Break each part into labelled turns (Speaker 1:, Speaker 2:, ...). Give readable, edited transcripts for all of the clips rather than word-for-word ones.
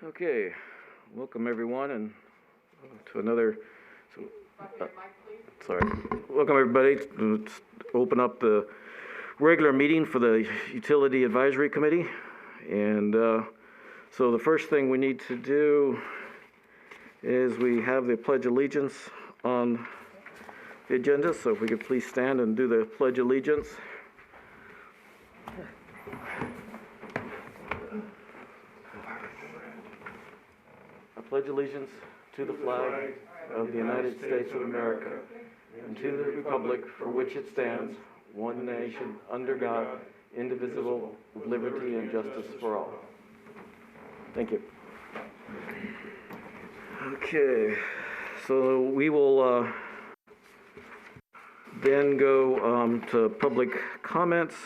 Speaker 1: Okay, welcome everyone, and to another. Sorry, welcome everybody. Let's open up the regular meeting for the Utility Advisory Committee, and so the first thing we need to do is we have the Pledge of Allegiance on the agenda. So if we could please stand and do the Pledge of Allegiance. Pledge allegiance to the flag of the United States of America and to the republic for which it stands, one nation, under God, indivisible, with liberty and justice for all. Thank you. Okay, so we will then go to public comments.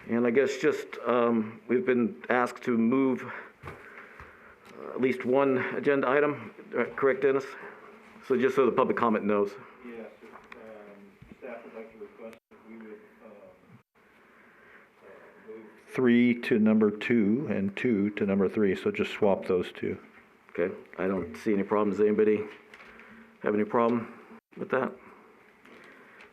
Speaker 1: And I guess just we've been asked to move at least one agenda item, correct, Dennis? So just so the public comment knows.
Speaker 2: Yes, staff would like to request that we would move 3 to number 2 and 2 to number 3, so just swap those two.
Speaker 1: Okay, I don't see any problems. Does anybody have any problem with that?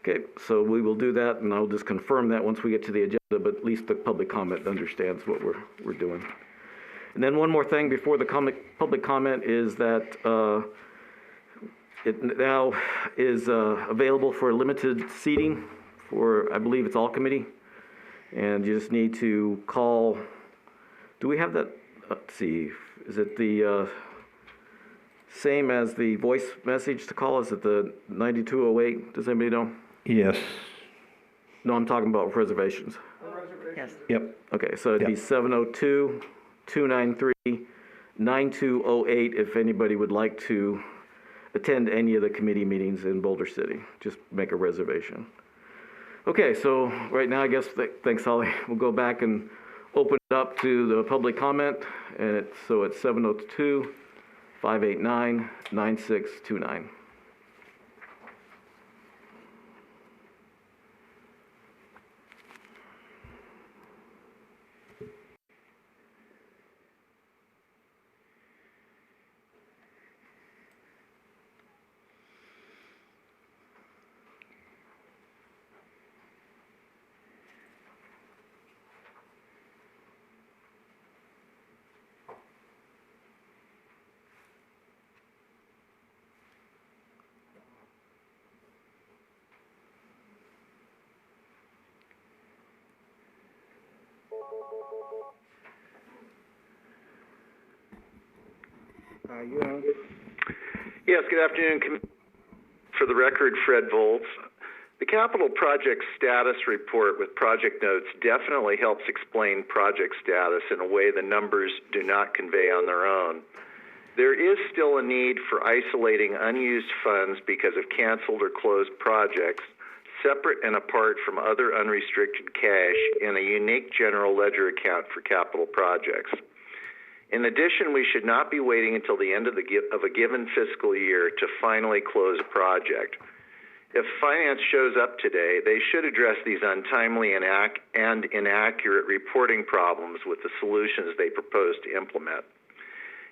Speaker 1: Okay, so we will do that, and I'll just confirm that once we get to the agenda, but at least the public comment understands what we're doing. And then one more thing before the public comment is that it now is available for limited seating for, I believe it's all committee. And you just need to call, do we have that, let's see, is it the same as the voice message to call? Is it the 9208? Does anybody know?
Speaker 2: Yes.
Speaker 1: No, I'm talking about reservations.
Speaker 3: Yes.
Speaker 2: Yep.
Speaker 1: Okay, so it'd be 702-293-9208 if anybody would like to attend any of the committee meetings in Boulder City. Just make a reservation. Okay, so right now, I guess, thanks, Holly. We'll go back and open it up to the public comment. And it's 702-589-9629.
Speaker 4: Yes, good afternoon. For the record, Fred Volz. The capital project status report with project notes definitely helps explain project status in a way the numbers do not convey on their own. There is still a need for isolating unused funds because of canceled or closed projects, separate and apart from other unrestricted cash in a unique general ledger account for capital projects. In addition, we should not be waiting until the end of a given fiscal year to finally close a project. If finance shows up today, they should address these untimely and inaccurate reporting problems with the solutions they propose to implement.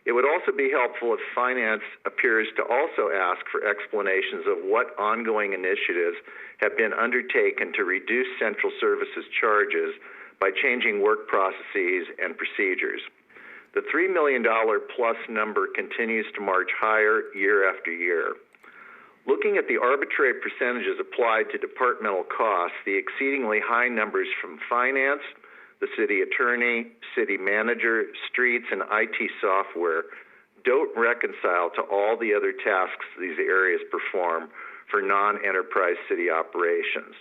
Speaker 4: It would also be helpful if finance appears to also ask for explanations of what ongoing initiatives have been undertaken to reduce central services charges by changing work processes and procedures. The $3 million plus number continues to march higher year after year. Looking at the arbitrary percentages applied to departmental costs, the exceedingly high numbers from finance, the city attorney, city manager, streets, and IT software don't reconcile to all the other tasks these areas perform for non-enterprise city operations.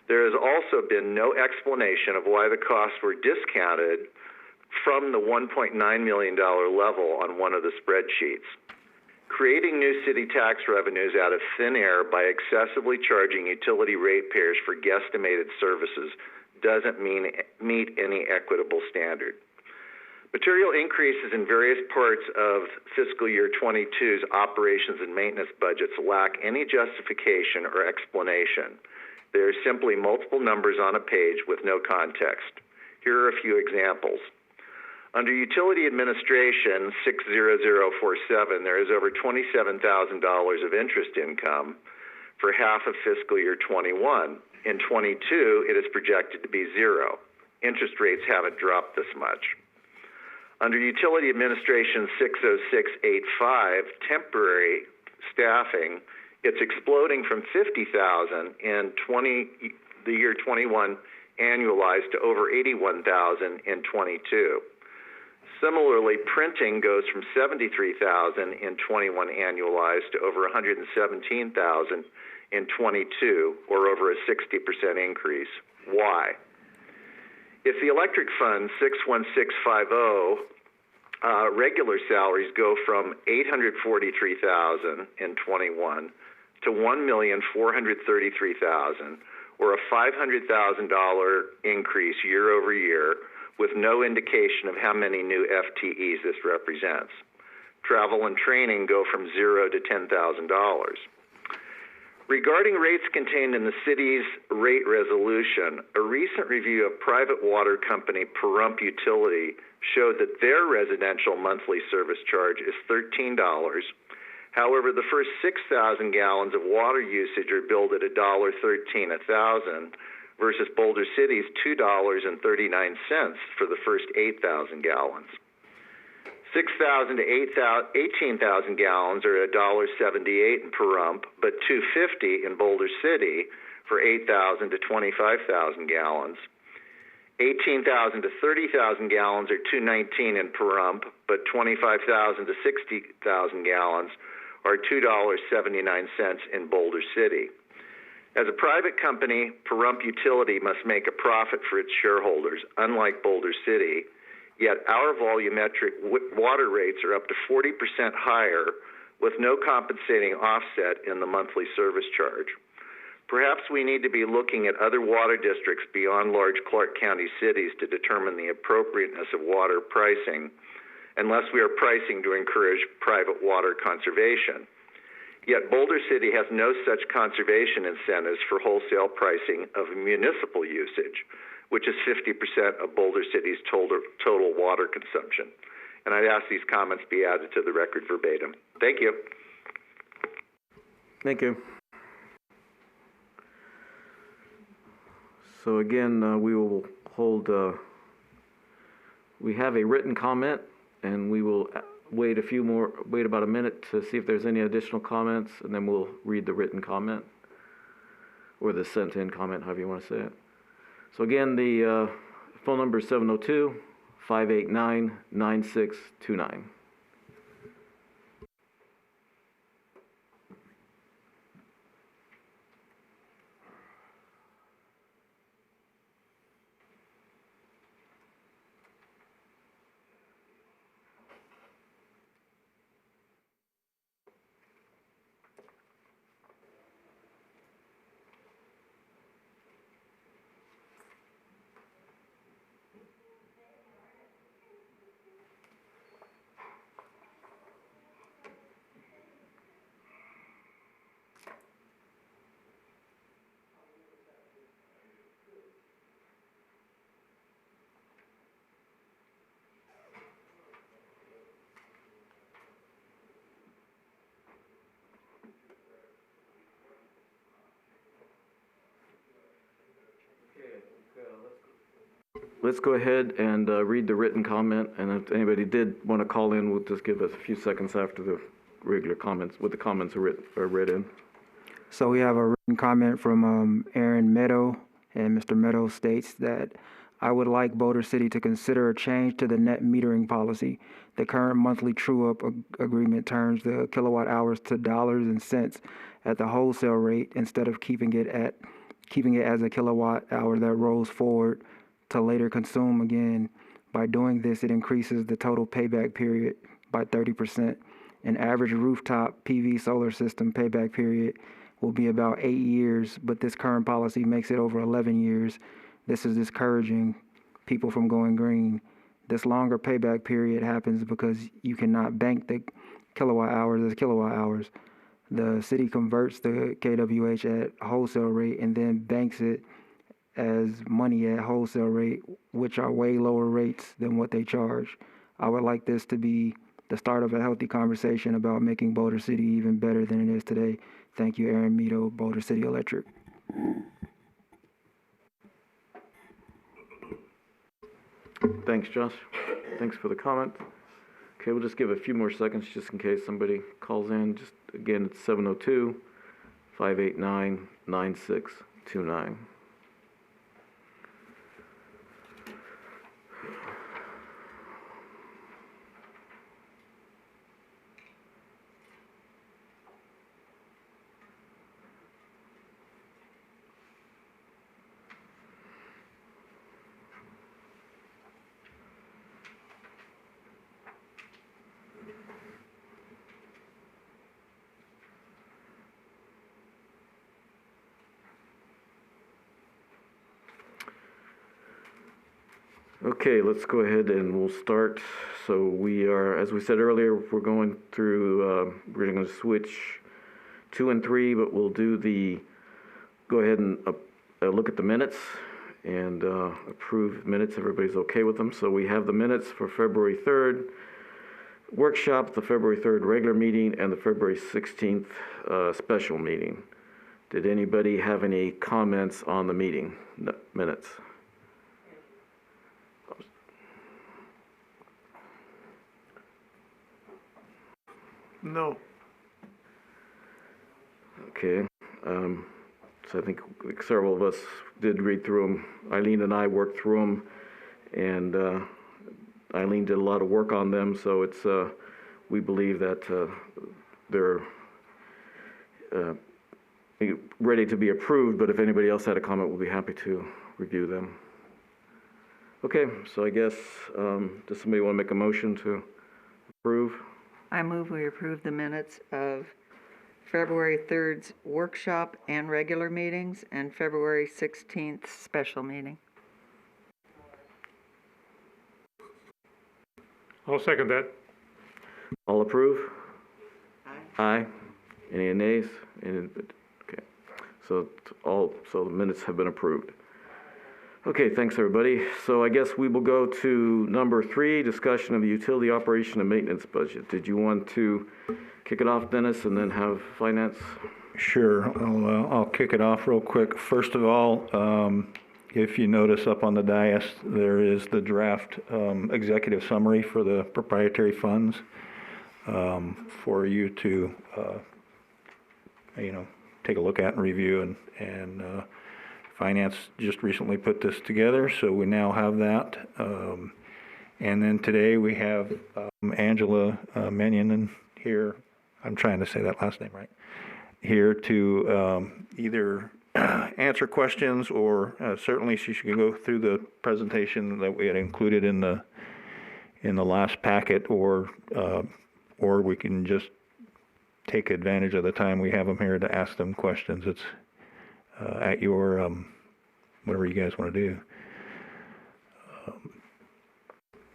Speaker 4: There has also been no explanation of why the costs were discounted from the $1.9 million level on one of the spreadsheets. Creating new city tax revenues out of thin air by excessively charging utility ratepayers for guesstimated services doesn't meet any equitable standard. Material increases in various parts of fiscal year 22's operations and maintenance budgets lack any justification or explanation. They are simply multiple numbers on a page with no context. Here are a few examples. Under Utility Administration 60047, there is over $27,000 of interest income for half of fiscal year 21. In 22, it is projected to be zero. Interest rates haven't dropped this much. Under Utility Administration 60685, temporary staffing, it's exploding from $50,000 in the year 21 annualized to over $81,000 in 22. Similarly, printing goes from $73,000 in 21 annualized to over $117,000 in 22, or over a 60% increase. Why? If the Electric Fund 61650 regular salaries go from $843,000 in 21 to $1,433,000, or a $500,000 increase year over year, with no indication of how many new FTEs this represents. Travel and training go from $0 to $10,000. Regarding rates contained in the city's rate resolution, a recent review of private water company Pahrump Utility showed that their residential monthly service charge is $13. However, the first 6,000 gallons of water usage are billed at $1.13 a thousand, versus Boulder City's $2.39 for the first 8,000 gallons. 6,000 to 18,000 gallons are $1.78 in Pahrump, but $2.50 in Boulder City for 8,000 to 25,000 gallons. 18,000 to 30,000 gallons are $2.19 in Pahrump, but 25,000 to 60,000 gallons are $2.79 in Boulder City. As a private company, Pahrump Utility must make a profit for its shareholders, unlike Boulder City, yet our volumetric water rates are up to 40% higher with no compensating offset in the monthly service charge. Perhaps we need to be looking at other water districts beyond large Clark County cities to determine the appropriateness of water pricing, unless we are pricing to encourage private water conservation. Yet Boulder City has no such conservation incentives for wholesale pricing of municipal usage, which is 50% of Boulder City's total water consumption. And I'd ask these comments be added to the record verbatim. Thank you.
Speaker 1: Thank you. So again, we will hold, we have a written comment, and we will wait about a minute to see if there's any additional comments, and then we'll read the written comment, or the sent-in comment, however you want to say it. So again, the phone number is 702-589-9629. Let's go ahead and read the written comment, and if anybody did want to call in, we'll just give us a few seconds after the regular comments, with the comments are read in.
Speaker 3: So we have a written comment from Aaron Meadow, and Mr. Meadow states that I would like Boulder City to consider a change to the net metering policy. The current monthly true-up agreement turns the kilowatt hours to dollars and cents at the wholesale rate instead of keeping it as a kilowatt hour that rolls forward to later consume again. By doing this, it increases the total payback period by 30%. An average rooftop PV solar system payback period will be about 8 years, but this current policy makes it over 11 years. This is discouraging people from going green. This longer payback period happens because you cannot bank the kilowatt hours as kilowatt hours. The city converts the kWh at wholesale rate and then banks it as money at wholesale rate, which are way lower rates than what they charge. I would like this to be the start of a healthy conversation about making Boulder City even better than it is today. Thank you, Aaron Mito, Boulder City Electric.
Speaker 1: Thanks, Josh. Thanks for the comment. Okay, we'll just give a few more seconds just in case somebody calls in. Just again, it's 702-589-9629. Okay, let's go ahead and we'll start. So we are, as we said earlier, we're going through, we're going to switch 2 and 3, but we'll do go ahead and look at the minutes and approve minutes. Everybody's okay with them. So we have the minutes for February 3rd workshop, the February 3rd regular meeting, and the February 16th special meeting. Did anybody have any comments on the meeting minutes?
Speaker 5: No.
Speaker 1: Okay, so I think several of us did read through them. Eileen and I worked through them, and Eileen did a lot of work on them, so it's, we believe that they're ready to be approved, but if anybody else had a comment, we'll be happy to review them. Okay, so I guess, does somebody want to make a motion to approve?
Speaker 6: I move we approve the minutes of February 3rd's workshop and regular meetings and February 16th special meeting.
Speaker 5: I'll second that.
Speaker 1: All approve?
Speaker 6: Aye.
Speaker 1: Aye. Any nays? Okay. So the minutes have been approved. Okay, thanks everybody. So I guess we will go to number 3, discussion of the utility operation and maintenance budget. Did you want to kick it off, Dennis, and then have finance?
Speaker 2: Sure, I'll kick it off real quick. First of all, if you notice up on the dais, there is the draft executive summary for the proprietary funds for you to, take a look at and review. And Finance just recently put this together, so we now have that. And then today we have Angela Menionen here. I'm trying to say that last name right. Here to either answer questions or certainly she can go through the presentation that we had included in the last packet, or we can just take advantage of the time we have them here to ask them questions. It's at your whatever you guys want to do.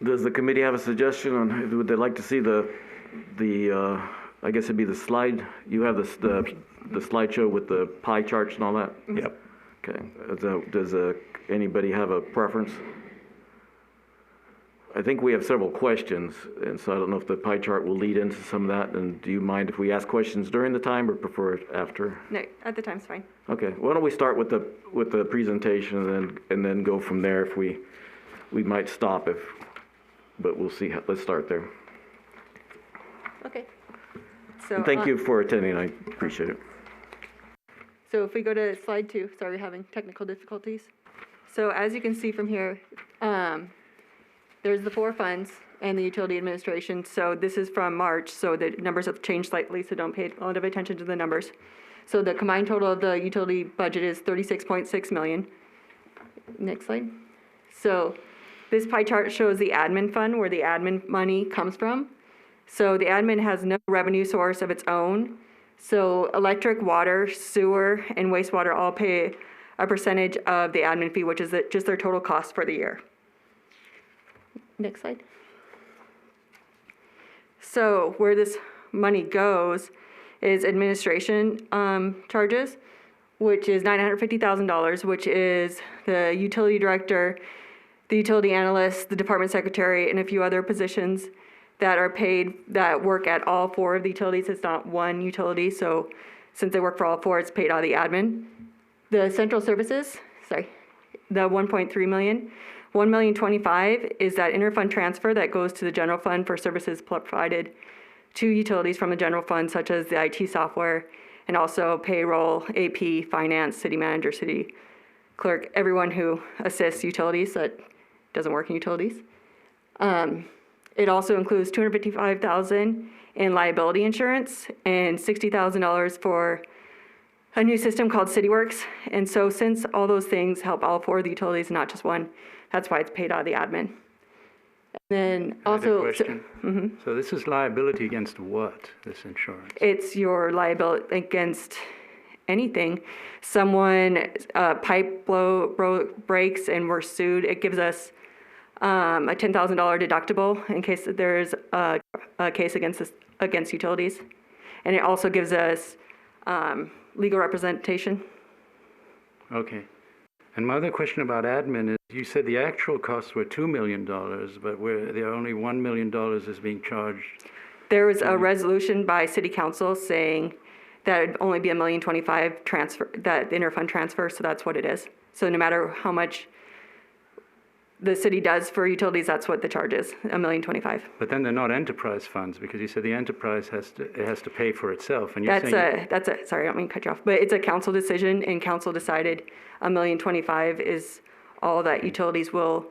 Speaker 1: Does the committee have a suggestion on, would they like to see the I guess it'd be the slide, you have the slideshow with the pie charts and all that?
Speaker 2: Yep.
Speaker 1: Okay, does anybody have a preference? I think we have several questions, and so I don't know if the pie chart will lead into some of that, and do you mind if we ask questions during the time or prefer it after?
Speaker 7: No, at the time's fine.
Speaker 1: Okay, why don't we start with the presentation and then go from there. If we might stop but we'll see. Let's start there.
Speaker 7: Okay. So
Speaker 1: And thank you for attending, I appreciate it.
Speaker 7: So if we go to slide 2, sorry, we're having technical difficulties. So as you can see from here, there's the 4 funds and the utility administration. So this is from March, so the numbers have changed slightly, so don't pay a lot of attention to the numbers. So the combined total of the utility budget is $36.6 million. Next slide. So this pie chart shows the admin fund, where the admin money comes from. So the admin has no revenue source of its own. So electric, water, sewer, and wastewater all pay a percentage of the admin fee, which is just their total cost for the year. Next slide. So where this money goes is administration charges, which is $950,000, which is the utility director, the utility analyst, the department secretary, and a few other positions that are paid, that work at all four of the utilities. It's not one utility, so since they work for all four, it's paid out of the admin. The central services, the 1.3 million, 1,025,000 is that interfund transfer that goes to the general fund for services provided to utilities from the general fund, such as the IT software, and also payroll, AP, finance, city manager, city clerk, everyone who assists utilities that doesn't work in utilities. It also includes $255,000 in liability insurance and $60,000 for a new system called CityWorks. And so since all those things help all four of the utilities, not just one, that's why it's paid out of the admin. And then
Speaker 8: I had a
Speaker 7: also,
Speaker 8: question. So this is liability against what, this insurance?
Speaker 7: it's your liability against anything. Someone, pipe breaks and we're sued, it gives us a $10,000 deductible in case there's a case against utilities. And it also gives us legal representation.
Speaker 8: Okay. And my other question about admin is, you said the actual costs were $2 million, but there are only $1 million is being charged.
Speaker 7: There was a resolution by city council saying that it'd only be $1,025,000 transfer, that interfund transfer, so that's what it is. So no matter how much the city does for utilities, that's what the charge is, $1,025,000.
Speaker 8: But then they're not enterprise funds, because you said the enterprise has to pay for itself, and you're
Speaker 7: That's
Speaker 8: saying...
Speaker 7: sorry, I don't mean to cut you off, but it's a council decision, and council decided $1,025,000 is all that utilities will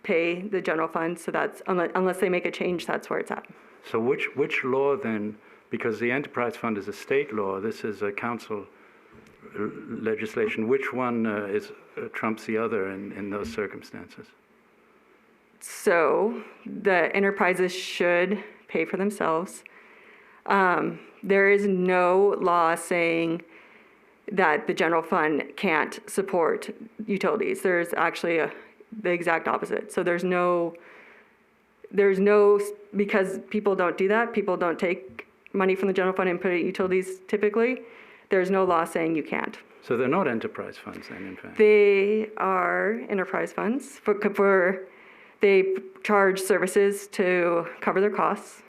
Speaker 7: pay the general fund, so that's, unless they make a change, that's where it's at.
Speaker 8: So which law then, because the enterprise fund is a state law, this is a council legislation, which one trumps the other in those circumstances?
Speaker 7: So the enterprises should pay for themselves. There is no law saying that the general fund can't support utilities. There's actually the exact opposite. So there's no, because people don't do that, people don't take money from the general fund and put it in utilities typically, there's no law saying you can't.
Speaker 8: So they're not enterprise funds then, in fact?
Speaker 7: They are enterprise funds. They charge services to cover their costs.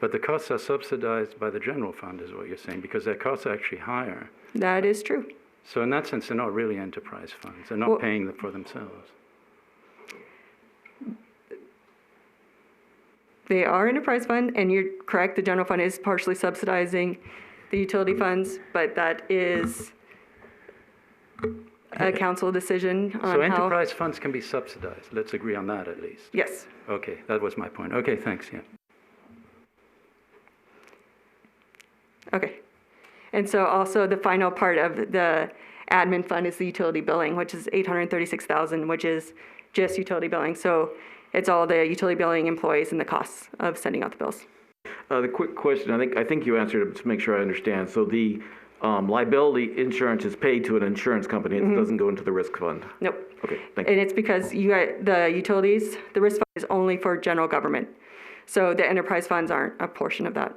Speaker 8: But the costs are subsidized by the general fund, is what you're saying, because their costs are actually higher.
Speaker 7: That is true.
Speaker 8: So in that sense, they're not really enterprise funds. They're not paying for themselves.
Speaker 7: They are enterprise fund, and you're correct, the general fund is partially subsidizing the utility funds, but that is a council decision on
Speaker 8: So
Speaker 7: how.
Speaker 8: enterprise funds can be subsidized. Let's agree on that at least.
Speaker 7: Yes.
Speaker 8: Okay, that was my point. Okay, thanks, yeah.
Speaker 7: Okay. And so also the final part of the admin fund is the utility billing, which is $836,000, which is just utility billing. So it's all the utility billing employees and the costs of sending out the bills.
Speaker 1: The quick question, I think you answered it to make sure I understand. So the liability insurance is paid to an insurance company. It doesn't go into the risk fund.
Speaker 7: Nope.
Speaker 1: Okay, thank you.
Speaker 7: And it's because the utilities, the risk fund is only for general government. So the enterprise funds aren't a portion of that.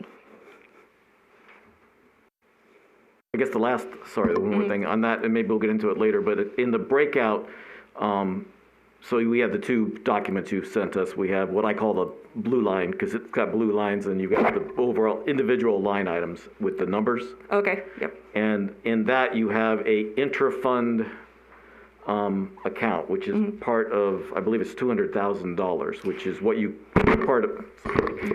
Speaker 1: I guess the one more thing on that, and maybe we'll get into it later, but in the breakout, so we have the two documents you've sent us. We have what I call the blue line, because it's got blue lines, and you've got the overall individual line items with the numbers.
Speaker 7: Okay, yep.
Speaker 1: And in that, you have a inter-fund account, which is part of, I believe it's $200,000, which is what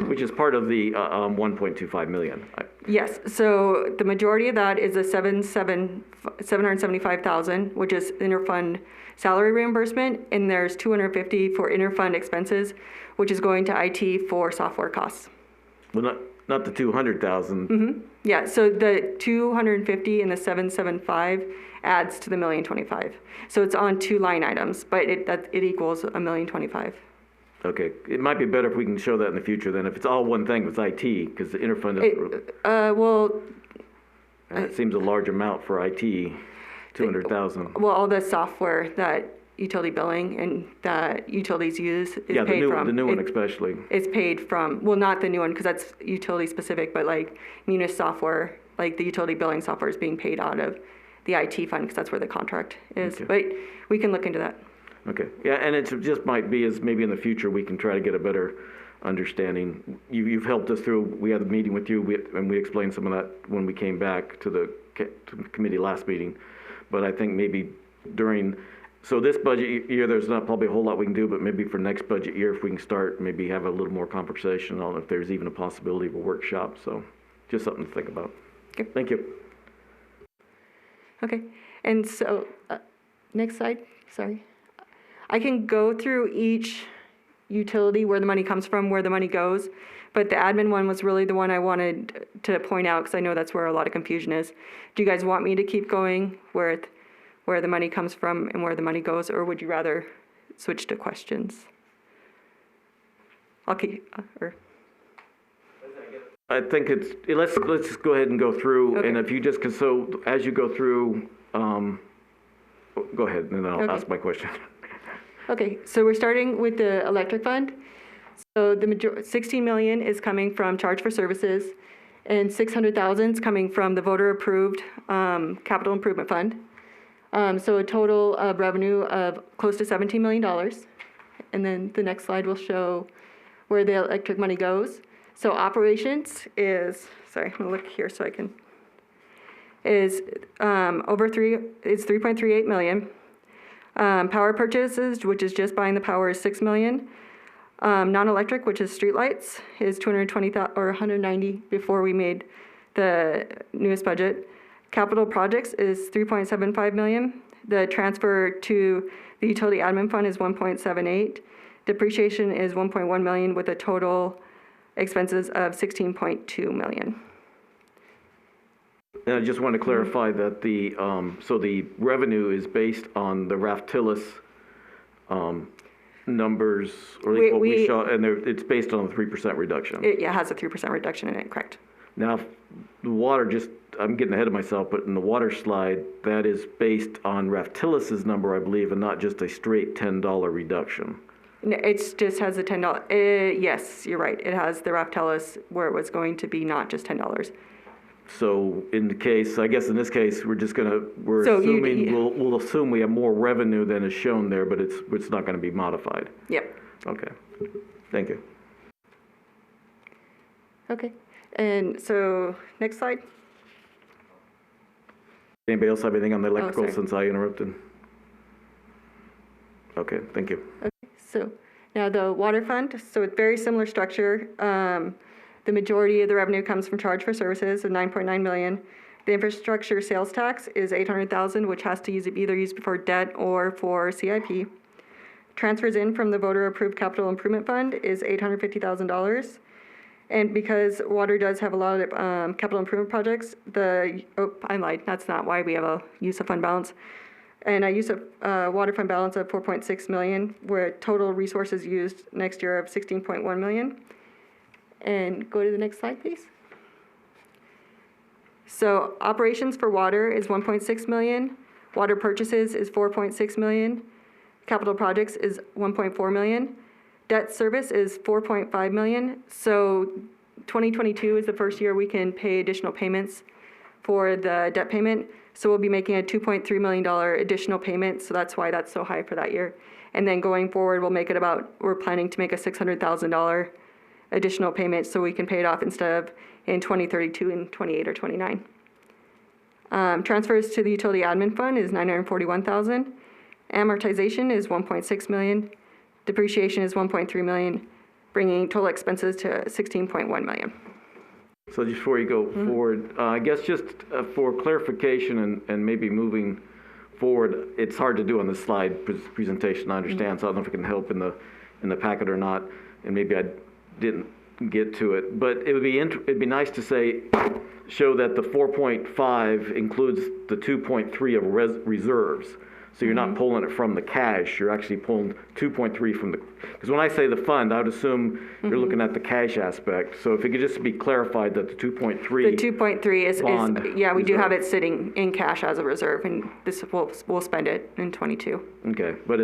Speaker 1: which is part of the 1.25 million.
Speaker 7: Yes, so the majority of that is a $775,000, which is interfund salary reimbursement, and there's $250 for interfund expenses, which is going to IT for software costs.
Speaker 1: Well, not the 200,000.
Speaker 7: Yeah, so the 250 and the 775 adds to the $1,025,000. So it's on two line items, but it equals $1,025,000.
Speaker 1: Okay, it might be better if we can show that in the future then, if it's all one thing, it's IT, because the interfund is, it seems a large amount for IT, 200,000.
Speaker 7: Well, all the software that utility billing and that utilities use is paid from.
Speaker 1: The new one especially.
Speaker 7: It's paid from, well, not the new one, because that's utility specific, but like Munis software, like the utility billing software is being paid out of the IT fund, because that's where the contract is.
Speaker 1: Okay.
Speaker 7: But we can look into that.
Speaker 1: Okay, yeah, and it just might be as maybe in the future we can try to get a better understanding. You've helped us through, we had a meeting with you, and we explained some of that when we came back to the committee last meeting. But I think maybe so this budget year, there's not probably a whole lot we can do, but maybe for next budget year, if we can start, maybe have a little more conversation on if there's even a possibility of a workshop. So just something to think about.
Speaker 7: Okay.
Speaker 1: Thank you.
Speaker 7: Okay, and so, next slide, sorry. I can go through each utility, where the money comes from, where the money goes, but the admin one was really the one I wanted to point out, because I know that's where a lot of confusion is. Do you guys want me to keep going where the money comes from and where the money goes, or would you rather switch to questions? I'll keep,
Speaker 1: I think let's just go ahead and go through,
Speaker 7: Okay.
Speaker 1: and if you just, so as you go through, go ahead, and then I'll
Speaker 7: Okay.
Speaker 1: ask my question.
Speaker 7: Okay, so we're starting with the electric fund. So the 16 million is coming from charge for services, and 600,000 is coming from the voter-approved capital improvement fund. So a total of revenue of close to $17 million. And then the next slide will show where the electric money goes. So operations is, sorry, I'm gonna look here so I can, is it's 3.38 million. Power purchases, which is just buying the power, is 6 million. Non-electric, which is streetlights, is 220,000 or 190 before we made the newest budget. Capital projects is 3.75 million. The transfer to the utility admin fund is 1.78. Depreciation is 1.1 million with a total expenses of 16.2 million.
Speaker 1: And I just want to clarify that so the revenue is based on the Raft-Tillis numbers, or at least what we saw, and it's based on a 3% reduction.
Speaker 7: It has a 3% reduction in it, correct?
Speaker 1: Now, the water, I'm getting ahead of myself, but in the water slide, that is based on Raft-Tillis's number, I believe, and not just a straight $10 reduction.
Speaker 7: No, it just has a $10. Yes, you're right. It has the Raft-Tillis where it was going to be not just $10.
Speaker 1: So in the case, I guess in this case, we'll assume we have more revenue than is shown there, but it's not going to be modified.
Speaker 7: Yep.
Speaker 1: Okay. Thank you.
Speaker 7: Okay. And so next slide.
Speaker 1: Anybody else have anything on the electrical
Speaker 7: sorry.
Speaker 1: since I interrupted? Okay, thank you.
Speaker 7: Okay. So now the water fund, so it's very similar structure. The majority of the revenue comes from charge for services of 9.9 million. The infrastructure sales tax is 800,000, which has to be either used for debt or for CIP. Transfers in from the voter-approved capital improvement fund is $850,000. And because water does have a lot of capital improvement projects, I lied, that's not why we have a use of fund balance. And a use of water fund balance of 4.6 million, where total resources used next year of 16.1 million. And go to the next slide, please. So operations for water is 1.6 million. Water purchases is 4.6 million. Capital projects is 1.4 million. Debt service is 4.5 million. So 2022 is the first year we can pay additional payments for the debt payment. So we'll be making a $2.3 million additional payment. So that's why that's so high for that year. And then going forward, we're planning to make a $600,000 additional payment so we can pay it off instead of in 2032 and 28 or 29. Transfers to the utility admin fund is 941,000. Amortization is 1.6 million. Depreciation is 1.3 million, bringing total expenses to 16.1 million.
Speaker 1: So just before you go forward, I guess just for clarification and maybe moving forward, it's hard to do on the slide presentation, I understand, so I don't know if it can help in the packet or not, and maybe I didn't get to it, but it'd be nice to show that the 4.5 includes the 2.3 of reserves. So you're not pulling it from the cash, you're actually pulling 2.3 from because when I say the fund, I would assume you're looking at the cash aspect. So if it could just be clarified that the 2.3.
Speaker 7: The 2.3 is yeah, we do have it sitting in cash as a reserve, and we'll spend it in 22.
Speaker 1: Okay, but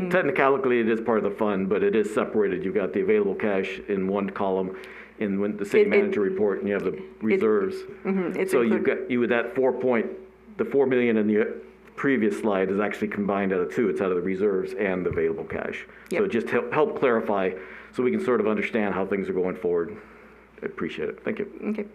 Speaker 1: technically it is part of the fund, but it is separated. You've got the available cash in one column in the city manager report, and you have the reserves. So that the 4 million in the previous slide is actually combined out of two. It's out of the reserves and the available cash. So
Speaker 7: Yep.
Speaker 1: just help clarify so we can sort of understand how things are going forward. I appreciate it. Thank you.
Speaker 7: Okay.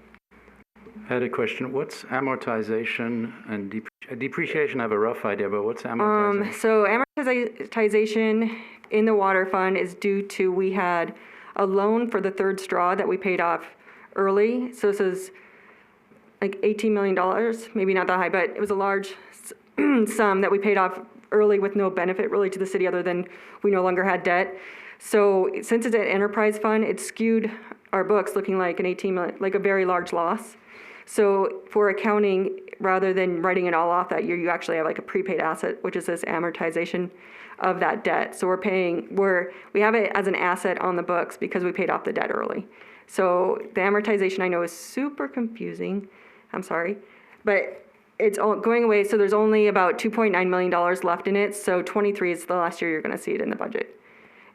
Speaker 8: I had a question. What's amortization and depreciation? I have a rough idea, but what's amortization?
Speaker 7: So amortization in the water fund is due to, we had a loan for the third straw that we paid off early. So this is like $18 million, maybe not that high, but it was a large sum that we paid off early with no benefit really to the city other than we no longer had debt. So since it's an enterprise fund, it skewed our books looking like an 18 million, like a very large loss. So for accounting, rather than writing it all off that year, you actually have like a prepaid asset, which is this amortization of that debt. So we have it as an asset on the books because we paid off the debt early. So the amortization I know is super confusing. I'm sorry, but it's all going away. So there's only about $2.9 million left in it. So 23 is the last year you're going to see it in the budget.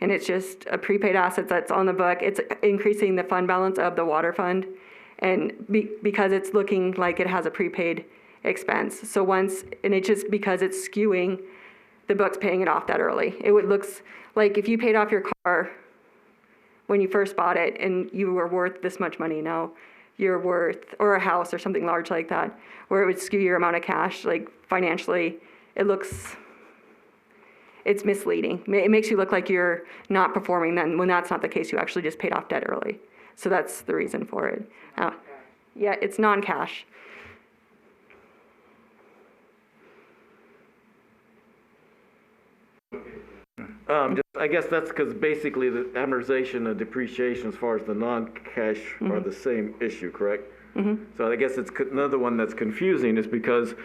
Speaker 7: And it's just a prepaid asset that's on the book. It's increasing the fund balance of the water fund. And because it's looking like it has a prepaid expense. So it's just because it's skewing, the book's paying it off that early. Looks like if you paid off your car when you first bought it and you were worth this much money, now you're worth, or a house or something large like that, where it would skew your amount of cash, like financially, it's misleading. It makes you look like you're not performing then, when that's not the case. You actually just paid off debt early. So that's the reason for it. Yeah, it's non-cash.
Speaker 1: I guess that's because basically the amortization and depreciation as far as the non-cash are the same issue, correct? So I guess it's another one that's confusing is because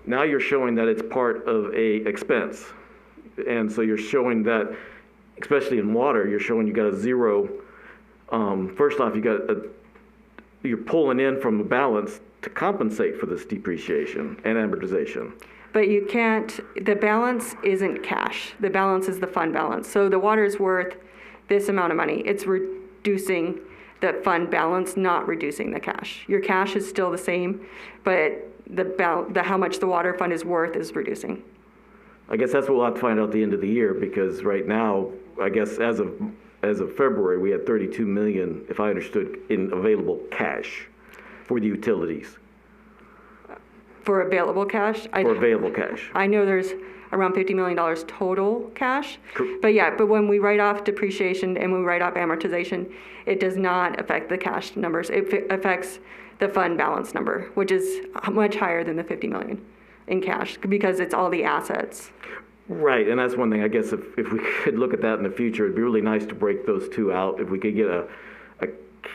Speaker 1: now you're showing that it's part of a expense. And so you're showing that, especially in water, you're showing you got a zero. First off, you're pulling in from a balance to compensate for this depreciation and amortization.
Speaker 7: But you can't, the balance isn't cash. The balance is the fund balance. So the water's worth this amount of money. It's reducing the fund balance, not reducing the cash. Your cash is still the same, but the how much the water fund is worth is reducing.
Speaker 1: I guess that's what we'll have to find out at the end of the year, because right now, I guess as of February, we had 32 million, if I understood, in available cash for the utilities.
Speaker 7: For available cash?
Speaker 1: For available cash.
Speaker 7: I know there's around $50 million total cash.
Speaker 1: Cor-
Speaker 7: But when we write off depreciation and we write off amortization, it does not affect the cash numbers. It affects the fund balance number, which is much higher than the 50 million in cash because it's all the assets.
Speaker 1: Right, and that's one thing, I guess, if we could look at that in the future, it'd be really nice to break those two out. If we could get a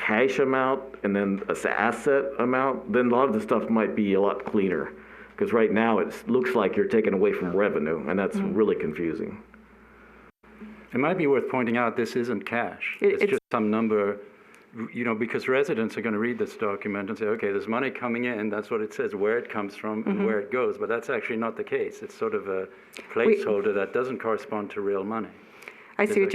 Speaker 1: cash amount and then an asset amount, then a lot of the stuff might be a lot cleaner. Because right now, it looks like you're taking away from revenue, and that's really confusing.
Speaker 8: It might be worth pointing out this isn't cash. It's just some number, because residents are going to read this document and say, okay, there's money coming in, that's what it says, where it comes from and where it goes. But that's actually not the case. It's sort of a placeholder that doesn't correspond to real money.
Speaker 7: I see what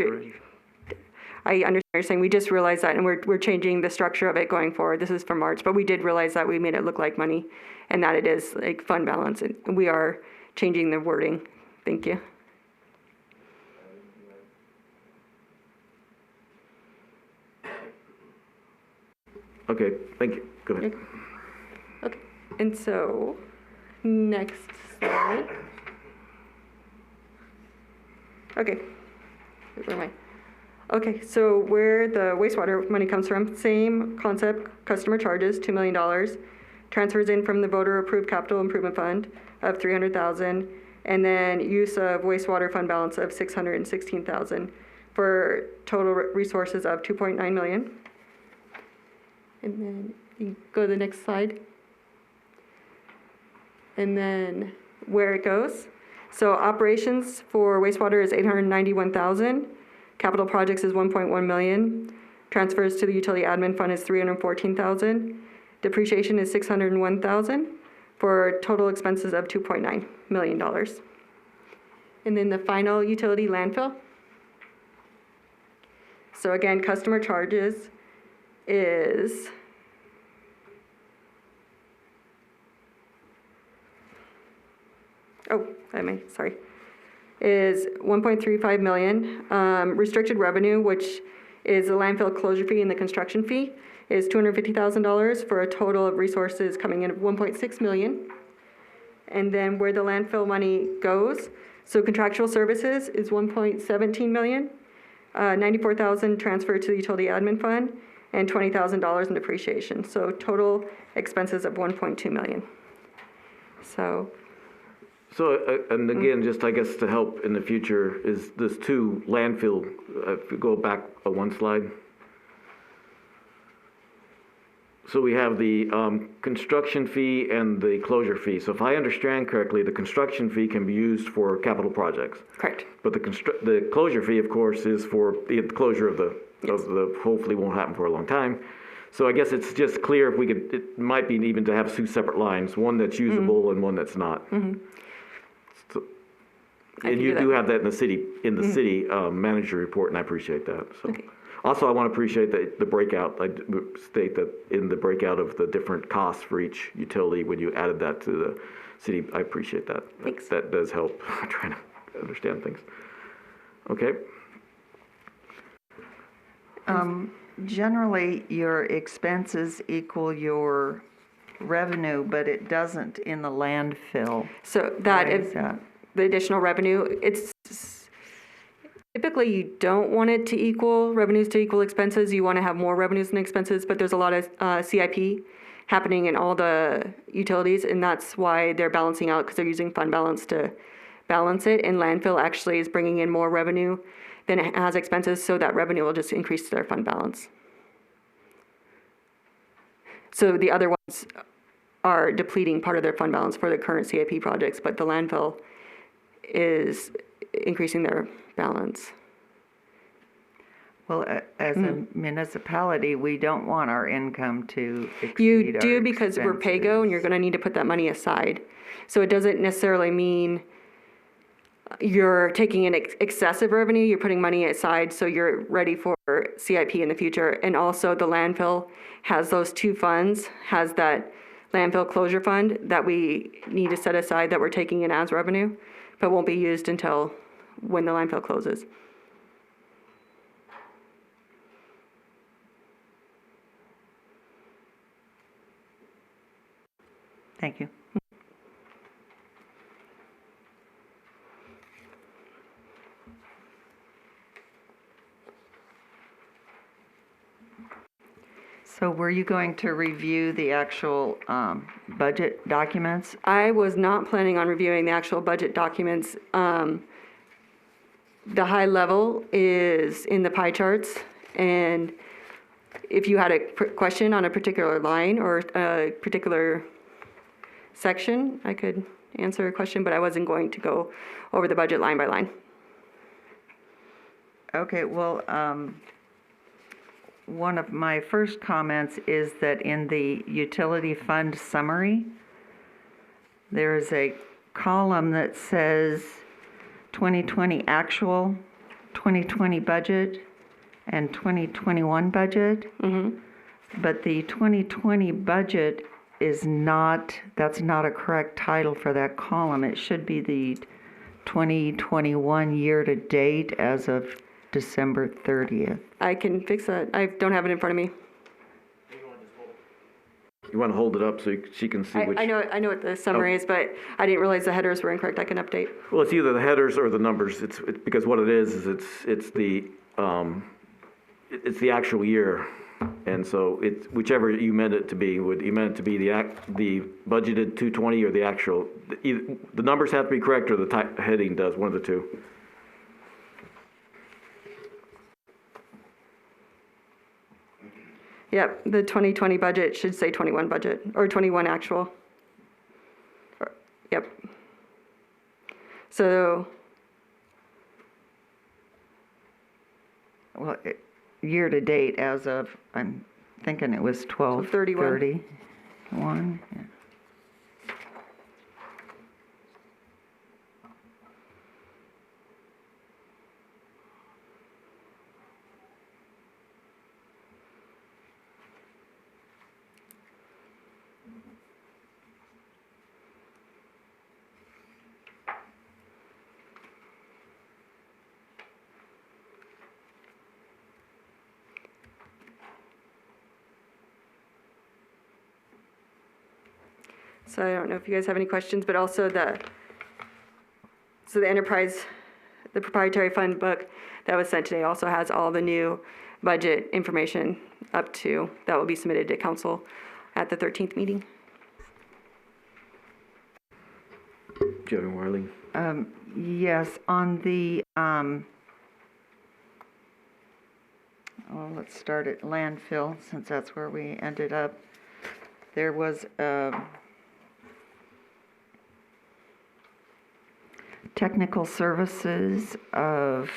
Speaker 7: I understand what you're saying. We just realized that, and we're changing the structure of it going forward. This is for March, but we did realize that we made it look like money and that it is like fund balance. And we are changing the wording. Thank you.
Speaker 1: Okay, thank you. Go ahead.
Speaker 7: Okay, and so next slide. Okay, where am I? Okay, so where the wastewater money comes from, same concept, customer charges, $2 million, transfers in from the voter-approved capital improvement fund of $300,000, and then use of wastewater fund balance of $616,000 for total resources of $2.9 million. And then you go to the next slide. And then where it goes. So operations for wastewater is $891,000. Capital projects is $1.1 million. Transfers to the utility admin fund is $314,000. Depreciation is $601,000 for total expenses of $2.9 million. And then the final utility landfill. So again, customer charges is is 1.35 million. Restricted revenue, which is the landfill closure fee and the construction fee, is $250,000 for a total of resources coming in of 1.6 million. And then where the landfill money goes, so contractual services is 1.17 million, 94,000 transferred to the utility admin fund, and $20,000 in depreciation. So total expenses of 1.2 million. So,
Speaker 1: and again, just I guess to help in the future, is this two landfill, if you go back one slide. So we have the construction fee and the closure fee. So if I understand correctly, the construction fee can be used for capital projects.
Speaker 7: correct.
Speaker 1: But the closure fee, of course, is for the closure of the, hopefully won't happen for a long time. So I guess it's just clear if we could, it might be even to have two separate lines, one that's usable and one that's not. So, and you do have that in the city, city manager report, and I appreciate that. So.
Speaker 7: Okay.
Speaker 1: Also, I want to appreciate the breakout. I state that in the breakout of the different costs for each utility, when you added that to the city, I appreciate that.
Speaker 7: Thanks.
Speaker 1: That does help trying to understand things. Okay.
Speaker 6: Generally, your expenses equal your revenue, but it doesn't in the landfill.
Speaker 7: So that
Speaker 6: Why
Speaker 7: is
Speaker 6: is that?
Speaker 7: the additional revenue. It's typically you don't want it to equal revenues to equal expenses. You want to have more revenues than expenses, but there's a lot of CIP happening in all the utilities, and that's why they're balancing out, because they're using fund balance to balance it. And landfill actually is bringing in more revenue than it has expenses, so that revenue will just increase their fund balance. So the other ones are depleting part of their fund balance for the current CIP projects, but the landfill is increasing their balance.
Speaker 6: Well, as a municipality, we don't want our income to exceed
Speaker 7: You
Speaker 6: our
Speaker 7: do, because we're PAYGO, and you're going to need to put that money aside. So it doesn't necessarily mean you're taking an excessive revenue. You're putting money aside so you're ready for CIP in the future. And also the landfill has those two funds, has that landfill closure fund that we need to set aside that we're taking in as revenue, but won't be used until when the landfill closes.
Speaker 6: Thank you. So were you going to review the actual budget documents?
Speaker 7: I was not planning on reviewing the actual budget documents. The high level is in the pie charts, and if you had a question on a particular line or a particular section, I could answer a question, but I wasn't going to go over the budget line by line.
Speaker 6: Okay, well, one of my first comments is that in the utility fund summary, there is a column that says 2020 actual, 2020 budget, and 2021 budget. But the 2020 budget is not, that's not a correct title for that column. It should be the 2021 year-to-date as of December 30th.
Speaker 7: I can fix that. I don't have it in front of me.
Speaker 1: You want to hold it up so she can see which?
Speaker 7: I know what the summary is, but I didn't realize the headers were incorrect. I can update.
Speaker 1: Well, it's either the headers or the numbers. It's because what it is it's the actual year, and so it's whichever you meant it to be. You meant it to be the budgeted 220 or the actual? The numbers have to be correct, or the heading does, one of the two.
Speaker 7: Yep, the 2020 budget should say 21 budget, or 21 actual. Yep. So.
Speaker 6: Well, year-to-date as of, I'm thinking it was 12/31. Yeah.
Speaker 7: So I don't know if you guys have any questions, but also the enterprise, the proprietary fund book that was sent today also has all the new budget information up to, that will be submitted to council at the 13th meeting.
Speaker 1: Joe and Marlene?
Speaker 6: Yes, on the, let's start at landfill, since that's where we ended up. There was technical services of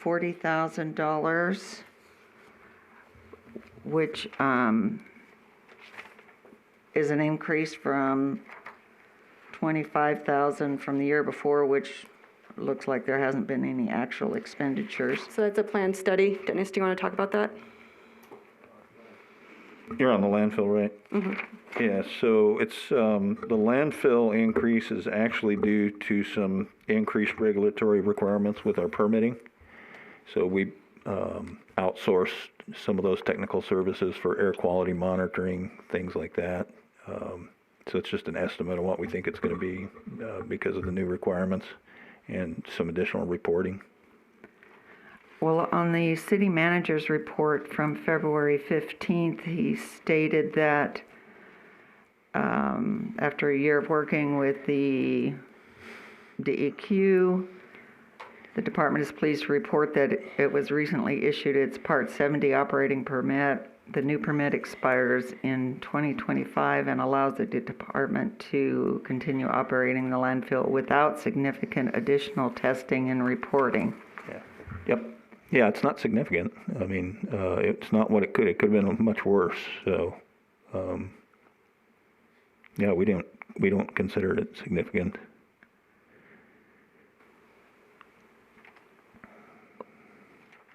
Speaker 6: $40,000, which is an increase from $25,000 from the year before, which looks like there hasn't been any actual expenditures.
Speaker 7: So that's a planned study. Dennis, do you want to talk about that?
Speaker 2: You're on the landfill, right? Mm-hmm. Yeah, so it's, the landfill increase is actually due to some increased regulatory requirements with our permitting. So we outsourced some of those technical services for air quality monitoring, things like that. So it's just an estimate of what we think it's going to be because of the new requirements and some additional reporting.
Speaker 6: Well, on the city manager's report from February 15th, he stated that after a year of working with the DEQ, the department is pleased to report that it was recently issued its Part 70 operating permit. The new permit expires in 2025 and allows the department to continue operating the landfill without significant additional testing and reporting.
Speaker 2: Yeah. Yep. Yeah, it's not significant. I mean, it's not what it could. It could have been much worse. So, yeah, we don't consider it significant.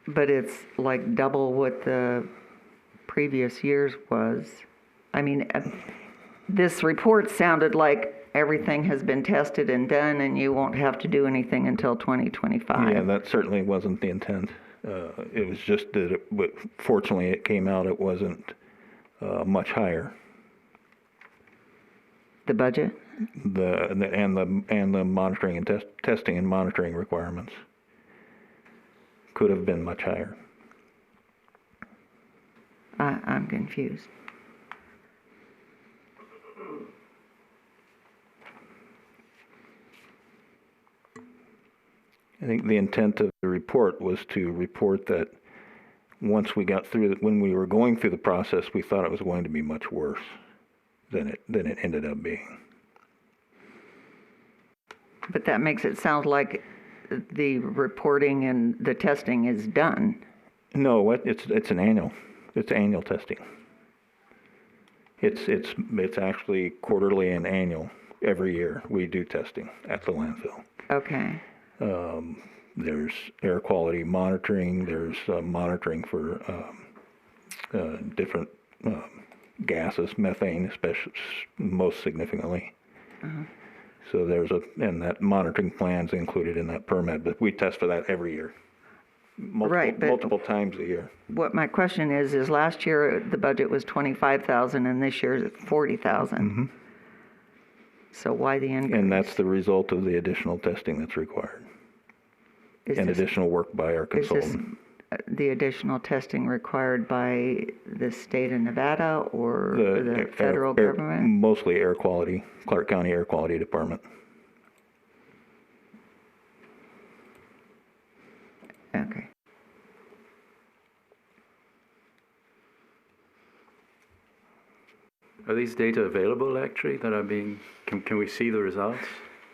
Speaker 6: But it's like double what the previous years was. I mean, this report sounded like everything has been tested and done and you won't have to do anything until 2025.
Speaker 2: Yeah, that certainly wasn't the intent. It was just that, fortunately, it came out, it wasn't much higher.
Speaker 6: The budget?
Speaker 2: And the monitoring and testing and monitoring requirements could have been much higher.
Speaker 6: I'm confused.
Speaker 2: I think the intent of the report was to report that once we got through, when we were going through the process, we thought it was going to be much worse than it ended up being.
Speaker 6: But that makes it sound like the reporting and the testing is done.
Speaker 2: No, it's annual testing. It's actually quarterly and annual. Every year we do testing at the landfill.
Speaker 6: Okay.
Speaker 2: There's air quality monitoring. There's monitoring for different gases, methane, especially most significantly. Uh-huh. So and that monitoring plan's included in that permit, but we test for that every year. Multiple times a year.
Speaker 6: What my question is last year the budget was $25,000 and this year it's $40,000. Mm-hmm. So why the increase?
Speaker 2: And that's the result of the additional testing that's required. Additional work by our consultant.
Speaker 6: Is this the additional testing required by the state of Nevada or the federal government?
Speaker 2: Mostly air quality, Clark County Air Quality Department.
Speaker 6: Okay.
Speaker 8: Are these data available actually that are being, can we see the results?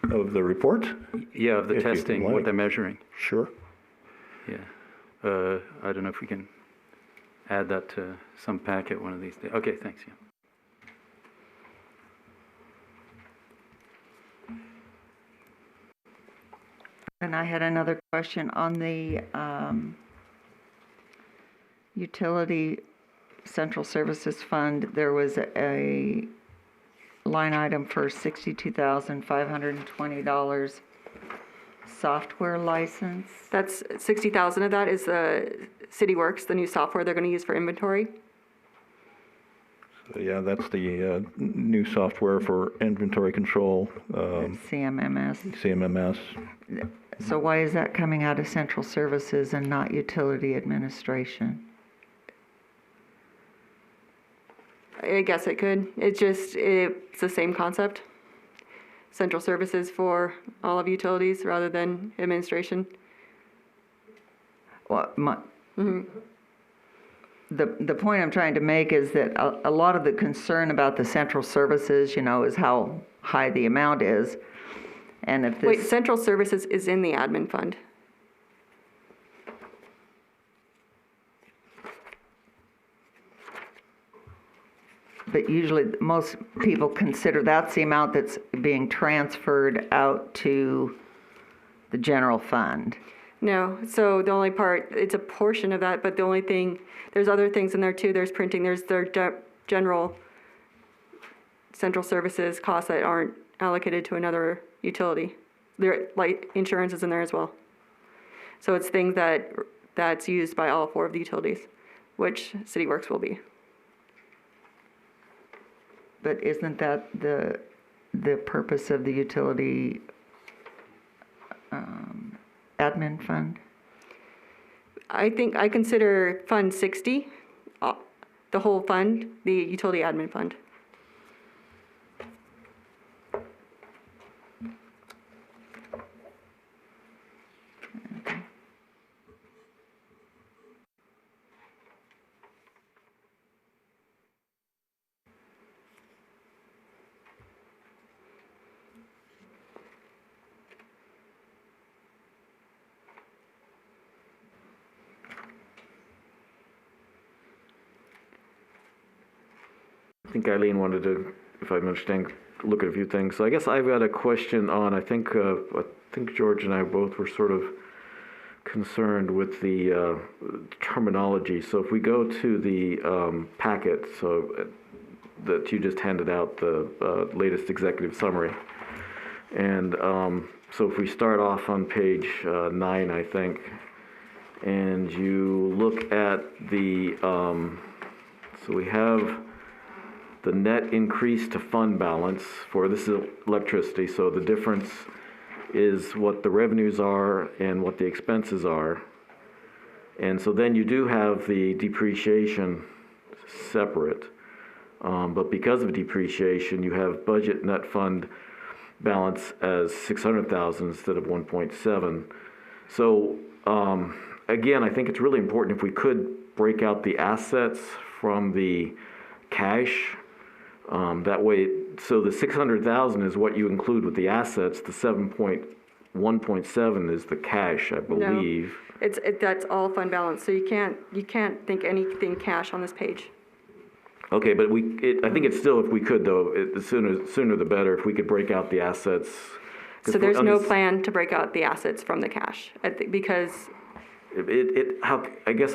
Speaker 2: Of the report?
Speaker 8: Yeah, of the testing, what they're measuring.
Speaker 2: Sure.
Speaker 8: Yeah. I don't know if we can add that to some packet one of these days. Okay, thanks. Yeah.
Speaker 6: And I had another question on the utility central services fund. There was a line item for $62,520 software license.
Speaker 7: That's 60,000 of that is the CityWorks, the new software they're going to use for inventory.
Speaker 2: Yeah, that's the new software for inventory control,
Speaker 6: CMMS.
Speaker 2: CMMS.
Speaker 6: So why is that coming out of central services and not utility administration?
Speaker 7: I guess it could. It's the same concept. Central services for all of utilities rather than administration.
Speaker 6: Well, the point I'm trying to make is that a lot of the concern about the central services, is how high the amount is. And if this.
Speaker 7: Wait, central services is in the admin fund.
Speaker 6: But usually, most people consider that's the amount that's being transferred out to the general fund.
Speaker 7: No, so the only part, it's a portion of that, but the only thing, there's other things in there too. There's printing, there's their general central services costs that aren't allocated to another utility. There, like insurance is in there as well. So it's things that's used by all 4 of the utilities, which City Works will be.
Speaker 6: But isn't that the purpose of the utility admin fund?
Speaker 7: I think I consider Fund 60, the whole fund, the utility admin fund.
Speaker 1: I think Eileen wanted to, if I understand, look at a few things. So I guess I've got a question on, I think George and I both were sort of concerned with the terminology. So if we go to the packet, so that you just handed out, the latest executive summary. And so if we start off on page 9, I think, and you look at the, so we have the net increase to fund balance for, this is electricity, so the difference is what the revenues are and what the expenses are. And so then you do have the depreciation separate, but because of depreciation, you have budget net fund balance as 600,000 instead of 1.7. So again, I think it's really important if we could break out the assets from the cash. That way, so the 600,000 is what you include with the assets. The 1.7 is the cash, I believe.
Speaker 7: No, that's all fund balance. So you can't think anything cash on this page.
Speaker 1: Okay, but I think it's still, if we could though, the sooner the better. If we could break out the assets.
Speaker 7: So there's no plan to break out the assets from the cash because. I guess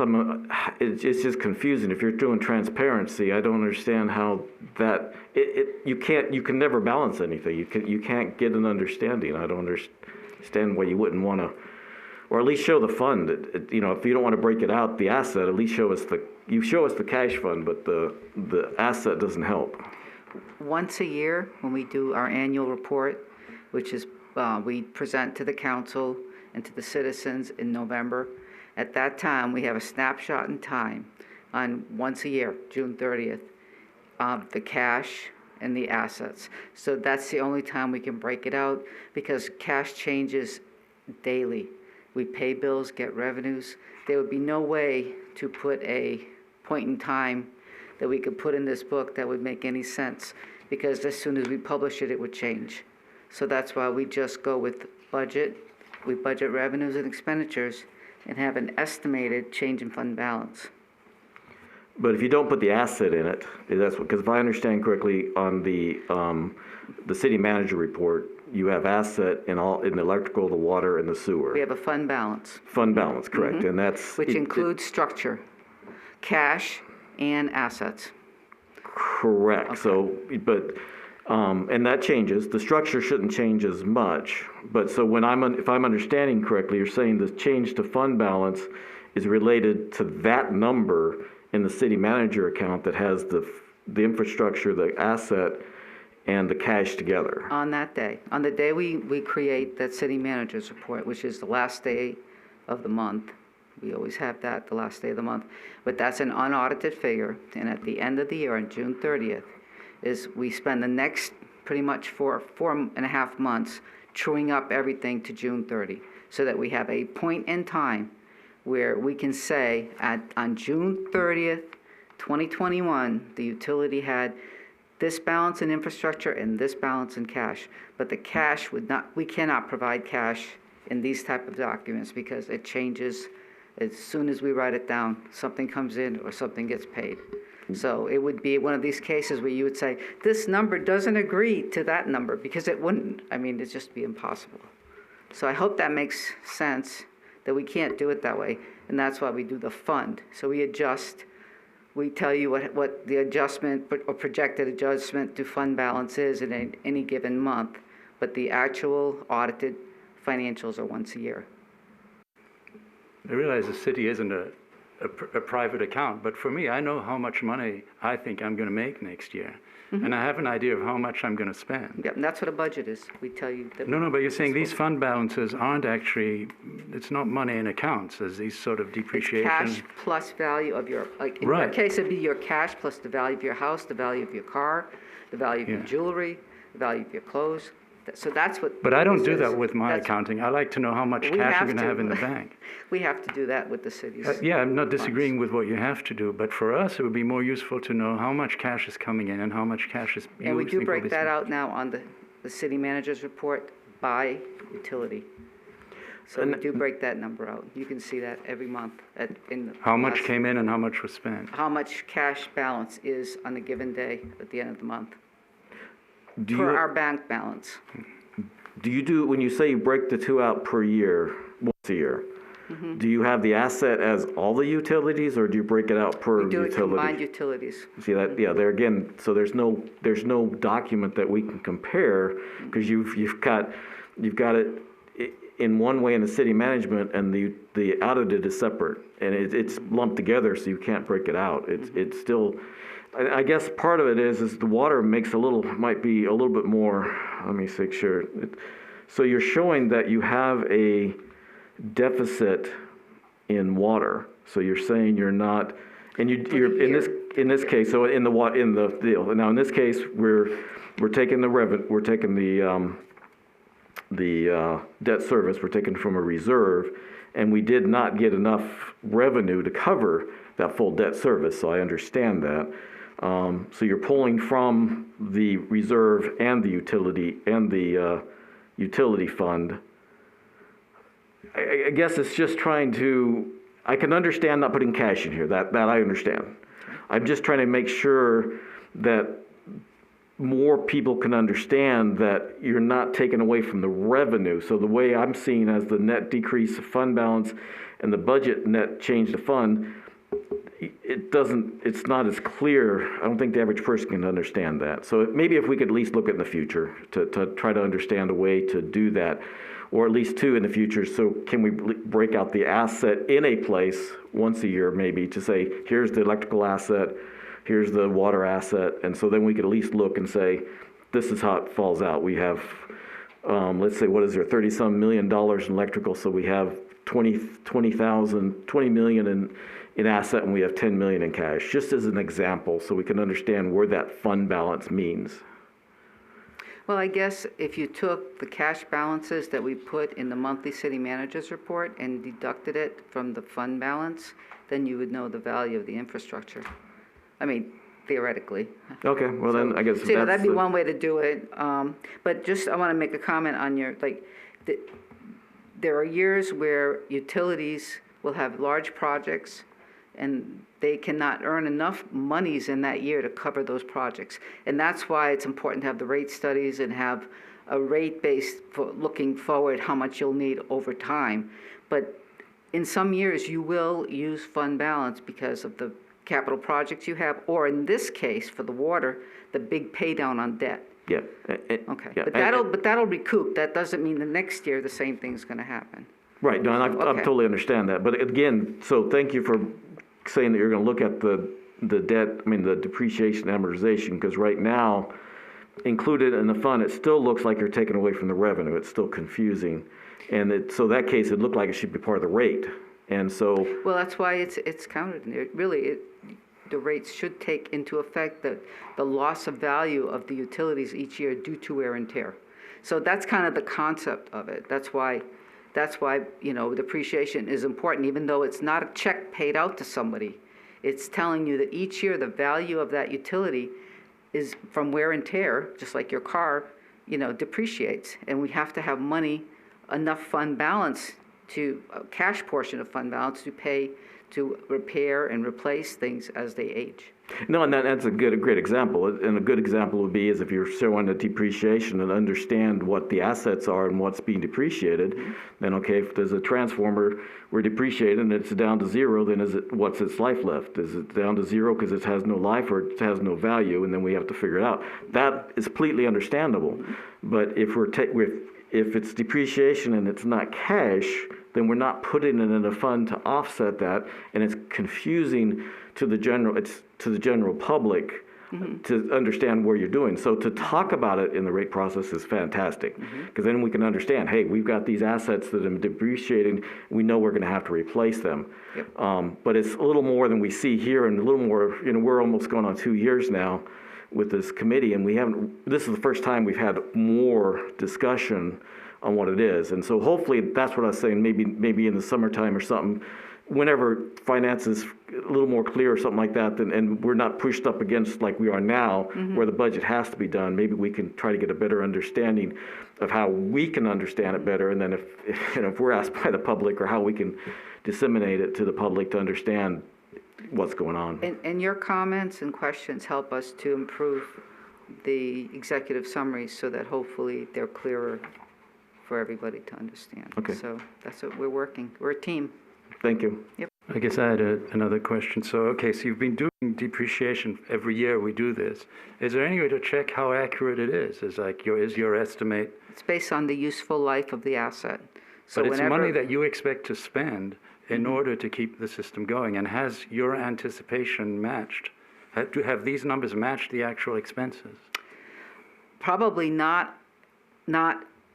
Speaker 7: it's just confusing. If you're doing transparency, I don't understand how that, you can never balance anything. You can't get an understanding. I don't understand why you wouldn't want to, or at least show the fund. If you don't want to break it out, the asset, at least show us the cash fund, but the asset doesn't help.
Speaker 9: Once a year, when we do our annual report, which is, we present to the council and to the citizens in November. At that time, we have a snapshot in time on once a year, June 30th, the cash and the assets. So that's the only time we can break it out because cash changes daily. We pay bills, get revenues. There would be no way to put a point in time that we could put in this book that would make any sense because as soon as we publish it, it would change. So that's why we just go with budget. We budget revenues and expenditures and have an estimated change in fund balance.
Speaker 1: But if you don't put the asset in it, that's because if I understand correctly, on the city manager report, you have asset in the electrical, the water, and the sewer.
Speaker 9: We have a fund balance.
Speaker 1: Fund balance, correct, and that's
Speaker 9: which includes structure, cash, and assets.
Speaker 1: Correct. Okay. So, but. And that changes. The structure shouldn't change as much. But so if I'm understanding correctly, you're saying the change to fund balance is related to that number in the city manager account that has the the infrastructure, the asset, and the cash together.
Speaker 9: On that day, on the day we create that city manager's report, which is the last day of the month. We always have that, the last day of the month. But that's an unaudited figure, and at the end of the year, on June 30th, is we spend the next pretty much four and a half months truing up everything to June 30, so that we have a point in time where we can say on June 30th, 2021, the utility had this balance in infrastructure and this balance in cash. But the cash we cannot provide cash in these type of documents because it changes as soon as we write it down. Something comes in or something gets paid. So it would be one of these cases where you would say, this number doesn't agree to that number, because it wouldn't. I mean, it'd just be impossible. So I hope that makes sense, that we can't do it that way. And that's why we do the fund. So we adjust. We tell you what the adjustment or projected adjustment to fund balance is in any given month, but the actual audited financials are once a year.
Speaker 8: I realize the city isn't a private account, but for me, I know how much money I think I'm going to make next year. And I have an idea of how much I'm going to spend.
Speaker 9: Yeah, and that's what a budget is. We tell you that.
Speaker 8: No, but you're saying these fund balances aren't actually, it's not money in accounts, as these sort of depreciation.
Speaker 9: Cash plus value of your, like in your case, it'd be your cash plus the value of your house, the value of your car, the value of your jewelry, the value of your clothes. So that's what.
Speaker 8: But I don't do that with my accounting. I like to know how much cash you're going to have in the bank.
Speaker 9: We have to do that with the cities.
Speaker 8: Yeah, I'm not disagreeing with what you have to do, but for us, it would be more useful to know how much cash is coming in and how much cash is used.
Speaker 9: And we do break that out now on the city manager's report by utility. So we do break that number out. You can see that every month.
Speaker 8: How much came in and how much was spent?
Speaker 9: How much cash balance is on a given day at the end of the month.
Speaker 1: For
Speaker 9: our bank balance.
Speaker 1: Do you do, when you say you break the two out per year, once a year, do you have the asset as all the utilities, or do you break it out per utility?
Speaker 9: We do it combined utilities.
Speaker 1: See that? Yeah, there again, so there's no document that we can compare, because you've got it in one way in the city management, and the audited is separate, and it's lumped together, so you can't break it out. It's still, I guess part of it is the water might be a little bit more, let me make sure. So you're showing that you have a deficit in water. So you're saying you're not, and you're in this case, so in the deal. Now in this case, we're taking the revenue, we're taking the debt service, we're taking from a reserve, and we did not get enough revenue to cover that full debt service. So I understand that. So you're pulling from the reserve and the utility fund. I guess it's just trying to, I can understand not putting cash in here, that I understand. I'm just trying to make sure that more people can understand that you're not taking away from the revenue. So the way I'm seeing as the net decrease of fund balance and the budget net change to fund, it's not as clear. I don't think the average person can understand that. So maybe if we could at least look at in the future to try to understand a way to do that, or at least two in the future. So can we break out the asset in a place once a year, maybe, to say, here's the electrical asset, here's the water asset, and so then we could at least look and say, this is how it falls out. We have, let's say, what is there, $30-some million in electrical, so we have 20 million in asset, and we have 10 million in cash, just as an example, so we can understand where that fund balance means.
Speaker 9: Well, I guess if you took the cash balances that we put in the monthly city manager's report and deducted it from the fund balance, then you would know the value of the infrastructure. I mean, theoretically.
Speaker 1: Okay, well then I guess
Speaker 9: that'd be one way to do it. But just, I want to make a comment on there are years where utilities will have large projects and they cannot earn enough monies in that year to cover those projects. And that's why it's important to have the rate studies and have a rate base for looking forward how much you'll need over time. But in some years, you will use fund balance because of the capital projects you have, or in this case, for the water, the big pay down on debt.
Speaker 1: Yeah.
Speaker 9: Okay, yeah. But that'll recoup. That doesn't mean the next year the same thing's going to happen.
Speaker 1: Right, no, I totally understand that. But again, so thank you for saying that you're going to look at the depreciation amortization, because right now, included in the fund, it still looks like you're taking away from the revenue. It's still confusing. And so that case, it looked like it should be part of the rate. And so,
Speaker 9: Well, that's why it's counted. The rates should take into effect the loss of value of the utilities each year due to wear and tear. So that's kind of the concept of it. That's why, depreciation is important, even though it's not a check paid out to somebody. It's telling you that each year the value of that utility is from wear and tear, just like your car, depreciates. And we have to have money, enough fund balance a cash portion of fund balance to pay to repair and replace things as they age.
Speaker 1: no, and that's a great example. And a good example would be is if you're showing the depreciation and understand what the assets are and what's being depreciated, then okay, if there's a transformer we're depreciating and it's down to zero, then what's its life left? Is it down to zero because it has no life or it has no value, and then we have to figure it out. That is completely understandable. But if if it's depreciation and it's not cash, then we're not putting it in a fund to offset that, and it's confusing to the general public to understand where you're doing. So to talk about it in the rate process is fantastic, because then we can understand, hey, we've got these assets that are depreciating, we know we're going to have to replace them.
Speaker 9: Yep.
Speaker 1: But it's a little more than we see here, and a little more, we're almost going on 2 years now with this committee, and this is the first time we've had more discussion on what it is. And so hopefully that's what I was saying, maybe in the summertime or something, whenever finance is a little more clear or something like that, and we're not pushed up against like we are now, where the budget has to be done, maybe we can try to get a better understanding of how we can understand it better, and then if we're asked by the public, or how we can disseminate it to the public to understand what's going on.
Speaker 9: And your comments and questions help us to improve the executive summaries so that hopefully they're clearer for everybody to understand.
Speaker 1: Okay.
Speaker 9: So that's what we're working. We're a team.
Speaker 1: Thank you.
Speaker 9: Yep.
Speaker 8: I guess I had another question. So you've been doing depreciation every year we do this. Is there any way to check how accurate it is? Is your estimate?
Speaker 9: It's based on the useful life of the asset. So
Speaker 8: but it's money that you expect to spend in order to keep the system going. And has your anticipation matched? Have these numbers matched the actual expenses?
Speaker 9: Probably not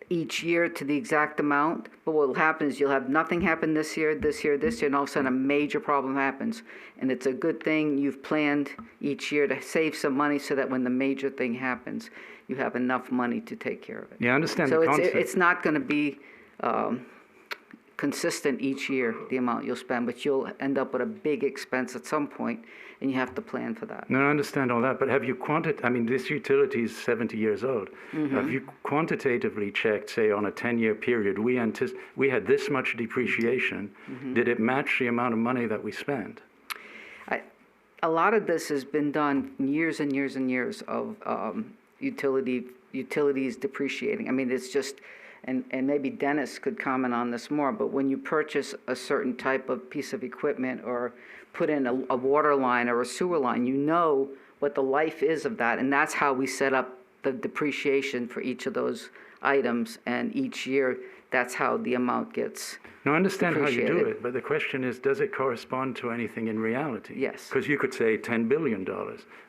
Speaker 9: each year to the exact amount, but what will happen is you'll have nothing happen this year, and all of a sudden a major problem happens. And it's a good thing you've planned each year to save some money so that when the major thing happens, you have enough money to take care of it.
Speaker 8: Yeah, I understand
Speaker 9: so
Speaker 8: the concept.
Speaker 9: it's not going to be consistent each year, the amount you'll spend, but you'll end up with a big expense at some point, and you have to plan for that.
Speaker 8: No, I understand all that, but have you this utility is 70 years old. Have you quantitatively checked, say, on a 10-year period, we had this much depreciation, did it match the amount of money that we spent?
Speaker 9: A lot of this has been done years and years and years of utilities depreciating. I mean, it's just, and maybe Dennis could comment on this more, but when you purchase a certain type of piece of equipment or put in a water line or a sewer line, you know what the life is of that, and that's how we set up the depreciation for each of those items, and each year that's how the amount gets
Speaker 8: No, I understand how you do
Speaker 9: depreciated.
Speaker 8: it, but the question is, does it correspond to anything in reality?
Speaker 9: Yes.
Speaker 8: Because you could say $10 billion.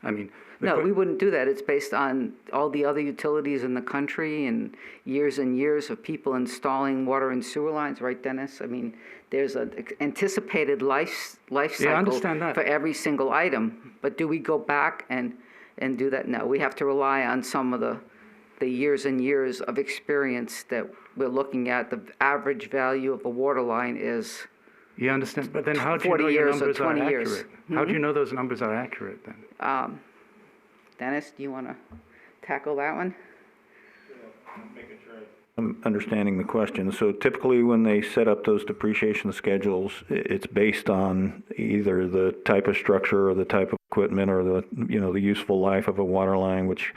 Speaker 8: I mean,
Speaker 9: No, we wouldn't do that. It's based on all the other utilities in the country and years of people installing water and sewer lines, right, Dennis? I mean, there's an anticipated life cycle
Speaker 8: I understand that.
Speaker 9: for every single item. But do we go back and do that? No, we have to rely on some of the years and years of experience that we're looking at. The average value of a water line is
Speaker 8: You understand, but then how do you
Speaker 9: 40
Speaker 8: know your
Speaker 9: years or
Speaker 8: numbers are
Speaker 9: 20 years.
Speaker 8: accurate? How do you know those numbers are accurate then?
Speaker 9: Dennis, do you want to tackle that one?
Speaker 2: I'm understanding the question. So typically when they set up those depreciation schedules, it's based on either the type of structure or the type of equipment or the useful life of a water line, which,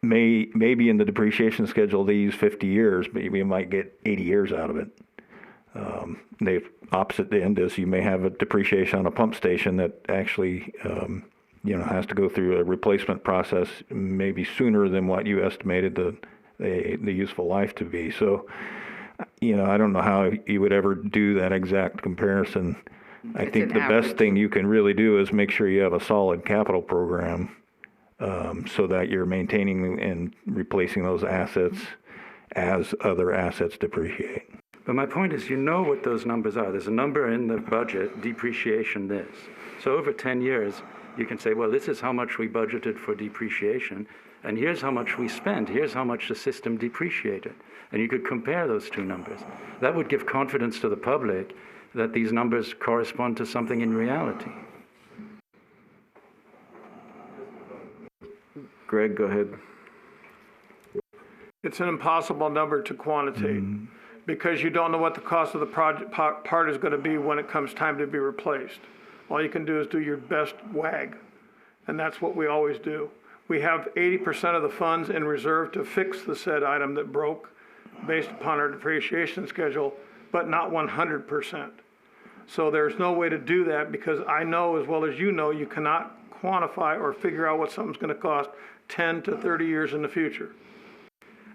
Speaker 2: maybe in the depreciation schedule they use 50 years, but we might get 80 years out of it. The opposite end is you may have a depreciation on a pump station that actually has to go through a replacement process maybe sooner than what you estimated the useful life to be. So, I don't know how you would ever do that exact comparison I
Speaker 9: It's
Speaker 2: think
Speaker 9: an
Speaker 2: the best
Speaker 9: average.
Speaker 2: thing you can really do is make sure you have a solid capital program, so that you're maintaining and replacing those assets as other assets depreciate.
Speaker 8: But my point is, you know what those numbers are. There's a number in the budget, depreciation this. So over 10 years, you can say, well, this is how much we budgeted for depreciation, and here's how much we spent. Here's how much the system depreciated. And you could compare those two numbers. That would give confidence to the public that these numbers correspond to something in reality.
Speaker 1: Greg, go ahead.
Speaker 5: It's an impossible number to quantitate because you don't know what the cost of the project part is going to be when it comes time to be replaced. All you can do is do your best wag, and that's what we always do. We have 80% of the funds in reserve to fix the said item that broke based upon our depreciation schedule, but not 100%. So there's no way to do that because I know as well as you know, you cannot quantify or figure out what something's going to cost 10 to 30 years in the future.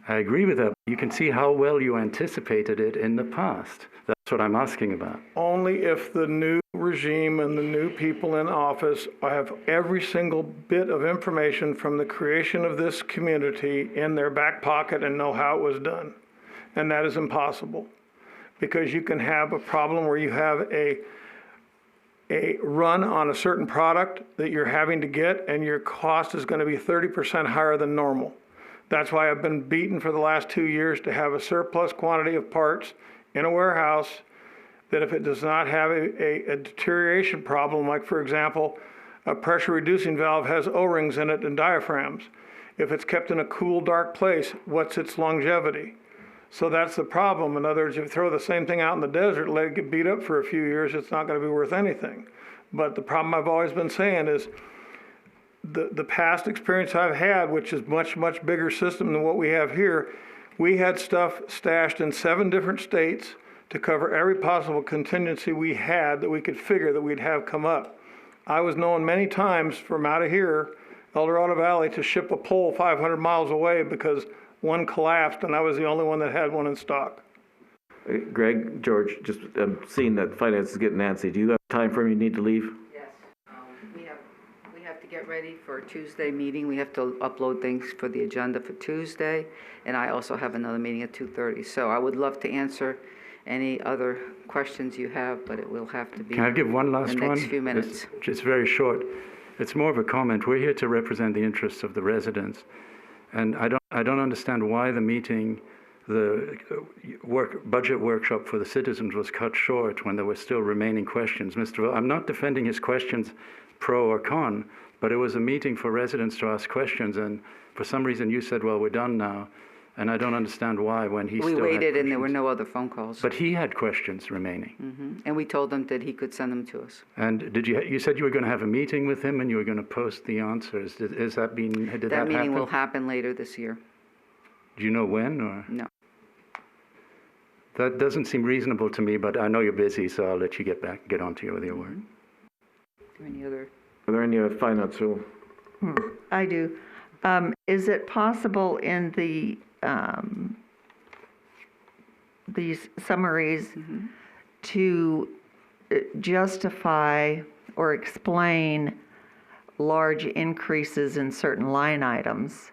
Speaker 8: I agree with that. You can see how well you anticipated it in the past. That's what I'm asking about.
Speaker 5: Only if the new regime and the new people in office have every single bit of information from the creation of this community in their back pocket and know how it was done. And that is impossible because you can have a problem where you have a run on a certain product that you're having to get and your cost is going to be 30% higher than normal. That's why I've been beaten for the last 2 years to have a surplus quantity of parts in a warehouse that if it does not have a deterioration problem, like for example, a pressure reducing valve has O-rings in it and diaphragms. If it's kept in a cool, dark place, what's its longevity? So that's the problem. In other words, if you throw the same thing out in the desert, let it get beat up for a few years, it's not going to be worth anything. But the problem I've always been saying is the past experience I've had, which is much, much bigger system than what we have here, we had stuff stashed in 7 different states to cover every possible contingency we had that we could figure that we'd have come up. I was known many times from out of here, El Dorado Valley, to ship a pole 500 miles away because one collapsed and I was the only one that had one in stock.
Speaker 1: Greg, George, just seeing that finance is getting antsy. Do you have time frame you need to leave?
Speaker 9: Yes, we have to get ready for a Tuesday meeting. We have to upload things for the agenda for Tuesday, and I also have another meeting at 2:30. So I would love to answer any other questions you have, but it will have to be
Speaker 8: Can I give one last
Speaker 9: in the
Speaker 8: one?
Speaker 9: next few minutes.
Speaker 8: It's very short. It's more of a comment. We're here to represent the interests of the residents. And I don't understand why the meeting, the budget workshop for the citizens was cut short when there were still remaining questions. I'm not defending his questions pro or con, but it was a meeting for residents to ask questions, and for some reason you said, well, we're done now. And I don't understand why when he
Speaker 9: We
Speaker 8: still
Speaker 9: waited
Speaker 8: had
Speaker 9: and there were
Speaker 8: questions.
Speaker 9: no other phone calls.
Speaker 8: But he had questions remaining.
Speaker 9: And we told him that he could send them to us.
Speaker 8: And you said you were going to have a meeting with him and you were going to post the answers. Did that
Speaker 9: That meeting
Speaker 8: happen?
Speaker 9: will happen later this year.
Speaker 8: Do you know when or?
Speaker 9: No.
Speaker 8: That doesn't seem reasonable to me, but I know you're busy, so I'll let you get on to with your work.
Speaker 9: Any other?
Speaker 1: Are there any financial?
Speaker 6: I do. Is it possible in these summaries to justify or explain large increases in certain line items?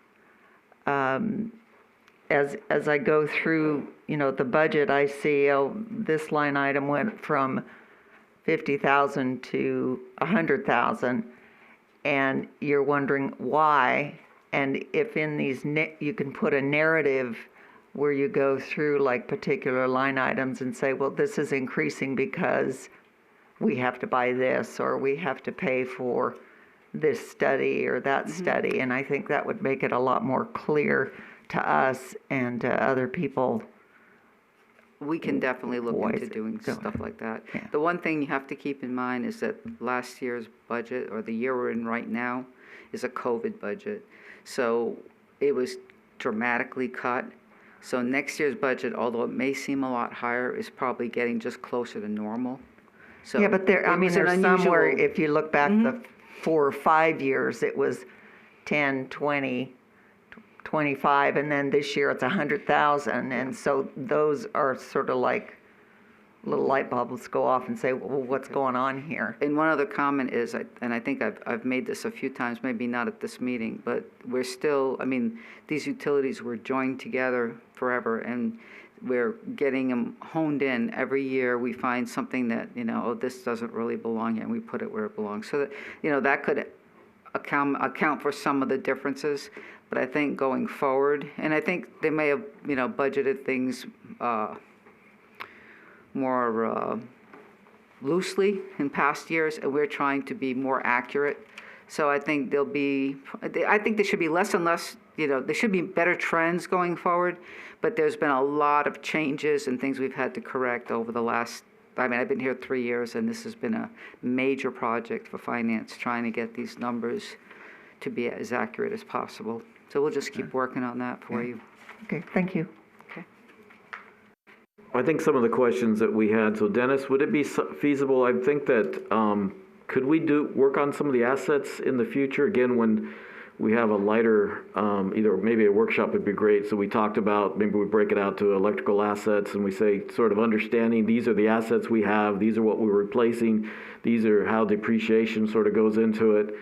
Speaker 6: As I go through, the budget, I see, this line item went from 50,000 to 100,000, and you're wondering why. And if in these, you can put a narrative where you go through like particular line items and say, well, this is increasing because we have to buy this, or we have to pay for this study or that study. And I think that would make it a lot more clear to us and to other people.
Speaker 9: We can definitely look
Speaker 6: Why
Speaker 9: into
Speaker 6: is it
Speaker 9: doing
Speaker 6: going
Speaker 9: stuff like that.
Speaker 6: Yeah.
Speaker 9: The one thing you have to keep in mind is that last year's budget, or the year we're in right now, is a COVID budget. So it was dramatically cut. So next year's budget, although it may seem a lot higher, is probably getting just closer to normal. So
Speaker 6: Yeah, but there's somewhere, if you look back the 4 or 5 years, it was 10, 20, 25, and then this year it's 100,000. And so those are sort of like little light bulbs go off and say, well, what's going on here?
Speaker 9: And one other comment is, and I think I've made this a few times, maybe not at this meeting, but we're still, I mean, these utilities were joined together forever, and we're getting them honed in. Every year we find something that, oh, this doesn't really belong here, and we put it where it belongs. So that, that could account for some of the differences. But I think going forward, and I think they may have, budgeted things more loosely in past years, and we're trying to be more accurate. So I think I think there should be less and less, there should be better trends going forward, but there's been a lot of changes and things we've had to correct over the last, I've been here 3 years, and this has been a major project for finance, trying to get these numbers to be as accurate as possible. So we'll just keep working on that for you.
Speaker 6: Okay, thank you.
Speaker 1: I think some of the questions that we had, so Dennis, would it be feasible, I think that, could we work on some of the assets in the future, again, when we have a lighter, either maybe a workshop would be great, so we talked about, maybe we break it out to electrical assets, and we say, sort of understanding, these are the assets we have, these are what we're replacing, these are how depreciation sort of goes into it.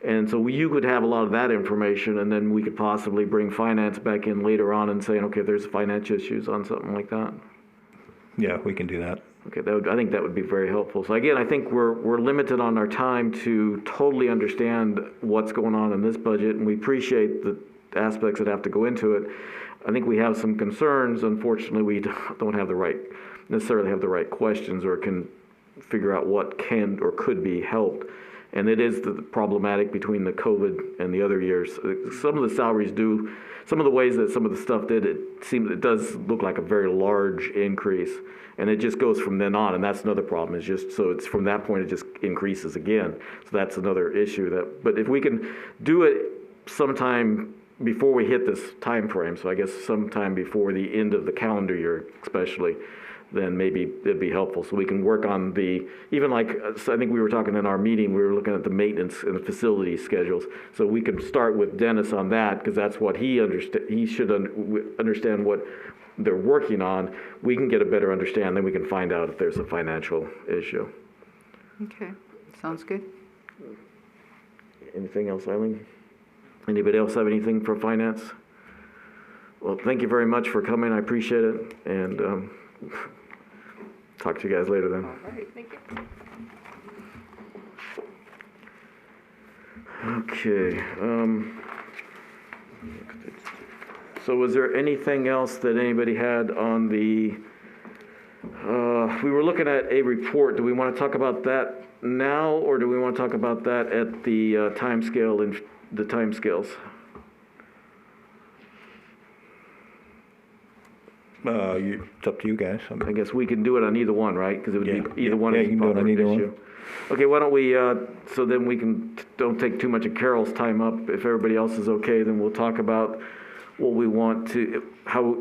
Speaker 1: And so you could have a lot of that information, and then we could possibly bring finance back in later on and saying, okay, there's financial issues on something like that.
Speaker 2: Yeah, we can do that.
Speaker 1: Okay, I think that would be very helpful. So again, I think we're limited on our time to totally understand what's going on in this budget, and we appreciate the aspects that have to go into it. I think we have some concerns. Unfortunately, we don't have necessarily have the right questions, or can figure out what can or could be helped. And it is the problematic between the COVID and the other years. Some of the salaries some of the ways that some of the stuff did, it does look like a very large increase. And it just goes from then on, and that's another problem. It's from that point, it just increases again. So that's another issue. But if we can do it sometime before we hit this time frame, so I guess sometime before the end of the calendar year especially, then maybe it'd be helpful. So we can work on so I think we were talking in our meeting, we were looking at the maintenance and the facility schedules. So we could start with Dennis on that, because that's what he should understand what they're working on. We can get a better understanding, then we can find out if there's a financial issue.
Speaker 9: Okay, sounds good.
Speaker 1: Anything else, Eileen? Anybody else have anything for finance? Well, thank you very much for coming. I appreciate it. And talk to you guys later then.
Speaker 7: All right, thank you.
Speaker 1: Okay. So was there anything else that anybody had on the, we were looking at a report. Do we want to talk about that now, or do we want to talk about that at the time scale and the time scales?
Speaker 2: It's up to you guys.
Speaker 1: I guess we can do it on either one, right? Because it would be either one.
Speaker 2: Yeah, you can do it on either one.
Speaker 1: Okay, why don't we, so then we don't take too much of Carol's time up. If everybody else is okay, then we'll talk about what we want to,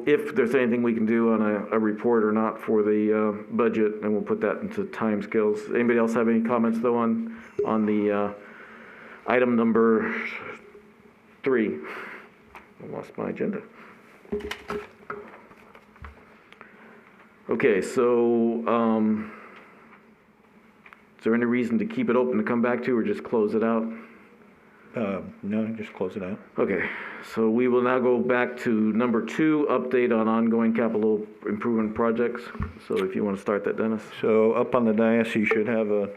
Speaker 1: if there's anything we can do on a report or not for the budget, and we'll put that into time scales. Anybody else have any comments though on the item number 3? I lost my agenda. Okay, so is there any reason to keep it open to come back to, or just close it out?
Speaker 2: No, just close it out.
Speaker 1: Okay, so we will now go back to number 2, update on ongoing capital improvement projects. So if you want to start that, Dennis.
Speaker 2: So up on the dais, you should have a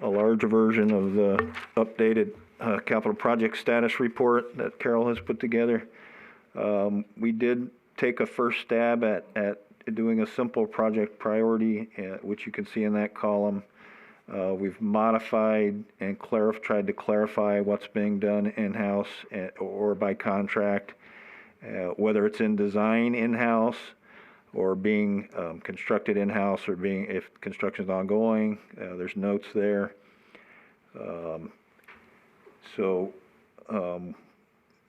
Speaker 2: larger version of the updated capital project status report that Carol has put together. We did take a first stab at doing a simple project priority, which you can see in that column. We've modified and tried to clarify what's being done in-house or by contract, whether it's in design in-house or being constructed in-house, or if construction's ongoing, there's notes there.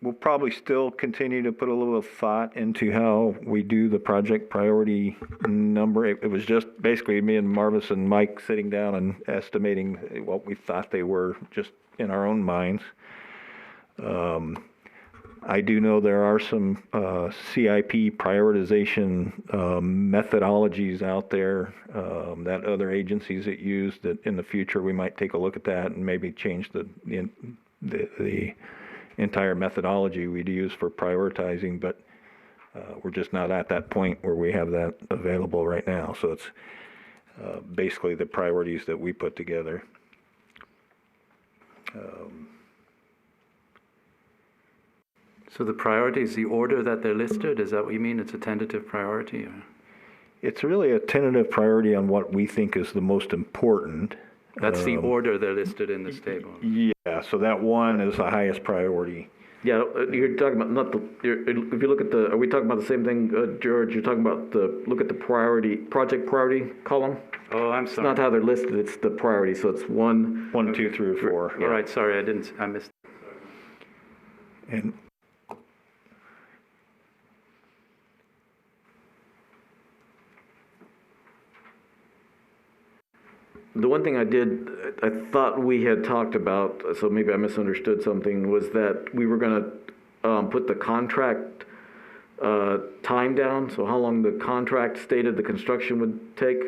Speaker 2: We'll probably still continue to put a little thought into how we do the project priority number. It was just basically me and Marvis and Mike sitting down and estimating what we thought they were, just in our own minds. I do know there are some CIP prioritization methodologies out there that other agencies that use, that in the future we might take a look at that and maybe change the entire methodology we'd use for prioritizing, but we're just not at that point where we have that available right now. So it's basically the priorities that we put together.
Speaker 8: So the priorities, the order that they're listed, is that what you mean? It's a tentative priority? Or?
Speaker 2: It's really a tentative priority on what we think is the most important.
Speaker 8: That's the order they're listed in this table.
Speaker 2: Yeah, so that one is the highest priority.
Speaker 1: Yeah, you're talking about not the, if you look at the, are we talking about the same thing, George? You're talking about look at the priority, project priority column?
Speaker 8: Oh, I'm
Speaker 1: It's
Speaker 8: sorry.
Speaker 1: not how they're listed, it's the priority, so it's 1,
Speaker 2: 1, 2, 3, or 4.
Speaker 8: All right, sorry, I missed.
Speaker 2: And
Speaker 1: the one thing I thought we had talked about, so maybe I misunderstood something, was that we were gonna put the contract time down, so how long the contract stated the construction would take.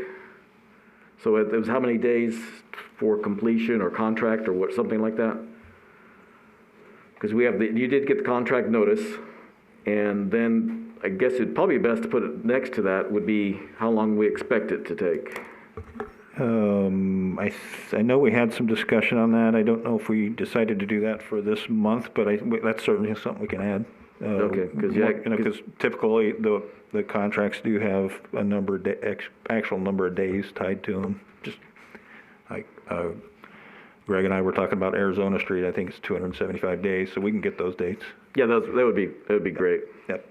Speaker 1: So it was how many days for completion or contract or what, something like that? Because we have you did get the contract notice, and then I guess it'd probably be best to put it next to that would be how long we expect it to take.
Speaker 2: I know we had some discussion on that. I don't know if we decided to do that for this month, but that's certainly something we can add.
Speaker 1: Okay,
Speaker 2: because typically the contracts do have a number of actual number of days tied to them. Just like Greg and I were talking about Arizona Street, I think it's 275 days, so we can get those dates.
Speaker 1: Yeah, that would be great.
Speaker 2: Yep.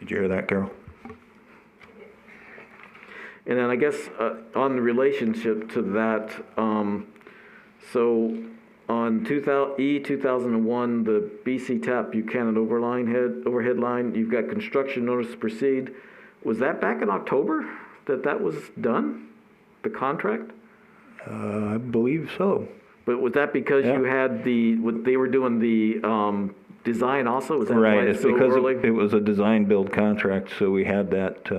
Speaker 2: Did you hear that, Carol?
Speaker 1: And then I guess on the relationship to that, so on 2001, the BC TAP Buchanan overhead line, you've got construction notice to proceed. Was that back in October that was done, the contract?
Speaker 2: I believe so.
Speaker 1: But was that because you had they were doing the design also? Was that
Speaker 2: right,
Speaker 1: why
Speaker 2: it's
Speaker 1: so
Speaker 2: because
Speaker 1: early?
Speaker 2: it was a design build contract, so we had that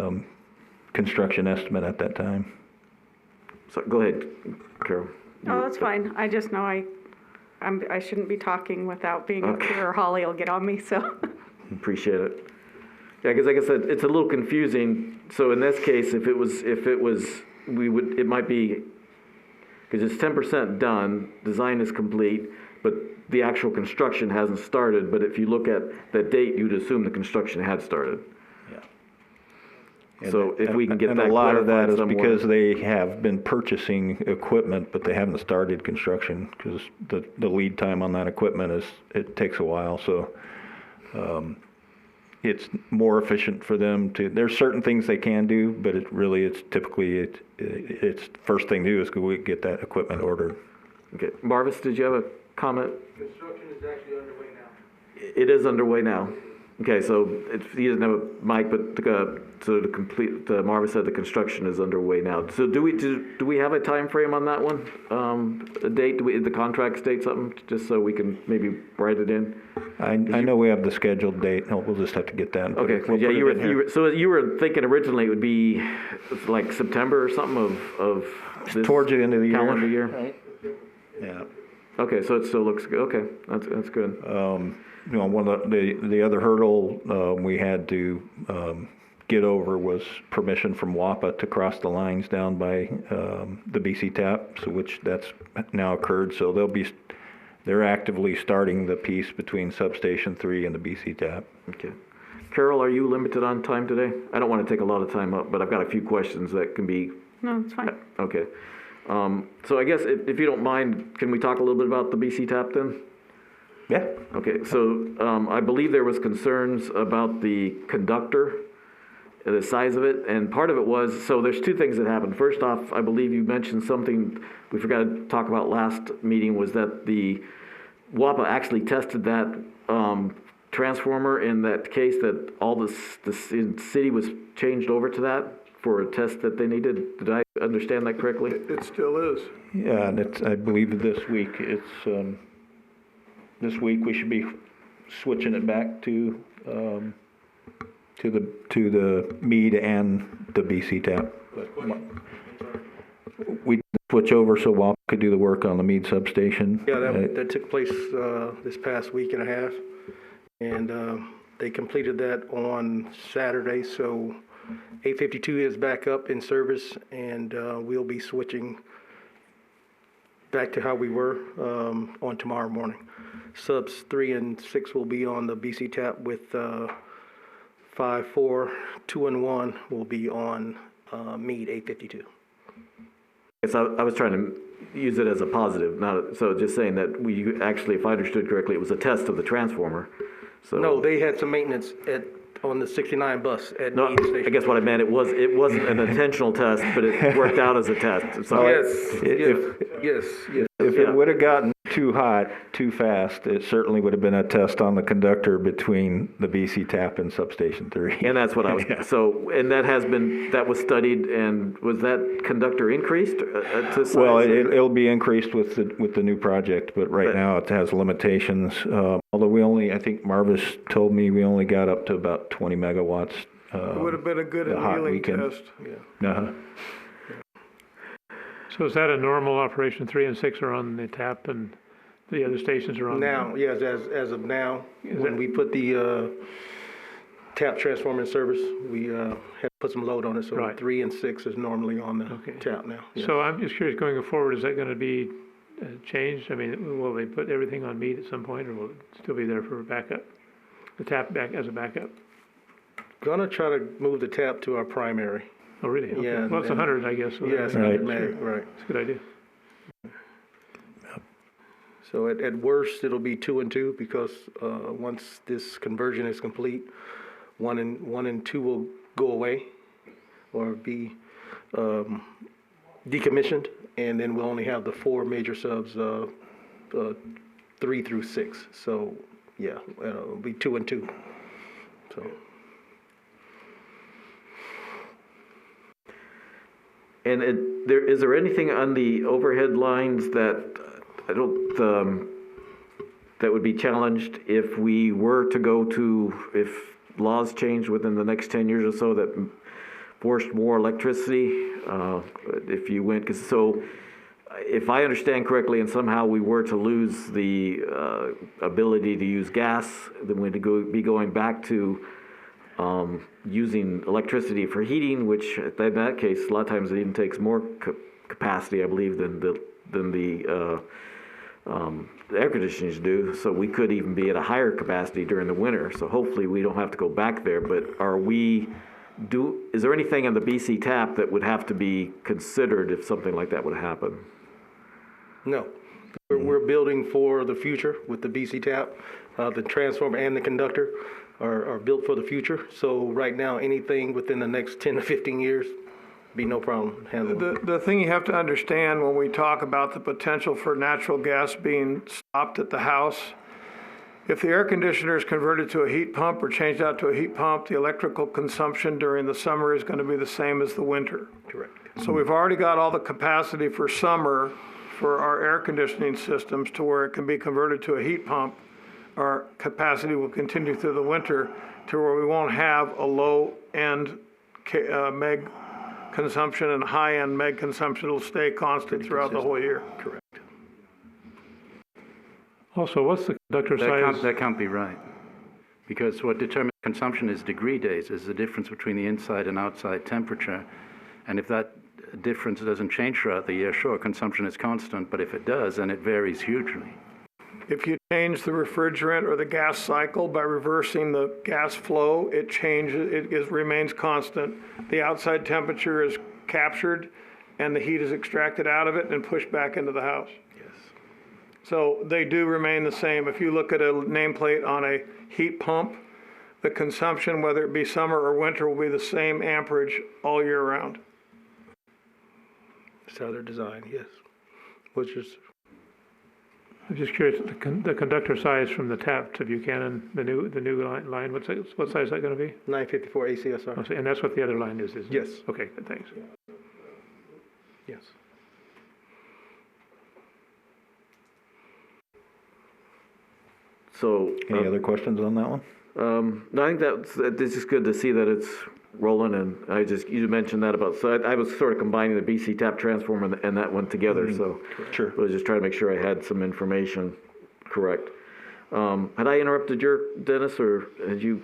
Speaker 2: construction estimate at that time.
Speaker 1: So go ahead, Carol.
Speaker 10: Oh, that's fine. I just know I shouldn't be talking without being up
Speaker 1: Okay.
Speaker 10: here, or Holly will get on me, so.
Speaker 1: Appreciate it. Yeah, because like I said, it's a little confusing. So in this case, if it was, it might be, because it's 10% done, design is complete, but the actual construction hasn't started. But if you look at that date, you'd assume the construction had started. So if we can get that
Speaker 2: and a lot of that is
Speaker 1: somewhere.
Speaker 2: because they have been purchasing equipment, but they haven't started construction, because the lead time on that equipment it takes a while. So it's more efficient for them to. There's certain things they can do, but it's typically it's first thing to do is go get that equipment ordered.
Speaker 1: Okay, Marvis, did you have a comment?
Speaker 11: Construction is actually underway now.
Speaker 1: It is underway now. Okay, so he doesn't have a mic, but so to complete, Marva said the construction is underway now. So do we have a time frame on that one? A date? The contract state something, just so we can maybe write it in?
Speaker 2: I know we have the scheduled date. No, we'll just have to get that. And
Speaker 1: Okay,
Speaker 2: we'll
Speaker 1: yeah,
Speaker 2: put
Speaker 1: you
Speaker 2: it in here.
Speaker 1: were so you were thinking originally it would be like September or something of this
Speaker 2: Towards the end of the
Speaker 1: calendar year.
Speaker 2: Right. Yeah.
Speaker 1: Okay, so it still looks good. Okay, that's good.
Speaker 2: One of the other hurdle we had to get over was permission from WAPA to cross the lines down by the BC TAP, so which that's now occurred. So they're actively starting the piece between Substation 3 and the BC TAP.
Speaker 1: Okay. Carol, are you limited on time today? I don't want to take a lot of time up, but I've got a few questions that can be.
Speaker 10: No, it's fine.
Speaker 1: Okay. So I guess if you don't mind, can we talk a little bit about the BC TAP then?
Speaker 2: Yeah.
Speaker 1: Okay, so I believe there was concerns about the conductor, the size of it, and part of it was, so there's two things that happened. First off, I believe you mentioned something we forgot to talk about last meeting, was that the WAPA actually tested that transformer in that case, that all the city was changed over to that for a test that they needed. Did I understand that correctly?
Speaker 5: It still is.
Speaker 2: Yeah, and I believe this week, it's, this week we should be switching it back to the Mead and the BC tap. But we switch over so WAP could do the work on the Mead substation.
Speaker 11: Yeah, that took place this past week and a half, and they completed that on Saturday, so 852 is back up in service, and we'll be switching back to how we were on tomorrow morning. Subs 3 and 6 will be on the BC tap with 5, 4, 2, and 1 will be on Mead 852.
Speaker 1: Yes, I was trying to use it as a positive, so just saying that we actually, if I understood correctly, it was a test of the transformer. So
Speaker 11: No, they had some maintenance on the 69 bus at
Speaker 1: no,
Speaker 11: Mead Station.
Speaker 1: I guess what I meant, it wasn't an intentional test, but it worked out as a test. So
Speaker 11: Yes.
Speaker 2: If it would have gotten too hot too fast, it certainly would have been a test on the conductor between the BC tap and substation 3.
Speaker 1: And that's what I was, so, and that was studied, and was that conductor increased to size?
Speaker 2: Well, it'll be increased with the new project, but right now it has limitations. Although I think Marvis told me we only got up to about 20 megawatts.
Speaker 5: It would have been a good annealing test.
Speaker 11: Yeah.
Speaker 2: Uh-huh.
Speaker 12: So is that a normal operation? 3 and 6 are on the tap, and the other stations are on?
Speaker 11: Now, yes, as of now, when we put the tap transformer in service, we have put some load on it, so
Speaker 12: Right.
Speaker 11: 3 and 6 is normally on the tap now. Yes.
Speaker 12: So I'm just curious, going forward, is that going to be changed? I mean, will they put everything on Mead at some point, or will it still be there for backup? The tap back as a backup?
Speaker 11: Gonna try to move the tap to our primary.
Speaker 12: Oh, really? Okay.
Speaker 11: Yeah,
Speaker 12: Well, it's 100, I guess. So
Speaker 11: Yeah, it's
Speaker 2: Right.
Speaker 11: 100 meg, right.
Speaker 12: It's a good idea.
Speaker 11: So at worst, it'll be 2 and 2 because once this conversion is complete, 1 and 2 will go away or be decommissioned, and then we'll only have the 4 major subs, 3 through 6. So yeah, it'll be 2 and 2. So.
Speaker 1: And is there anything on the overhead lines that that would be challenged if we were to go to, if laws changed within the next 10 years or so that forced more electricity? If you went, if I understand correctly, and somehow we were to lose the ability to use gas, then we'd be going back to using electricity for heating, which in that case, a lot of times it even takes more capacity, I believe, than the air conditioners do. So we could even be at a higher capacity during the winter. So hopefully we don't have to go back there. But is there anything on the BC tap that would have to be considered if something like that would happen?
Speaker 11: No. We're building for the future with the BC tap. The transformer and the conductor are built for the future. So right now, anything within the next 10 to 15 years, be no problem handling.
Speaker 5: The thing you have to understand when we talk about the potential for natural gas being stopped at the house, if the air conditioner is converted to a heat pump or changed out to a heat pump, the electrical consumption during the summer is going to be the same as the winter.
Speaker 11: Correct.
Speaker 5: So we've already got all the capacity for summer for our air conditioning systems to where it can be converted to a heat pump. Our capacity will continue through the winter to where we won't have a low-end meg consumption and high-end meg consumption. It'll stay constant throughout the whole year.
Speaker 11: Correct.
Speaker 12: Also, what's the conductor size?
Speaker 8: That can't be right. Because what determines consumption is degree days, is the difference between the inside and outside temperature. And if that difference doesn't change throughout the year, sure, consumption is constant, but if it does, then it varies hugely.
Speaker 5: If you change the refrigerant or the gas cycle by reversing the gas flow, it remains constant. The outside temperature is captured and the heat is extracted out of it and pushed back into the house.
Speaker 11: Yes.
Speaker 5: So they do remain the same. If you look at a nameplate on a heat pump, the consumption, whether it be summer or winter, will be the same amperage all year round.
Speaker 11: That's how they're designed, yes. Which is
Speaker 12: I'm just curious, the conductor size from the tap to Buchanan, the new line, what size is that going to be?
Speaker 11: 954 ACSR.
Speaker 12: Oh, so- and that's what the other line is, isn't it?
Speaker 11: Yes.
Speaker 12: Okay, good, thanks.
Speaker 11: Yes.
Speaker 1: So.
Speaker 2: Any other questions on that one?
Speaker 1: No, I think it's just good to see that it's rolling, and you mentioned that about, so I was sort of combining the BC tap transformer and that one together, so.
Speaker 2: Sure.
Speaker 1: I was just trying to make sure I had some information correct. Had I interrupted Dennis, or had you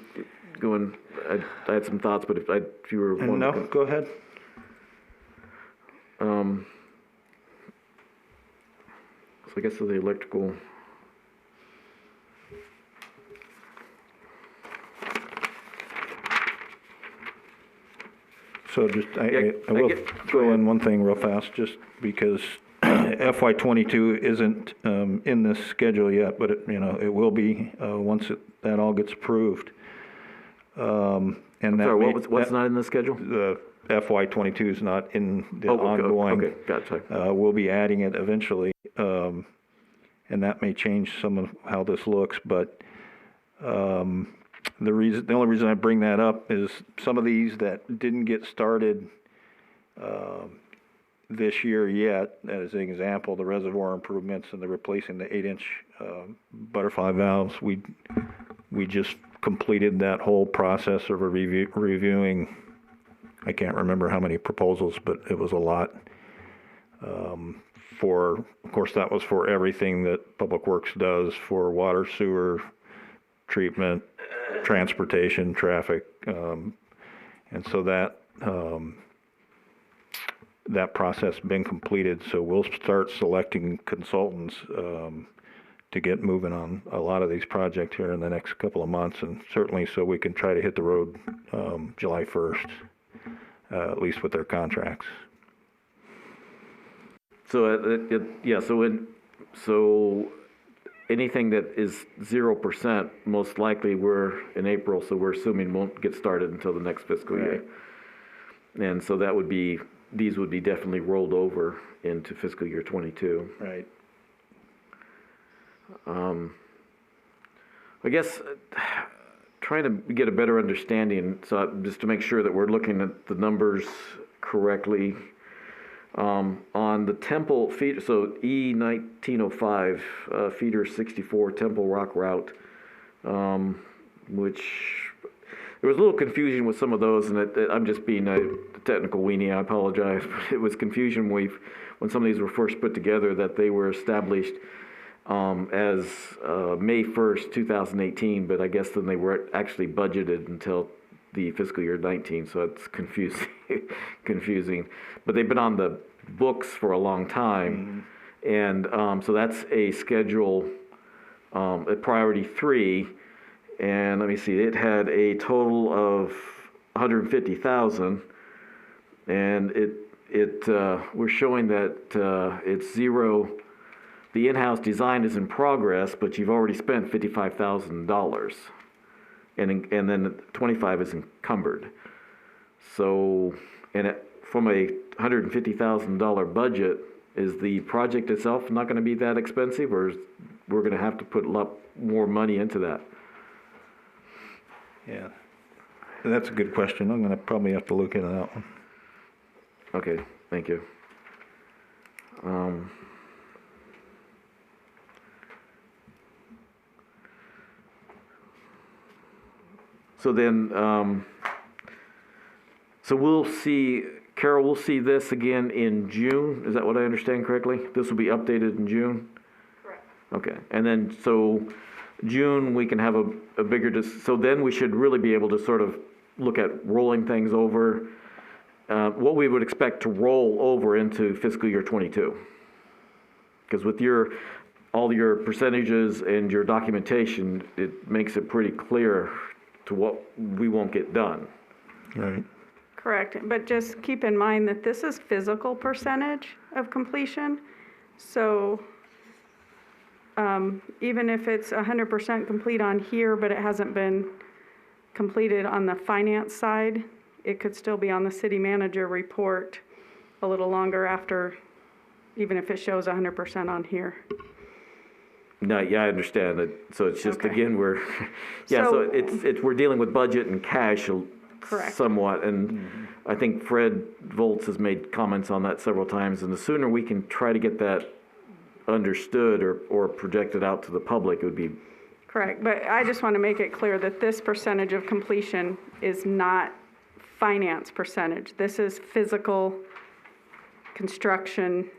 Speaker 1: going, I had some thoughts, but if you were.
Speaker 2: No, go ahead.
Speaker 1: So I guess the electrical.
Speaker 2: So just, I will throw in one thing real fast, just because FY '22 isn't in this schedule yet, but it will be once that all gets approved. And
Speaker 1: sorry, what's not in the schedule?
Speaker 2: The FY '22 is not in the ongoing.
Speaker 1: Okay, gotcha.
Speaker 2: We'll be adding it eventually, and that may change some of how this looks, but the only reason I bring that up is some of these that didn't get started this year yet, as an example, the reservoir improvements and the replacing the 8-inch butterfly valves. We just completed that whole process of reviewing. I can't remember how many proposals, but it was a lot. Of course, that was for everything that Public Works does for water, sewer, treatment, transportation, traffic, and so that process has been completed. So we'll start selecting consultants to get moving on a lot of these projects here in the next couple of months, and certainly so we can try to hit the road July 1st, at least with their contracts.
Speaker 1: So so anything that is 0%, most likely we're in April, so we're assuming won't get started until the next fiscal year. And so these would be definitely rolled over into fiscal year 22.
Speaker 2: Right.
Speaker 1: I guess trying to get a better understanding, so just to make sure that we're looking at the numbers correctly. On the Temple feeder, so E1905, feeder 64, Temple Rock Route, which there was a little confusion with some of those, and I'm just being a technical weenie, I apologize, but it was confusion when some of these were first put together, that they were established as May 1st, 2018, but I guess then they weren't actually budgeted until the fiscal year 19, so it's confusing. But they've been on the books for a long time, and so that's a schedule, a priority 3, and let me see, it had a total of 150,000, and we're showing that it's 0. The in-house design is in progress, but you've already spent $55,000. And then 25 is encumbered. So, from a $150,000 budget, is the project itself not going to be that expensive, or we're going to have to put a lot more money into that?
Speaker 2: Yeah, that's a good question. I'm going to probably have to look into that one.
Speaker 1: Okay, thank you. So then, so Carol, we'll see this again in June. Is that what I understand correctly? This will be updated in June?
Speaker 10: Correct.
Speaker 1: Okay, and then, so June, we can have a bigger, so then we should really be able to sort of look at rolling things over, what we would expect to roll over into fiscal year 22. Because with all your percentages and your documentation, it makes it pretty clear to what we won't get done.
Speaker 2: Right.
Speaker 10: Correct, but just keep in mind that this is physical percentage of completion. So even if it's 100% complete on here, but it hasn't been completed on the finance side, it could still be on the city manager report a little longer after, even if it shows 100% on here.
Speaker 1: No, yeah, I understand that. So it's just,
Speaker 10: Okay.
Speaker 1: again, so we're dealing with budget and cash
Speaker 10: Correct.
Speaker 1: somewhat. And I think Fred Volz has made comments on that several times. And the sooner we can try to get that understood or projected out to the public, it would be
Speaker 10: Correct, but I just want to make it clear that this percentage of completion is not finance percentage. This is physical construction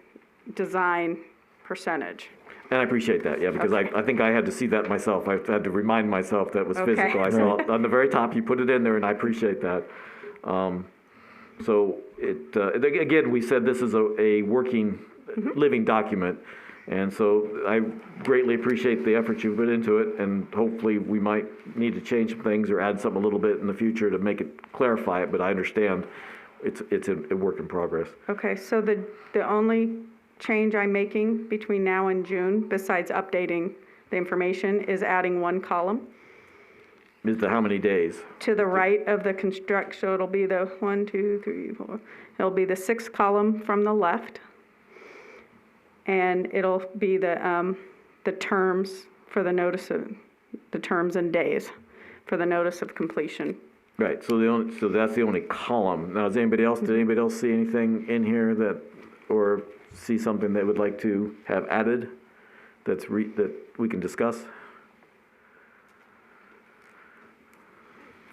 Speaker 10: design percentage.
Speaker 1: And I appreciate that, yeah, because
Speaker 10: Okay.
Speaker 1: I think I had to see that myself. I had to remind myself that was
Speaker 10: Okay.
Speaker 1: physical. I saw it on the very top, you put it in there, and I appreciate that. So again, we said this is a working, living document. And so I greatly appreciate the effort you put into it, and hopefully we might need to change some things or add something a little bit in the future to make it, clarify it, but I understand it's a work in progress.
Speaker 10: Okay, so the only change I'm making between now and June, besides updating the information, is adding one column
Speaker 1: Is the how many days?
Speaker 10: to the right of the construct, so it'll be the 1, 2, 3, 4. It'll be the 6th column from the left. And it'll be the terms for the notice of, the terms and days for the notice of completion.
Speaker 1: Right, so that's the only column. Now, did anybody else see anything in here that, or see something they would like to have added that we can discuss?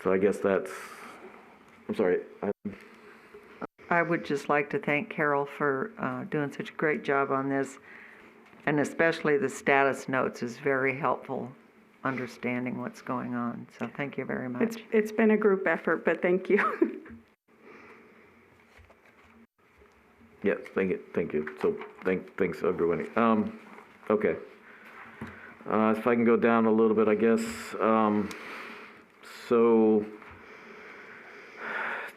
Speaker 1: So I guess that's, I'm sorry.
Speaker 6: I would just like to thank Carol for doing such a great job on this, and especially the status notes is very helpful understanding what's going on. So thank you very much.
Speaker 10: It's been a group effort, but thank you.
Speaker 1: Yes, thank you. So thanks everybody. Okay. If I can go down a little bit, I guess. So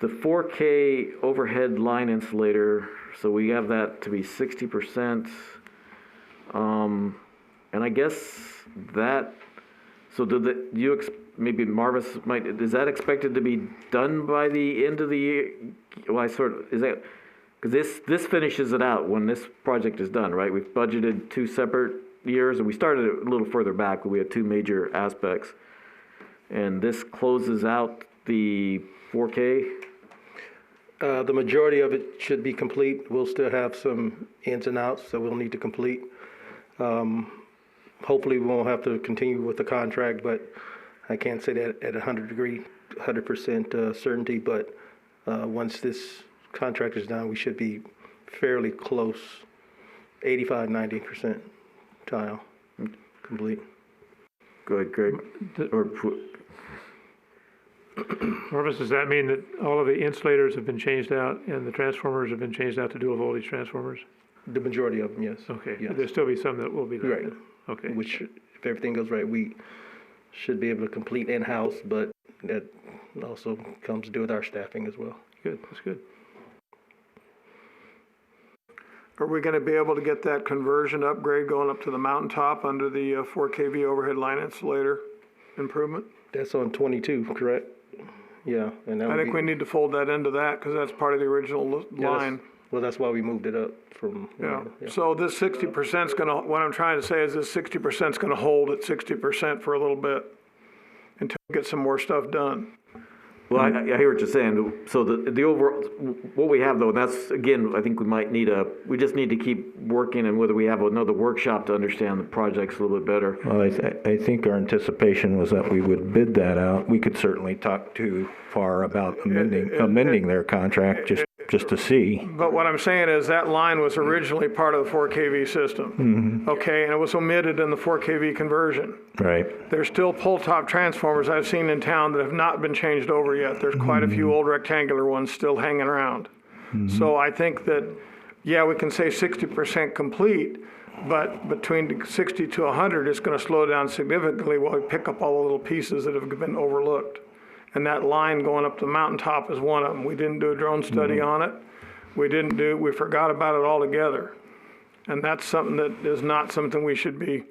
Speaker 1: the 4K overhead line insulator, so we have that to be 60%. And I guess that, so maybe Marvis might, is that expected to be done by the end of the year? Well, is that, because this finishes it out when this project is done, right? We've budgeted 2 separate years, and we started it a little further back, but we had 2 major aspects. And this closes out the 4K?
Speaker 11: The majority of it should be complete. We'll still have some ins and outs that we'll need to complete. Hopefully we won't have to continue with the contract, but I can't say that at 100% certainty, but once this contract is done, we should be fairly close, 85-90% tile complete.
Speaker 1: Go ahead, Greg.
Speaker 12: Marvis, does that mean that all of the insulators have been changed out and the transformers have been changed out to dual voltage transformers?
Speaker 11: The majority of them, yes.
Speaker 12: Okay,
Speaker 11: yes.
Speaker 12: There'll still be some that will be there.
Speaker 11: Right.
Speaker 12: Okay.
Speaker 11: Which, if everything goes right, we should be able to complete in-house, but that also comes to do with our staffing as well.
Speaker 12: Good, that's good.
Speaker 5: Are we going to be able to get that conversion upgrade going up to the mountaintop under the 4 kV overhead line insulator improvement?
Speaker 11: That's on 22, correct? Yeah. And
Speaker 5: I think we need to fold that into that because that's part of the original line.
Speaker 11: Well, that's why we moved it up from.
Speaker 5: Yeah. So this 60% is going to, what I'm trying to say is this 60% is going to hold at 60% for a little bit until we get some more stuff done.
Speaker 1: Well, I hear what you're saying. So the overall, what we have though, and that's, again, I think we just need to keep working, and whether we have another workshop to understand the projects a little bit better.
Speaker 2: Well, I think our anticipation was that we would bid that out. We could certainly talk to FAR about amending their contract just to see.
Speaker 5: But what I'm saying is that line was originally part of the 4 kV system. Okay, and it was omitted in the 4 kV conversion.
Speaker 2: Right.
Speaker 5: There's still pull-top transformers I've seen in town that have not been changed over yet. There's quite a few old rectangular ones still hanging around. So I think that, yeah, we can say 60% complete, but between 60 to 100, it's going to slow down significantly while we pick up all the little pieces that have been overlooked. And that line going up the mountaintop is one of them. We didn't do a drone study on it. We forgot about it altogether. And that's something that is not something we should be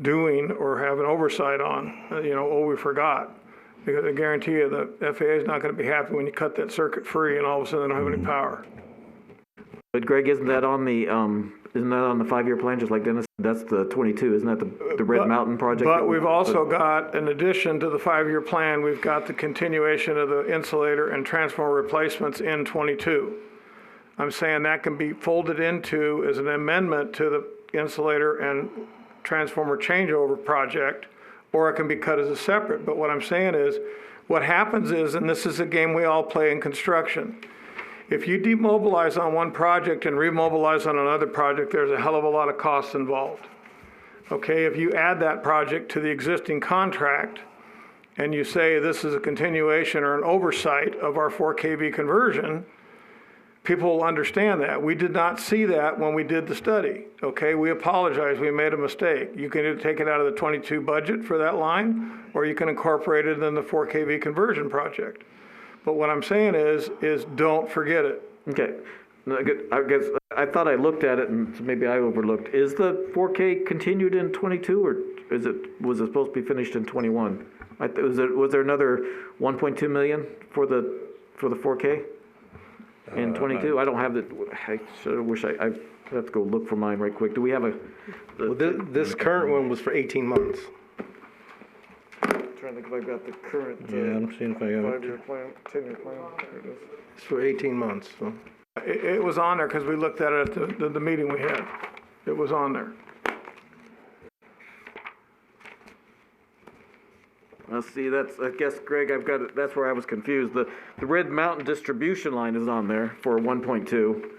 Speaker 5: doing or have an oversight on. We forgot. Because I guarantee you the FAA is not going to be happy when you cut that circuit free and all of a sudden they don't have any power.
Speaker 1: But Greg, isn't that on the 5-year plan, just like Dennis? That's the 22, isn't that the Red Mountain project?
Speaker 5: But we've also got, in addition to the 5-year plan, we've got the continuation of the insulator and transformer replacements in 22. I'm saying that can be folded into as an amendment to the insulator and transformer changeover project or it can be cut as a separate. But what I'm saying is, what happens is, and this is a game we all play in construction, if you demobilize on one project and remobilize on another project, there's a hell of a lot of costs involved. Okay, if you add that project to the existing contract and you say this is a continuation or an oversight of our 4 kV conversion, people will understand that. We did not see that when we did the study. Okay, we apologize, we made a mistake. You can either take it out of the 22 budget for that line, or you can incorporate it in the 4 kV conversion project. But what I'm saying is don't forget it.
Speaker 1: Okay. No, good. I guess I thought I looked at it and maybe I overlooked. Is the 4K continued in 22 or was it supposed to be finished in 21? Was there another 1.2 million for the 4K in 22? I don't have the. I sort of wish I have to go look for mine right quick. Do we have a?
Speaker 11: Well, this current one was for 18 months.
Speaker 1: I'm trying to think if I got the current.
Speaker 2: Yeah, I'm seeing if I got it.
Speaker 1: 5-year plan, 10-year plan. There it is.
Speaker 11: It's for 18 months, so.
Speaker 5: It was on there because we looked at it at the meeting we had. It was on there.
Speaker 1: Let's see, I guess, Greg, I've got it, that's where I was confused. The Red Mountain distribution line is on there for 1.2,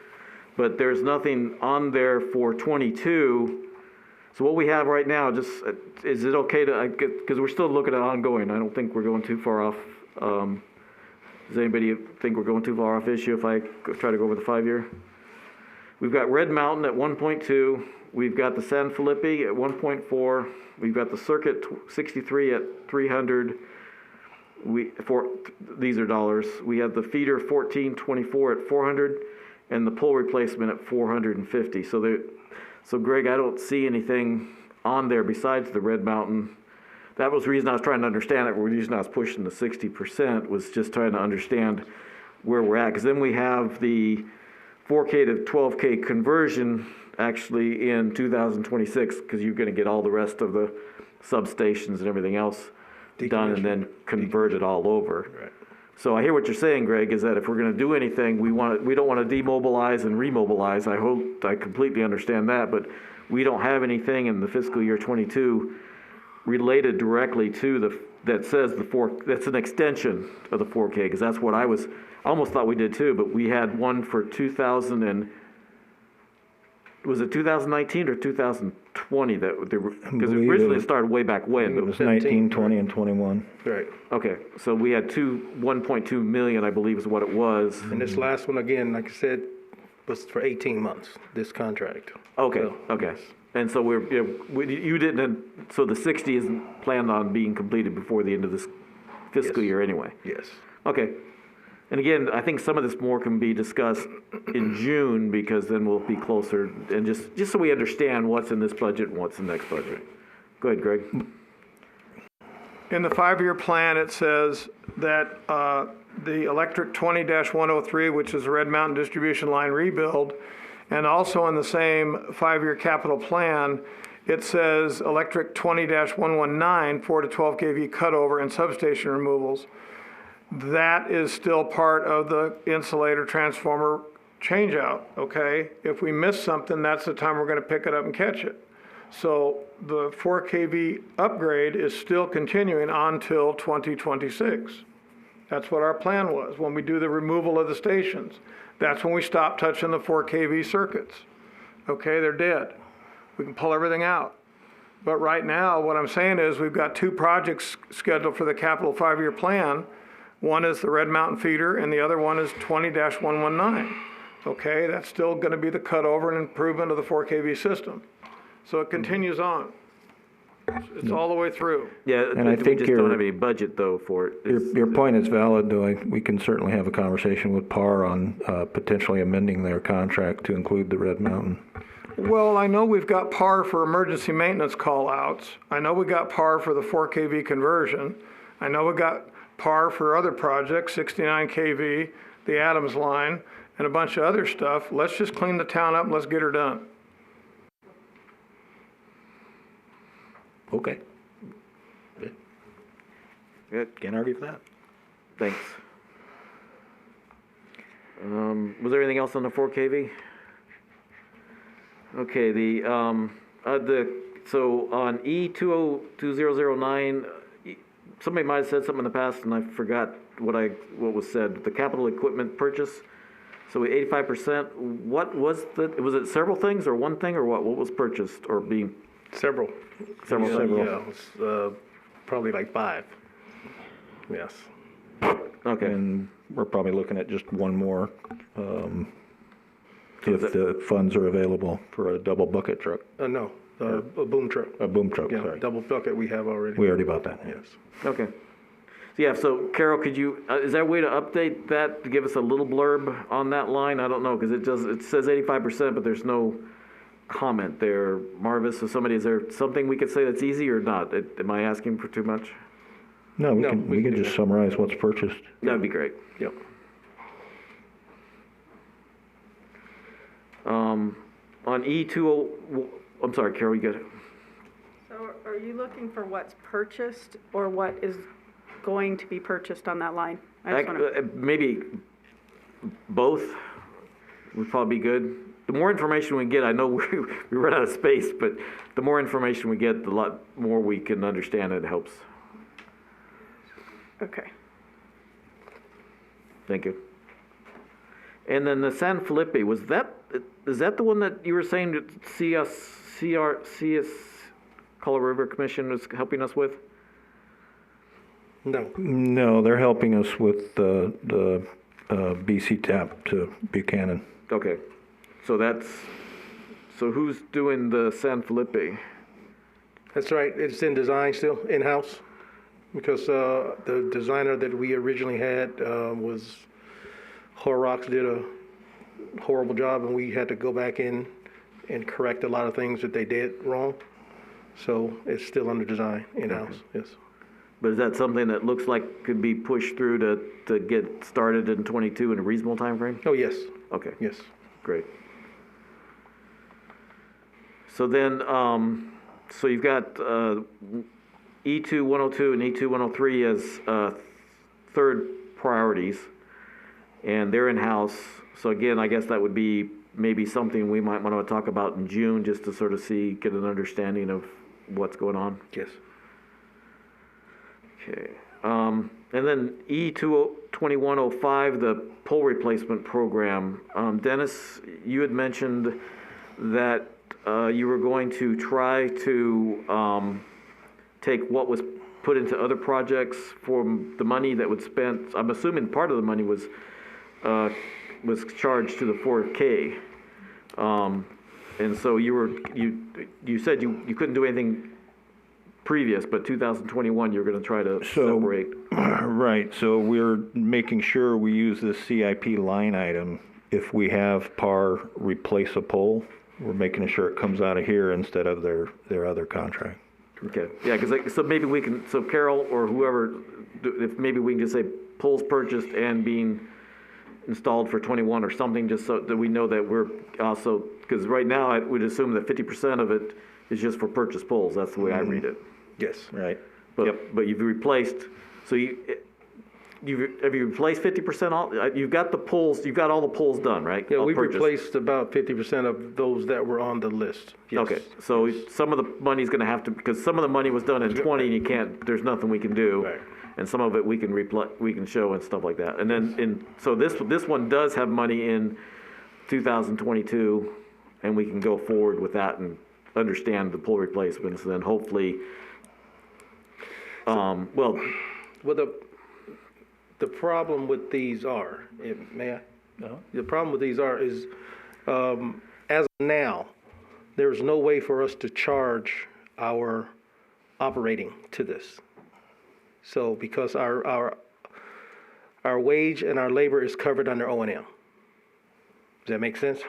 Speaker 1: but there's nothing on there for 22. So what we have right now, just, is it okay to, because we're still looking at ongoing, I don't think we're going too far off. Does anybody think we're going too far off issue if I try to go over the 5-year? We've got Red Mountain at 1.2. We've got the San Felipe at 1.4. We've got the Circuit 63 at 300. These are dollars. We have the feeder 1424 at 400, and the pole replacement at 450. So Greg, I don't see anything on there besides the Red Mountain. That was the reason I was trying to understand it. The reason I was pushing the 60% was just trying to understand where we're at. Because then we have the 4K to 12K conversion actually in 2026, because you're going to get all the rest of the substations and everything else done and then convert it all over.
Speaker 11: Right.
Speaker 1: So I hear what you're saying, Greg, is that if we're going to do anything, we don't want to demobilize and remobilize. I completely understand that, but we don't have anything in the fiscal year 22 related directly to that says that's an extension of the 4K, because that's what I almost thought we did too, but we had one for was it 2019 or 2020 because originally it started way back when.
Speaker 2: It was 19, 20, and 21.
Speaker 11: Right.
Speaker 1: Okay, so we had 1.2 million, I believe is what it was.
Speaker 11: And this last one, again, like I said, was for 18 months, this contract.
Speaker 1: Okay,
Speaker 11: So,
Speaker 1: okay. And so you didn't, so the 60 isn't planned on being completed before the end of this fiscal year anyway?
Speaker 11: Yes.
Speaker 1: Okay. And again, I think some of this more can be discussed in June, because then we'll be closer, and just so we understand what's in this budget and what's in the next budget. Go ahead, Greg.
Speaker 5: In the 5-year plan, it says that the electric 20-103, which is the Red Mountain distribution line rebuild, and also in the same 5-year capital plan, it says electric 20-119, 4 to 12 kV cutover and substation removals. That is still part of the insulator transformer changeout, okay? If we miss something, that's the time we're going to pick it up and catch it. So the 4 kV upgrade is still continuing until 2026. That's what our plan was when we do the removal of the stations. That's when we stop touching the 4 kV circuits. Okay, they're dead. We can pull everything out. But right now, what I'm saying is we've got 2 projects scheduled for the capital 5-year plan. One is the Red Mountain feeder, and the other one is 20-119. Okay, that's still going to be the cutover and improvement of the 4 kV system. So it continues on. It's all the way through.
Speaker 1: Yeah,
Speaker 2: And I
Speaker 1: we
Speaker 2: think
Speaker 1: just don't have any budget though for it.
Speaker 2: Your point is valid, though. We can certainly have a conversation with PAR on potentially amending their contract to include the Red Mountain.
Speaker 5: Well, I know we've got PAR for emergency maintenance call-outs. I know we got PAR for the 4 kV conversion. I know we got PAR for other projects, 69 kV, the Adams line, and a bunch of other stuff. Let's just clean the town up and let's get her done.
Speaker 2: Okay.
Speaker 1: Good.
Speaker 2: Can't argue with that.
Speaker 1: Thanks. Was there anything else on the 4 kV? Okay, the so on E202009, somebody might have said something in the past, and I forgot what was said. The capital equipment purchase. So 85%. What was was it several things or one thing or what? What was purchased or being?
Speaker 11: Several.
Speaker 1: Several.
Speaker 11: Yeah, it was, probably like 5. Yes.
Speaker 1: Okay.
Speaker 2: And we're probably looking at just one more, if the funds are available for a double bucket truck.
Speaker 11: No, a boom truck.
Speaker 2: A boom truck,
Speaker 11: Yeah,
Speaker 2: sorry.
Speaker 11: double bucket we have already.
Speaker 2: We already bought that.
Speaker 11: Yes.
Speaker 1: Okay. So yeah, so Carol, could you, is there a way to update that to give us a little blurb on that line? I don't know, because it says 85%, but there's no comment there. Marvis, or somebody, is there something we could say that's easy or not? Am I asking for too much?
Speaker 2: No, we
Speaker 11: No,
Speaker 2: can,
Speaker 11: we
Speaker 2: we
Speaker 11: can
Speaker 2: can
Speaker 11: do
Speaker 2: just
Speaker 11: that.
Speaker 2: summarize what's purchased.
Speaker 1: That'd be great.
Speaker 11: Yep.
Speaker 1: On E20, I'm sorry, Carol, you got it.
Speaker 10: So are you looking for what's purchased or what is going to be purchased on that line? I just wanna-
Speaker 1: Maybe both would probably be good. The more information we get, I know we run out of space, but the more information we get, the lot more we can understand. It helps.
Speaker 10: Okay.
Speaker 1: Thank you. And then the San Felipe, is that the one that you were saying that CS Colorado River Commission was helping us with?
Speaker 11: No.
Speaker 2: No, they're helping us with the BC tap to Buchanan.
Speaker 1: Okay. So who's doing the San Felipe?
Speaker 11: That's right. It's in design still, in-house. Because the designer that we originally had was Horrocks did a horrible job, and we had to go back in and correct a lot of things that they did wrong. So it's still under design in-house, yes.
Speaker 1: But is that something that looks like could be pushed through to get started in 22 in a reasonable time frame?
Speaker 11: Oh, yes,
Speaker 1: Okay,
Speaker 11: yes.
Speaker 1: great. So then, so you've got E2102 and E2103 as third priorities, and they're in-house. So again, I guess that would be maybe something we might want to talk about in June, just to sort of get an understanding of what's going on.
Speaker 11: Yes.
Speaker 1: Okay. And then E2105, the pole replacement program. Dennis, you had mentioned that you were going to try to take what was put into other projects for the money that was spent. I'm assuming part of the money was charged to the 4K. And so you said you couldn't do anything previous, but 2021 you're going to try to separate.
Speaker 2: Right, so we're making sure we use this CIP line item. If we have PAR replace a pole, we're making sure it comes out of here instead of their other contract.
Speaker 1: Okay, yeah, because so maybe we can, so Carol or whoever, if maybe we can just say poles purchased and being installed for 21 or something, just so that we know that we're also, because right now I would assume that 50% of it is just for purchased poles. That's the way I read it.
Speaker 11: Yes.
Speaker 2: Right.
Speaker 1: But you've replaced, so have you replaced 50% all, you've got the poles, you've got all the poles done, right?
Speaker 11: Yeah,
Speaker 1: All
Speaker 11: we've
Speaker 1: purchased.
Speaker 11: replaced about 50% of those that were on the list. Yes.
Speaker 1: Okay, so some of the money's gonna have to, because some of the money was done in 20 and you can't, there's nothing we can do.
Speaker 11: Right.
Speaker 1: And some of it we can show and stuff like that. And then so this one does have money in 2022 and we can go forward with that and understand the pole replacements, and then hopefully,
Speaker 11: Well, the problem with these are, may I?
Speaker 2: No.
Speaker 11: The problem with these is, as of now, there's no way for us to charge our operating to this. So because our wage and our labor is covered under O&M. Does that make sense?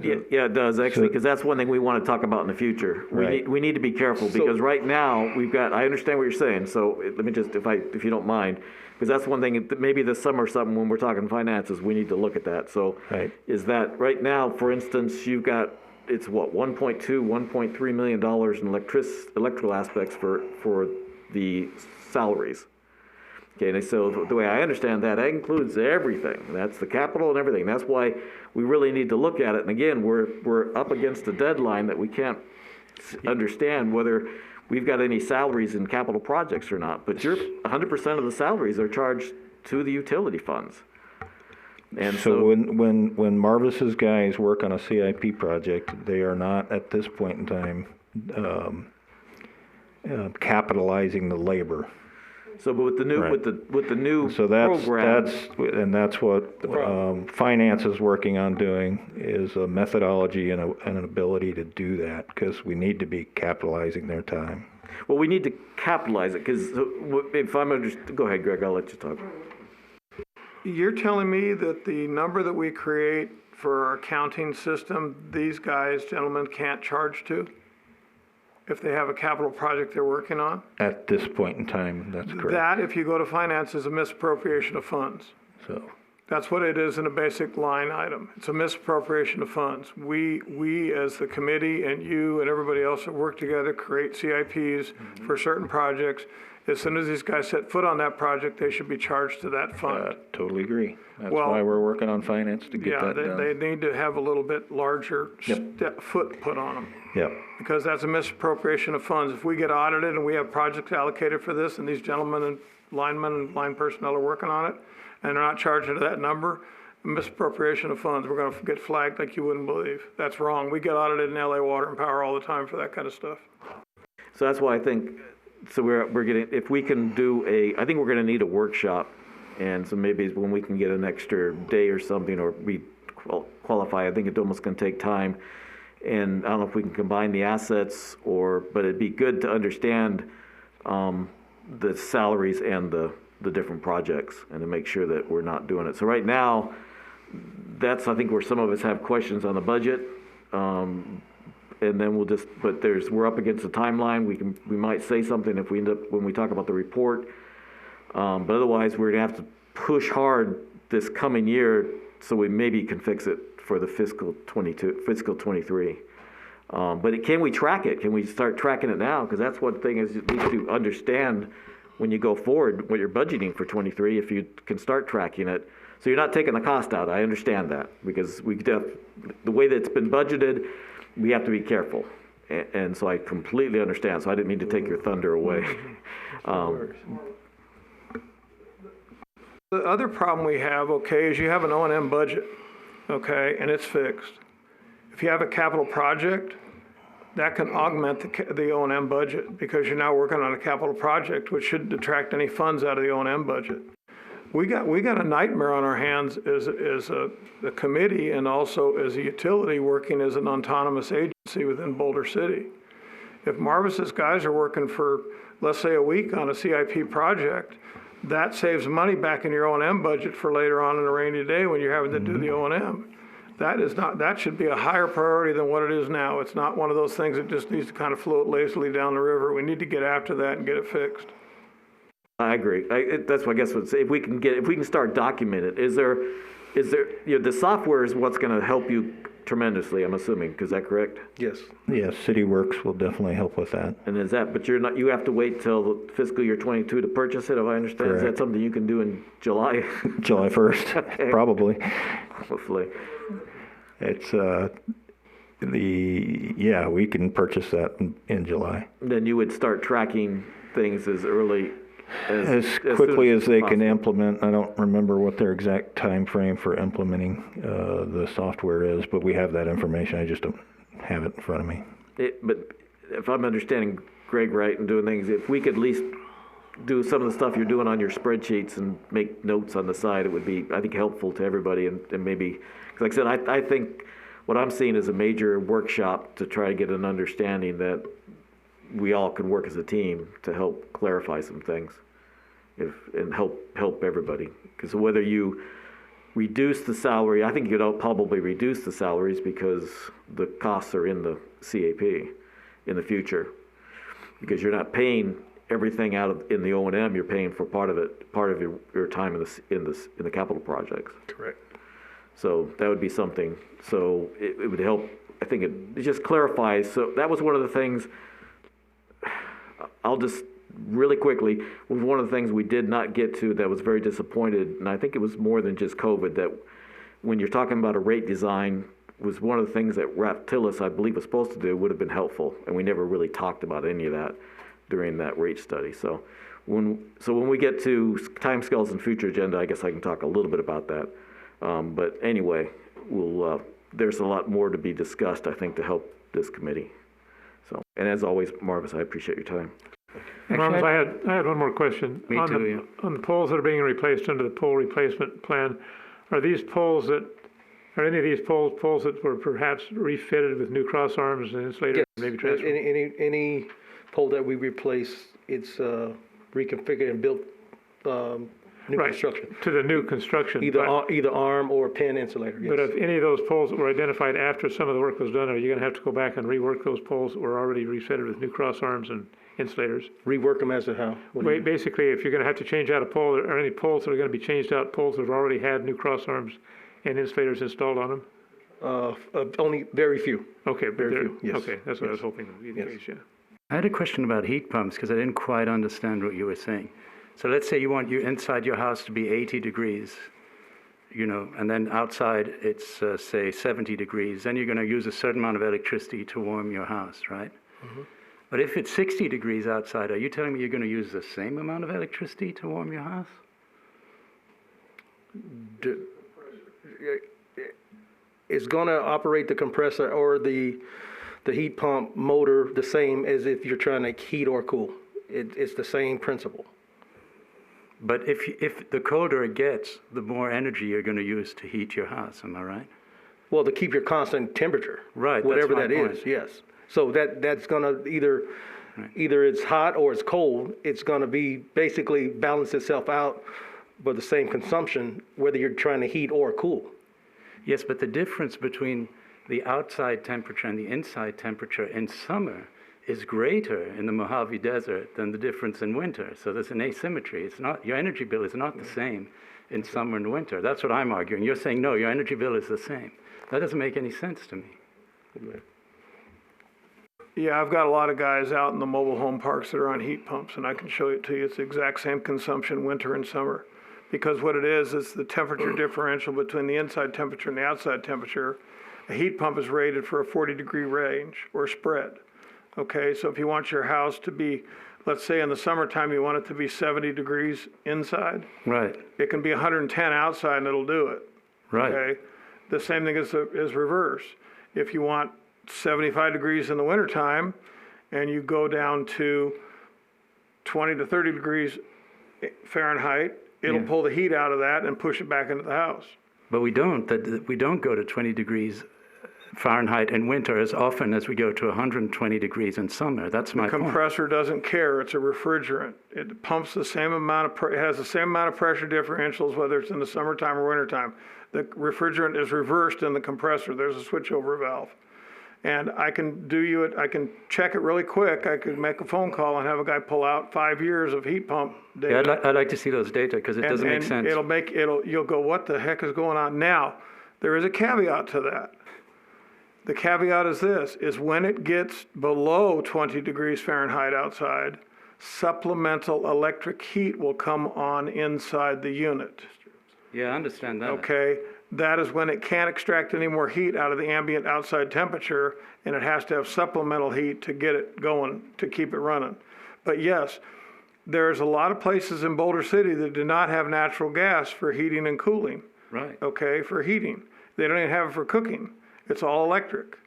Speaker 1: yeah, it does actually, because that's one thing we want to talk about in the future.
Speaker 2: Right.
Speaker 1: We need to be careful, because right now, we've got, I understand what you're saying, so let me just, if you don't mind, because that's one thing, maybe this summer or something, when we're talking finances, we need to look at that. So
Speaker 2: Right.
Speaker 1: is that, right now, for instance, you've got, it's what, $1.3 million in electrical aspects for the salaries. Okay, and so the way I understand that includes everything. That's the capital and everything. That's why we really need to look at it. And again, we're up against a deadline that we can't understand whether we've got any salaries in capital projects or not, but 100% of the salaries are charged to the utility funds. And
Speaker 2: so when Marvis's guys work on a CIP project, they are not at this point in time capitalizing the labor.
Speaker 1: So, but with the new with the new program,
Speaker 2: that's what finance is working on doing, is a methodology and an ability to do that, because we need to be capitalizing their time.
Speaker 1: Well, we need to capitalize it, because if I'm go ahead, Greg. I'll let you talk.
Speaker 5: You're telling me that the number that we create for our accounting system, these guys, gentlemen, can't charge to? If they have a capital project they're working on?
Speaker 2: At this point in time, that's correct.
Speaker 5: That, if you go to finance, is a misappropriation of funds.
Speaker 2: So
Speaker 5: that's what it is in a basic line item. It's a misappropriation of funds. We as the committee and you and everybody else that work together create CIPs for certain projects. As soon as these guys set foot on that project, they should be charged to that fund.
Speaker 2: Totally agree. That's why we're working on finance to get that done.
Speaker 5: They need to have a little bit larger foot put on them.
Speaker 2: Yep.
Speaker 5: Because that's a misappropriation of funds. If we get audited and we have projects allocated for this, and these gentlemen and linemen and line personnel are working on it, and they're not charging to that number, misappropriation of funds, we're going to get flagged like you wouldn't believe. That's wrong. We get audited in LA Water and Power all the time for that kind of stuff.
Speaker 1: So that's why I think, so we're getting, if we can do I think we're going to need a workshop, and so maybe when we can get an extra day or something, or we qualify, I think it's almost going to take time. And I don't know if we can combine the assets, but it'd be good to understand the salaries and the different projects, and to make sure that we're not doing it. So right now, that's, I think, where some of us have questions on the budget. And then we're up against the timeline. We might say something if we end up, when we talk about the report. But otherwise, we're gonna have to push hard this coming year, so we maybe can fix it for the fiscal 23. But can we track it? Can we start tracking it now? Because that's one thing, is you need to understand when you go forward what you're budgeting for 23, if you can start tracking it. So you're not taking the cost out. I understand that, because the way that it's been budgeted, we have to be careful. And so I completely understand. So I didn't mean to take your thunder away.
Speaker 5: The other problem we have, is you have an O&M budget, and it's fixed. If you have a capital project, that can augment the O&M budget, because you're now working on a capital project, which shouldn't detract any funds out of the O&M budget. We got a nightmare on our hands as a committee, and also as a utility working as an autonomous agency within Boulder City. If Marvis's guys are working for, let's say, a week on a CIP project, that saves money back in your O&M budget for later on in a rainy day when you're having to do the O&M. That should be a higher priority than what it is now. It's not one of those things that just needs to kind of float lazily down the river. We need to get after that and get it fixed.
Speaker 1: I agree. That's what I guess if we can start documenting it. Is there the software is what's going to help you tremendously, I'm assuming. Is that correct?
Speaker 11: Yes.
Speaker 2: Yes, CityWorks will definitely help with that.
Speaker 1: And but you have to wait till the fiscal year 22 to purchase it, if I understand. Correct. Is that something you can do in July?
Speaker 2: July 1st, okay. Probably.
Speaker 1: Hopefully.
Speaker 2: It's we can purchase that in July.
Speaker 1: Then you would start tracking things as early
Speaker 2: as quickly as they can implement. I don't remember what their exact time frame for implementing the software is, but we have that information. I just don't have it in front of me.
Speaker 1: But if I'm understanding Greg right and doing things, if we could at least do some of the stuff you're doing on your spreadsheets and make notes on the side, it would be, I think, helpful to everybody. And maybe, because like I said, I think what I'm seeing is a major workshop to try to get an understanding that we all can work as a team to help clarify some things and help everybody. Because whether you reduce the salary, I think you'd probably reduce the salaries because the costs are in the CAP in the future. Because you're not paying everything in the O&M, you're paying for part of your time in the capital projects.
Speaker 11: Correct.
Speaker 1: So that would be something. So it would help. I think it just clarifies. So that was one of the things. I'll just really quickly, was one of the things we did not get to that was very disappointed, and I think it was more than just COVID, that when you're talking about a rate design, was one of the things that Tillis, I believe, was supposed to do, would have been helpful, and we never really talked about any of that during that rate study. So when we get to timescales and future agenda, I guess I can talk a little bit about that. But anyway, there's a lot more to be discussed, I think, to help this committee. So, and as always, Marvis, I appreciate your time.
Speaker 12: Marvis, I had one more question.
Speaker 8: Me too, yeah.
Speaker 12: On the poles that are being replaced under the pole replacement plan, are any of these poles that were perhaps refitted with new cross arms and insulated,
Speaker 11: Yes.
Speaker 12: maybe transferred?
Speaker 11: Any pole that we replace, it's reconfigured and built new
Speaker 12: Right,
Speaker 11: construction.
Speaker 12: to the new construction.
Speaker 11: Either arm or pin insulator, yes.
Speaker 12: But if any of those poles that were identified after some of the work was done, are you going to have to go back and rework those poles that were already refitted with new cross arms and insulators?
Speaker 11: Rework them as to how?
Speaker 12: Basically, if you're going to have to change out a pole, or any poles that are going to be changed out, poles that have already had new cross arms and insulators installed on them?
Speaker 11: Only very few.
Speaker 12: Okay,
Speaker 11: Very few, yes.
Speaker 12: Okay, that's what I was hoping would be the case, yeah.
Speaker 8: I had a question about heat pumps because I didn't quite understand what you were saying. So let's say you want inside your house to be 80 degrees, and then outside it's, say, 70 degrees. Then you're going to use a certain amount of electricity to warm your house, right? Mm-hmm. But if it's 60 degrees outside, are you telling me you're going to use the same amount of electricity to warm your house?
Speaker 11: It's going to operate the compressor or the heat pump motor the same as if you're trying to heat or cool. It's the same principle.
Speaker 8: But if the colder it gets, the more energy you're going to use to heat your house, am I right?
Speaker 11: Well, to keep your constant temperature.
Speaker 8: Right.
Speaker 11: Whatever
Speaker 8: that's my
Speaker 11: that
Speaker 8: point.
Speaker 11: is, yes. So that's going to either it's hot or it's cold. It's going to be basically balance itself out for the same consumption, whether you're trying to heat or cool.
Speaker 8: Yes, but the difference between the outside temperature and the inside temperature in summer is greater in the Mojave Desert than the difference in winter. So there's an asymmetry. It's not, your energy bill is not the same in summer and winter. That's what I'm arguing. You're saying, no, your energy bill is the same. That doesn't make any sense to me.
Speaker 5: Yeah, I've got a lot of guys out in the mobile home parks that are on heat pumps, and I can show it to you. It's the exact same consumption winter and summer. Because what it is the temperature differential between the inside temperature and the outside temperature. A heat pump is rated for a 40-degree range or spread. Okay, so if you want your house to be, let's say in the summertime you want it to be 70 degrees inside.
Speaker 8: Right.
Speaker 5: It can be 110 outside and it'll do it.
Speaker 8: Right.
Speaker 5: Okay. The same thing is reverse. If you want 75 degrees in the wintertime and you go down to 20 to 30 degrees Fahrenheit, it'll pull the heat out of that and push it back into the house.
Speaker 8: But we don't go to 20 degrees Fahrenheit in winter as often as we go to 120 degrees in summer. That's my point.
Speaker 5: The compressor doesn't care. It's a refrigerant. It pumps the same amount of, it has the same amount of pressure differentials whether it's in the summertime or wintertime. The refrigerant is reversed in the compressor. There's a switchover valve. And I can I can check it really quick. I could make a phone call and have a guy pull out 5 years of heat pump data.
Speaker 8: Yeah, I'd like to see those data because it doesn't make sense.
Speaker 5: You'll go, what the heck is going on? Now, there is a caveat to that. The caveat is this, is when it gets below 20 degrees Fahrenheit outside, supplemental electric heat will come on inside the unit.
Speaker 8: Yeah, I understand that.
Speaker 5: Okay, that is when it can't extract any more heat out of the ambient outside temperature, and it has to have supplemental heat to get it going, to keep it running. But yes, there's a lot of places in Boulder City that do not have natural gas for heating and cooling.
Speaker 8: Right.
Speaker 5: Okay, for heating. They don't even have it for cooking. It's all electric.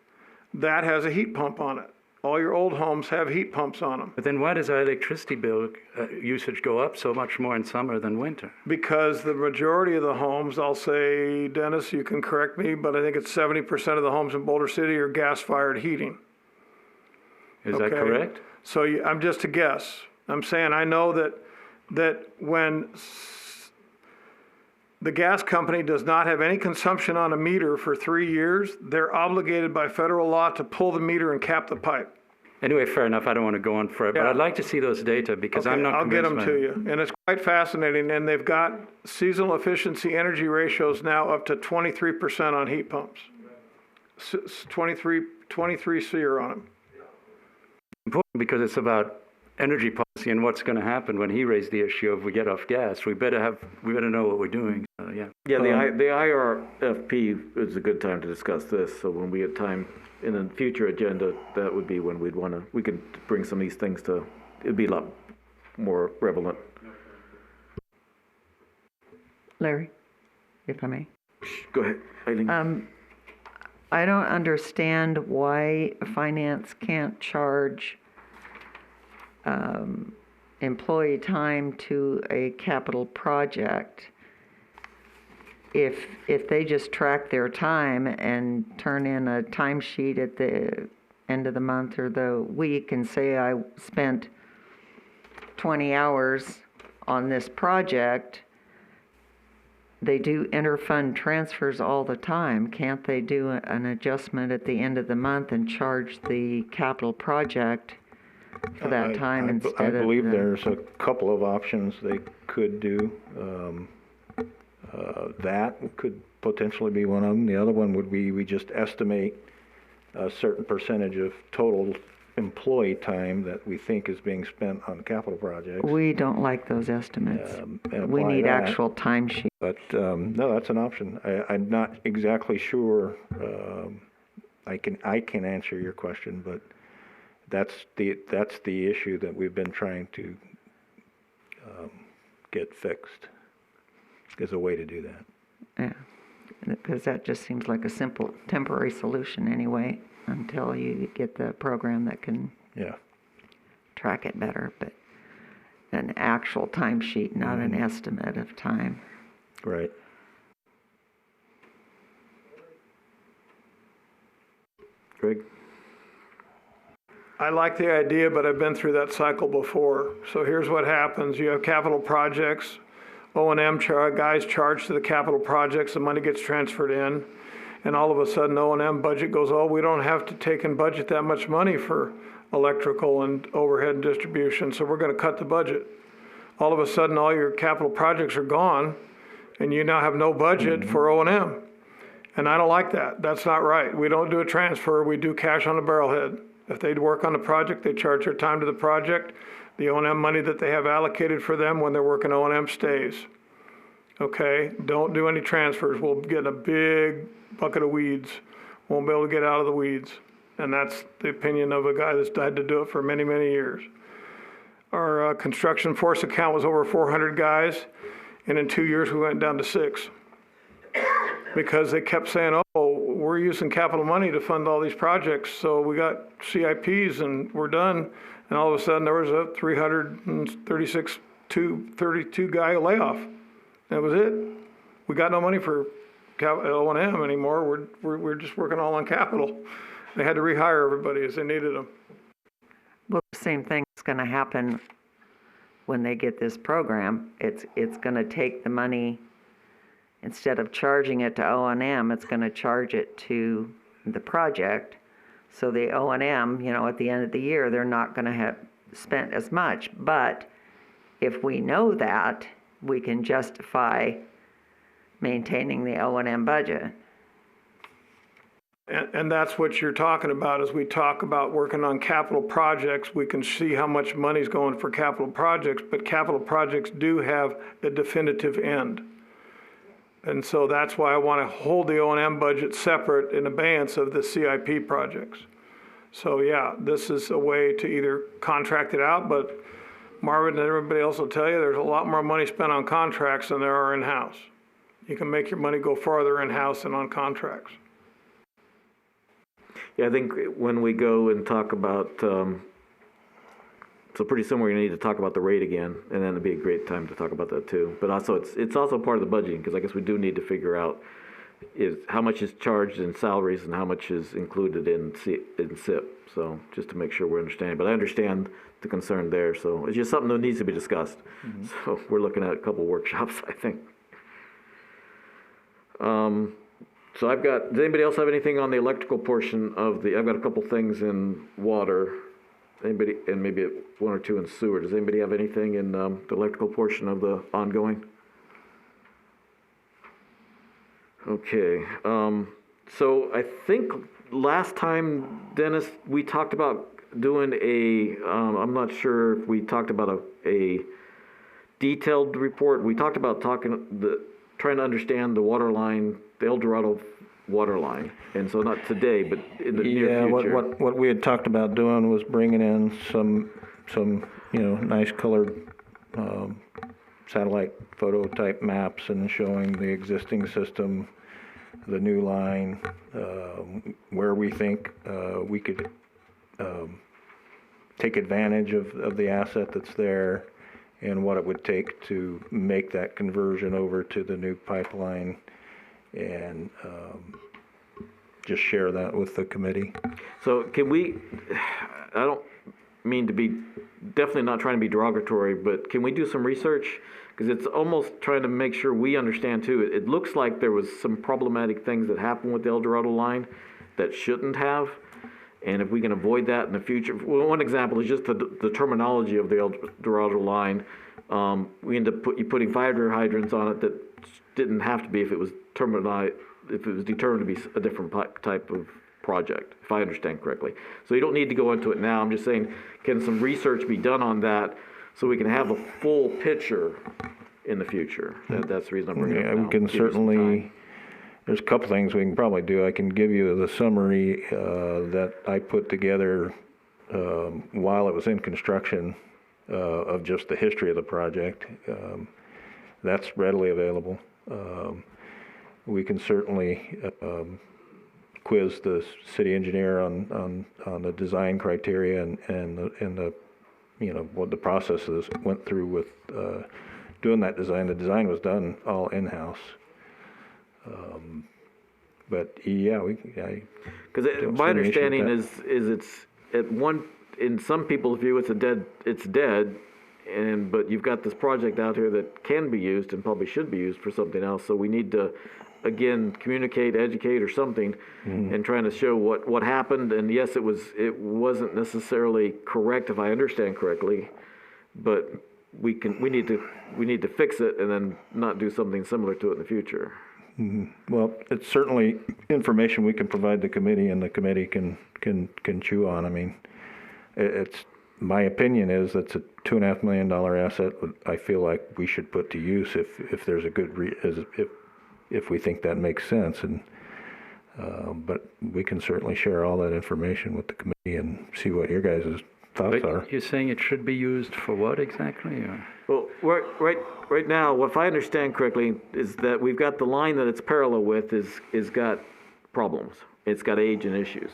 Speaker 5: That has a heat pump on it. All your old homes have heat pumps on them.
Speaker 8: But then why does our electricity bill usage go up so much more in summer than winter?
Speaker 5: Because the majority of the homes, I'll say, Dennis, you can correct me, but I think it's 70% of the homes in Boulder City are gas-fired heating.
Speaker 8: Is that correct?
Speaker 5: So I'm just a guess. I'm saying I know that when the gas company does not have any consumption on a meter for 3 years, they're obligated by federal law to pull the meter and cap the pipe.
Speaker 8: Anyway, fair enough. I don't want to go on forever, but I'd like to see those data because I'm not
Speaker 5: I'll get
Speaker 8: convinced.
Speaker 5: them to you. And it's quite fascinating. And they've got seasonal efficiency energy ratios now up to 23% on heat pumps. 23 SEER on them.
Speaker 8: Important because it's about energy policy and what's going to happen when he raised the issue of we get off gas. We better know what we're doing. Yeah.
Speaker 1: Yeah, the IRFP is a good time to discuss this. So when we get time in a future agenda, that would be when we could bring some of these things to, it'd be a lot more prevalent.
Speaker 6: Larry, if I may.
Speaker 1: Go ahead, Eileen.
Speaker 6: I don't understand why finance can't charge employee time to a capital project if they just track their time and turn in a timesheet at the end of the month or the week and say I spent 20 hours on this project. They do interfund transfers all the time. Can't they do an adjustment at the end of the month and charge the capital project for that time instead of...
Speaker 2: I believe there's a couple of options they could do. That could potentially be one of them. The other one would be we just estimate a certain percentage of total employee time that we think is being spent on capital projects.
Speaker 6: We don't like those estimates. We need actual timesheet.
Speaker 2: But no, that's an option. I'm not exactly sure. I can answer your question, but that's the issue that we've been trying to get fixed. Is a way to do that.
Speaker 6: Yeah, because that just seems like a simple temporary solution anyway, until you get the program that can track it better. But an actual timesheet, not an estimate of time.
Speaker 2: Right.
Speaker 1: Greg?
Speaker 5: I like the idea, but I've been through that cycle before. So here's what happens. You have capital projects, O&M guys charged to the capital projects, the money gets transferred in, and all of a sudden O&M budget goes, oh, we don't have to take and budget that much money for electrical and overhead and distribution, so we're going to cut the budget. All of a sudden all your capital projects are gone, and you now have no budget for O&M. And I don't like that. That's not right. We don't do a transfer, we do cash on the barrelhead. If they work on the project, they charge their time to the project. The O&M money that they have allocated for them when they're working O&M stays. Okay, don't do any transfers. We'll get in a big bucket of weeds. Won't be able to get out of the weeds. And that's the opinion of a guy that's had to do it for many, many years. Our construction force account was over 400 guys, and in 2 years we went down to 6. Because they kept saying, oh, we're using capital money to fund all these projects, so we got CIPs and we're done. And all of a sudden there was a 32 guy layoff. That was it. We got no money for O&M anymore. We're just working all on capital. They had to rehire everybody as they needed them.
Speaker 6: Well, the same thing is going to happen when they get this program. It's going to take the money, instead of charging it to O&M, it's going to charge it to the project. So the O&M, at the end of the year, they're not going to have spent as much. But if we know that, we can justify maintaining the O&M budget.
Speaker 5: And that's what you're talking about. As we talk about working on capital projects, we can see how much money's going for capital projects, but capital projects do have a definitive end. And so that's why I want to hold the O&M budget separate in abeyance of the CIP projects. So yeah, this is a way to either contract it out, but Marvin and everybody else will tell you there's a lot more money spent on contracts than there are in-house. You can make your money go farther in-house than on contracts.
Speaker 1: Yeah, I think when we go and talk about, so pretty soon we're going to need to talk about the rate again, and then it'd be a great time to talk about that too. But also, it's also part of the budgeting, because I guess we do need to figure out is how much is charged in salaries and how much is included in SIP. So just to make sure we're understanding. But I understand the concern there. So it's just something that needs to be discussed. Mm-hmm. So we're looking at a couple workshops, I think. So does anybody else have anything on the electrical portion of I've got a couple things in water. Anybody, and maybe one or two in sewer. Does anybody have anything in the electrical portion of the ongoing? Okay. So I think last time, Dennis, we talked about doing I'm not sure if we talked about a detailed report. We talked about trying to understand the water line, the El Dorado water line. And so not today, but in the near future.
Speaker 2: What we had talked about doing was bringing in some nice colored satellite photo type maps and showing the existing system, the new line, where we think we could take advantage of the asset that's there, and what it would take to make that conversion over to the new pipeline, and just share that with the committee.
Speaker 1: So can we, I don't mean to be, definitely not trying to be derogatory, but can we do some research? Because it's almost trying to make sure we understand too. It looks like there was some problematic things that happened with the El Dorado line that shouldn't have. And if we can avoid that in the future, well, one example is just the terminology of the El Dorado line. We end up putting fire hydrants on it that didn't have to be if it was determined to be a different type of project, if I understand correctly. So you don't need to go into it now. I'm just saying, can some research be done on that so we can have a full picture in the future? That's the reason I'm bringing it up now.
Speaker 2: We can certainly. There's a couple things we can probably do. I can give you the summary that I put together while it was in construction of just the history of the project. That's readily available. We can certainly quiz the city engineer on the design criteria and the what the processes went through with doing that design. The design was done all in-house. But yeah,
Speaker 1: because my understanding is it's in some people's view it's dead, but you've got this project out here that can be used and probably should be used for something else. So we need to again communicate, educate, or something, and trying to show what happened. And yes, it wasn't necessarily correct if I understand correctly, but we need to fix it and then not do something similar to it in the future.
Speaker 2: Well, it's certainly information we can provide the committee, and the committee can chew on. I mean, it's my opinion is that's a $2.5 million asset. I feel like we should put to use if there's a good if we think that makes sense. And but we can certainly share all that information with the committee and see what your guys' thoughts are.
Speaker 8: You're saying it should be used for what exactly? Or?
Speaker 1: Well, right now, if I understand correctly, is that we've got the line that it's parallel with is got problems. It's got age and issues.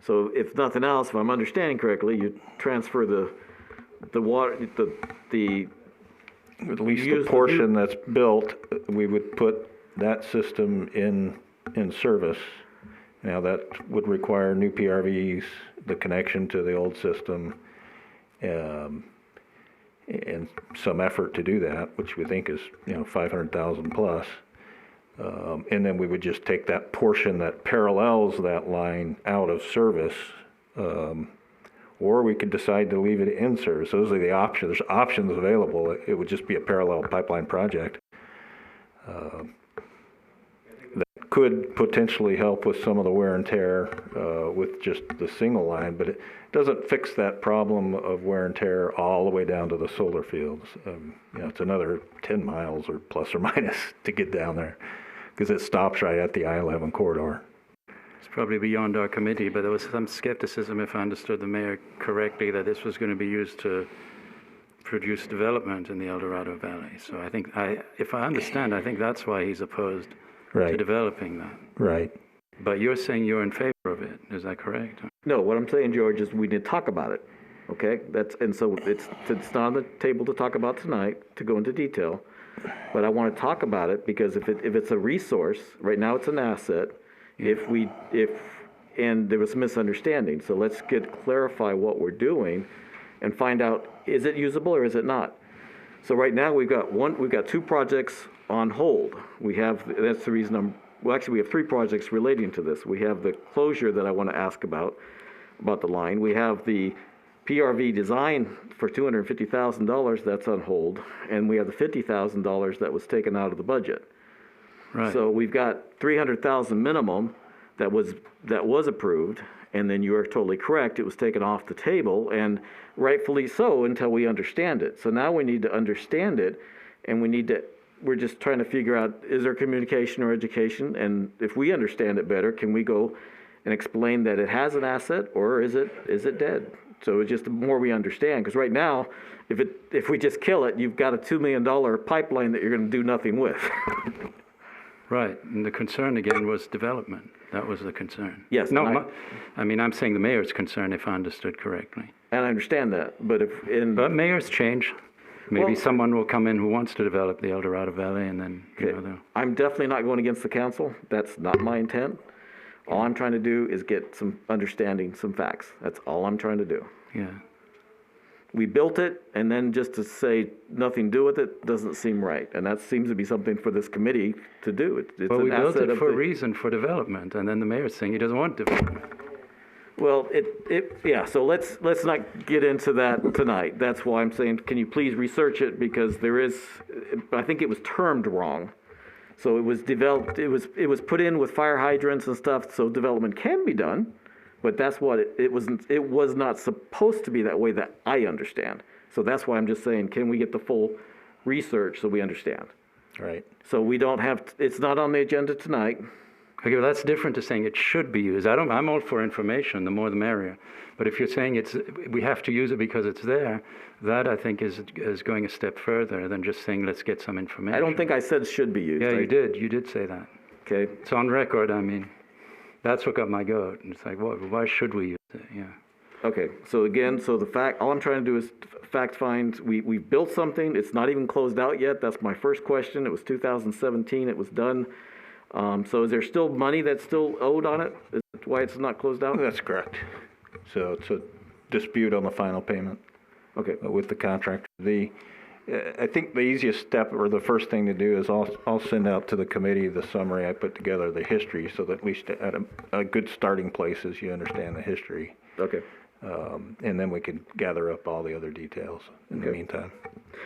Speaker 1: So if nothing else, if I'm understanding correctly, you transfer the water, the
Speaker 2: at least the portion that's built, we would put that system in service. Now that would require new PRVs, the connection to the old system, and some effort to do that, which we think is $500,000 plus. And then we would just take that portion that parallels that line out of service, or we could decide to leave it in service. Those are the options. There's options available. It would just be a parallel pipeline project. That could potentially help with some of the wear and tear with just the single line, but it doesn't fix that problem of wear and tear all the way down to the solar fields. It's another 10 miles or plus or minus to get down there because it stops right at the I-11 corridor.
Speaker 8: It's probably beyond our committee, but there was some skepticism, if I understood the mayor correctly, that this was going to be used to produce development in the El Dorado Valley. So I think, if I understand, I think that's why he's opposed to developing that.
Speaker 2: Right.
Speaker 8: But you're saying you're in favor of it. Is that correct?
Speaker 1: No, what I'm saying, George, is we need to talk about it. Okay? So it's not on the table to talk about tonight, to go into detail. But I want to talk about it because if it's a resource, right now it's an asset. And there was some misunderstanding. So let's clarify what we're doing and find out, is it usable or is it not? So right now we've got two projects on hold. That's the reason we have three projects relating to this. We have the closure that I want to ask about the line. We have the PRV design for $250,000 that's on hold, and we have the $50,000 that was taken out of the budget.
Speaker 8: Right.
Speaker 1: So we've got $300,000 minimum that was approved, and then you are totally correct, it was taken off the table, and rightfully so until we understand it. So now we need to understand it, and we're just trying to figure out, is there communication or education? And if we understand it better, can we go and explain that it has an asset, or is it dead? So it's just the more we understand, because right now, if we just kill it, you've got a $2 million pipeline that you're going to do nothing with.
Speaker 8: Right, and the concern again was development. That was the concern.
Speaker 1: Yes.
Speaker 8: No, I'm saying the mayor's concern, if I understood correctly.
Speaker 1: And I understand that, but
Speaker 8: But mayors change. Maybe
Speaker 1: Well,
Speaker 8: someone will come in who wants to develop the El Dorado Valley, and then,
Speaker 1: I'm definitely not going against the council. That's not my intent. All I'm trying to do is get some understanding, some facts. That's all I'm trying to do.
Speaker 8: Yeah.
Speaker 1: We built it, and then just to say nothing to do with it doesn't seem right. And that seems to be something for this committee to do. It's
Speaker 8: Well,
Speaker 1: an
Speaker 8: we built
Speaker 1: asset
Speaker 8: it
Speaker 1: of
Speaker 8: for a
Speaker 1: the-
Speaker 8: reason, for development, and then the mayor's saying he doesn't want development.
Speaker 1: Well, yeah, so let's not get into that tonight. That's why I'm saying, can you please research it, because I think it was termed wrong. So it was developed, it was put in with fire hydrants and stuff, so development can be done, but that's what it was not supposed to be that way that I understand. So that's why I'm just saying, can we get the full research so we understand?
Speaker 2: Right.
Speaker 1: So we don't have, it's not on the agenda tonight.
Speaker 8: Okay, well, that's different to saying it should be used. I'm all for information, the more the merrier. But if you're saying we have to use it because it's there, that I think is going a step further than just saying let's get some information.
Speaker 1: I don't think I said should be used.
Speaker 8: Yeah, you did. You did say that.
Speaker 1: Okay.
Speaker 8: It's on record. I mean, that's what got my goat. It's like, why should we use it? Yeah.
Speaker 1: Okay, so again, all I'm trying to do is fact find. We've built something. It's not even closed out yet. That's my first question. It was 2017. It was done. So is there still money that's still owed on it? Is that why it's not closed out?
Speaker 2: That's correct. So it's a dispute on the final payment.
Speaker 1: Okay.
Speaker 2: With the contractor. I think the easiest step, or the first thing to do, is I'll send out to the committee the summary I put together, the history, so that at least at a good starting place is you understand the history.
Speaker 1: Okay.
Speaker 2: And then we can gather up all the other details in the meantime.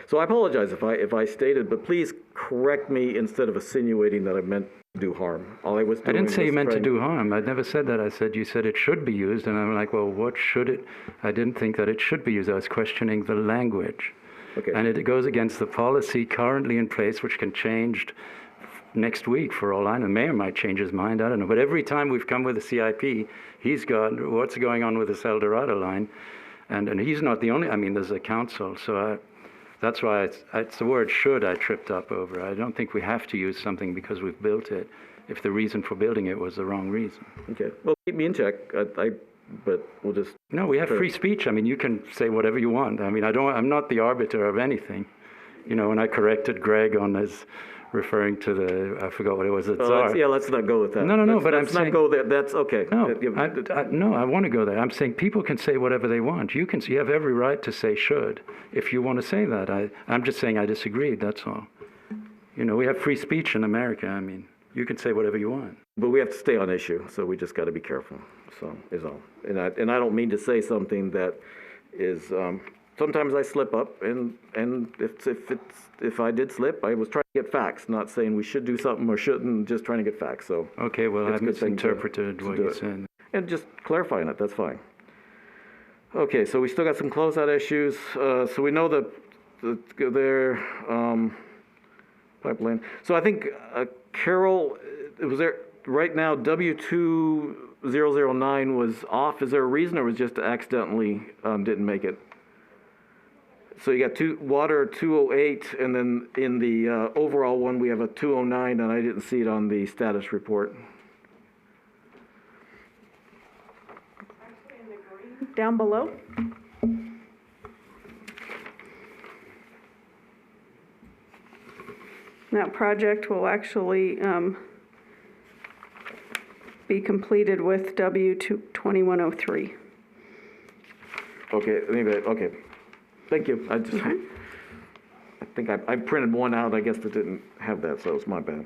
Speaker 1: So I apologize if I stated, but please correct me instead of insinuating that I meant to do harm. All I was doing
Speaker 8: I didn't say you
Speaker 1: was
Speaker 8: meant to
Speaker 1: trying-
Speaker 8: do harm. I never said that. I said you said it should be used, and I'm like, well, what should it? I didn't think that it should be used. I was questioning the language.
Speaker 1: Okay.
Speaker 8: And it goes against the policy currently in place, which can change next week for all I know. The mayor might change his mind, I don't know. But every time we've come with a CIP, he's got what's going on with this El Dorado line. And he's not the only, there's a council. So that's why it's the word should I tripped up over. I don't think we have to use something because we've built it if the reason for building it was the wrong reason.
Speaker 1: Okay, well, keep me in check, but we'll just...
Speaker 8: No, we have free speech. You can say whatever you want. I'm not the arbiter of anything. When I corrected Greg on his referring to I forgot what it was, the Tsar.
Speaker 1: Let's not go with that.
Speaker 8: No, but
Speaker 1: let's not go there. That's okay.
Speaker 8: No, I want to go there. I'm saying people can say whatever they want. You have every right to say should, if you want to say that. I'm just saying I disagreed, that's all. We have free speech in America. You can say whatever you want.
Speaker 1: But we have to stay on issue, so we just got to be careful. So is all. And I don't mean to say something that is. Sometimes I slip up, and if I did slip, I was trying to get facts, not saying we should do something or shouldn't. Just trying to get facts. So.
Speaker 8: Okay. Well, I
Speaker 1: it's a good thing
Speaker 8: misinterpreted what you said.
Speaker 1: And just clarifying it. That's fine. Okay. So we still got some closeout issues. So we know their pipeline. So I think Carol, it was there right now. W2009 was off. Is there a reason, or was just accidentally didn't make it? So you got water 208, and then in the overall one we have a 209, and I didn't see it on the status report.
Speaker 10: Down below. That project will actually be completed with W2103.
Speaker 1: Okay, okay. Thank you. I think I printed one out. I guess that didn't have that, so it's my bad.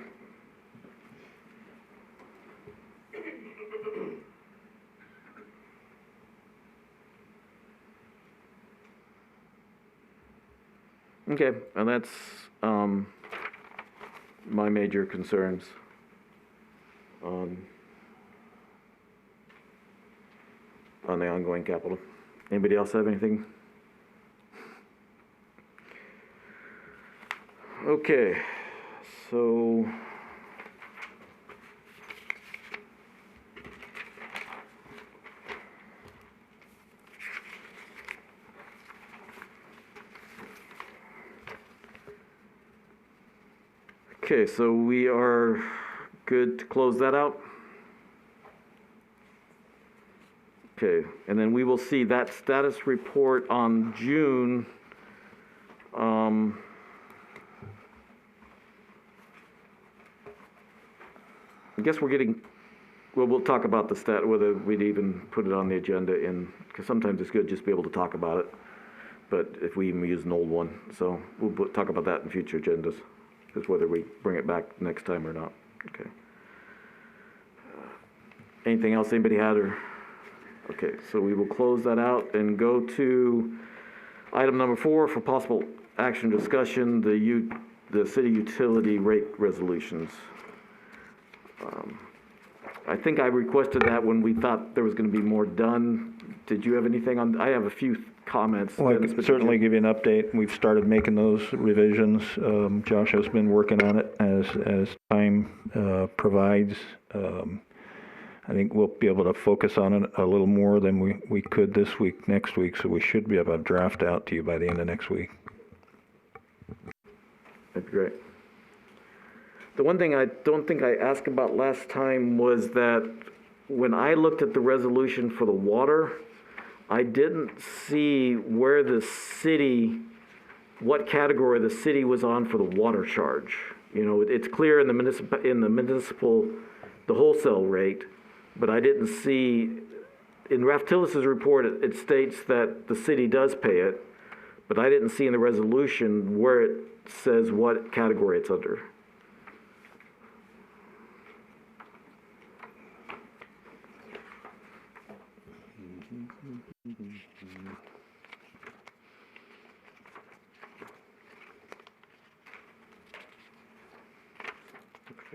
Speaker 1: Okay, and that's my major concerns. on the ongoing capital. Anybody else have anything? Okay, so okay, so we are good to close that out. Okay, and then we will see that status report on June. I guess we're getting, well, we'll talk about the whether we'd even put it on the agenda because sometimes it's good just to be able to talk about it. But if we even use an old one, so we'll talk about that in future agendas, just whether we bring it back next time or not. Okay. Anything else anybody had or? Okay, so we will close that out and go to item number 4 for possible action discussion, the city utility rate resolutions. I think I requested that when we thought there was going to be more done. Did you have anything on? I have a few comments.
Speaker 2: Well, I can certainly give you an update. We've started making those revisions. Josh has been working on it as time provides. I think we'll be able to focus on it a little more than we could this week, next week, so we should be able to draft out to you by the end of next week.
Speaker 1: That'd be great. The one thing I don't think I asked about last time was that when I looked at the resolution for the water, I didn't see where the city, what category the city was on for the water charge. You know, it's clear in the municipal, the wholesale rate, but I didn't see, in Ralph Tillis's report, it states that the city does pay it, but I didn't see in the resolution where it says what category it's under.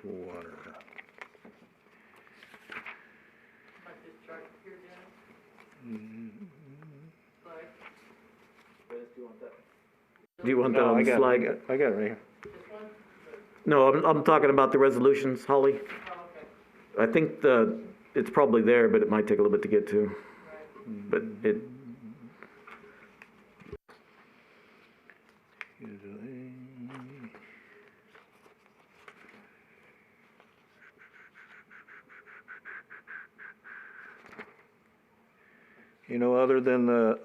Speaker 2: Water.
Speaker 1: Do you want that on the slide?
Speaker 2: I got it right here.
Speaker 1: No, I'm talking about the resolutions, Holly. I think it's probably there, but it might take a little bit to get to. But it.
Speaker 2: You know, other than the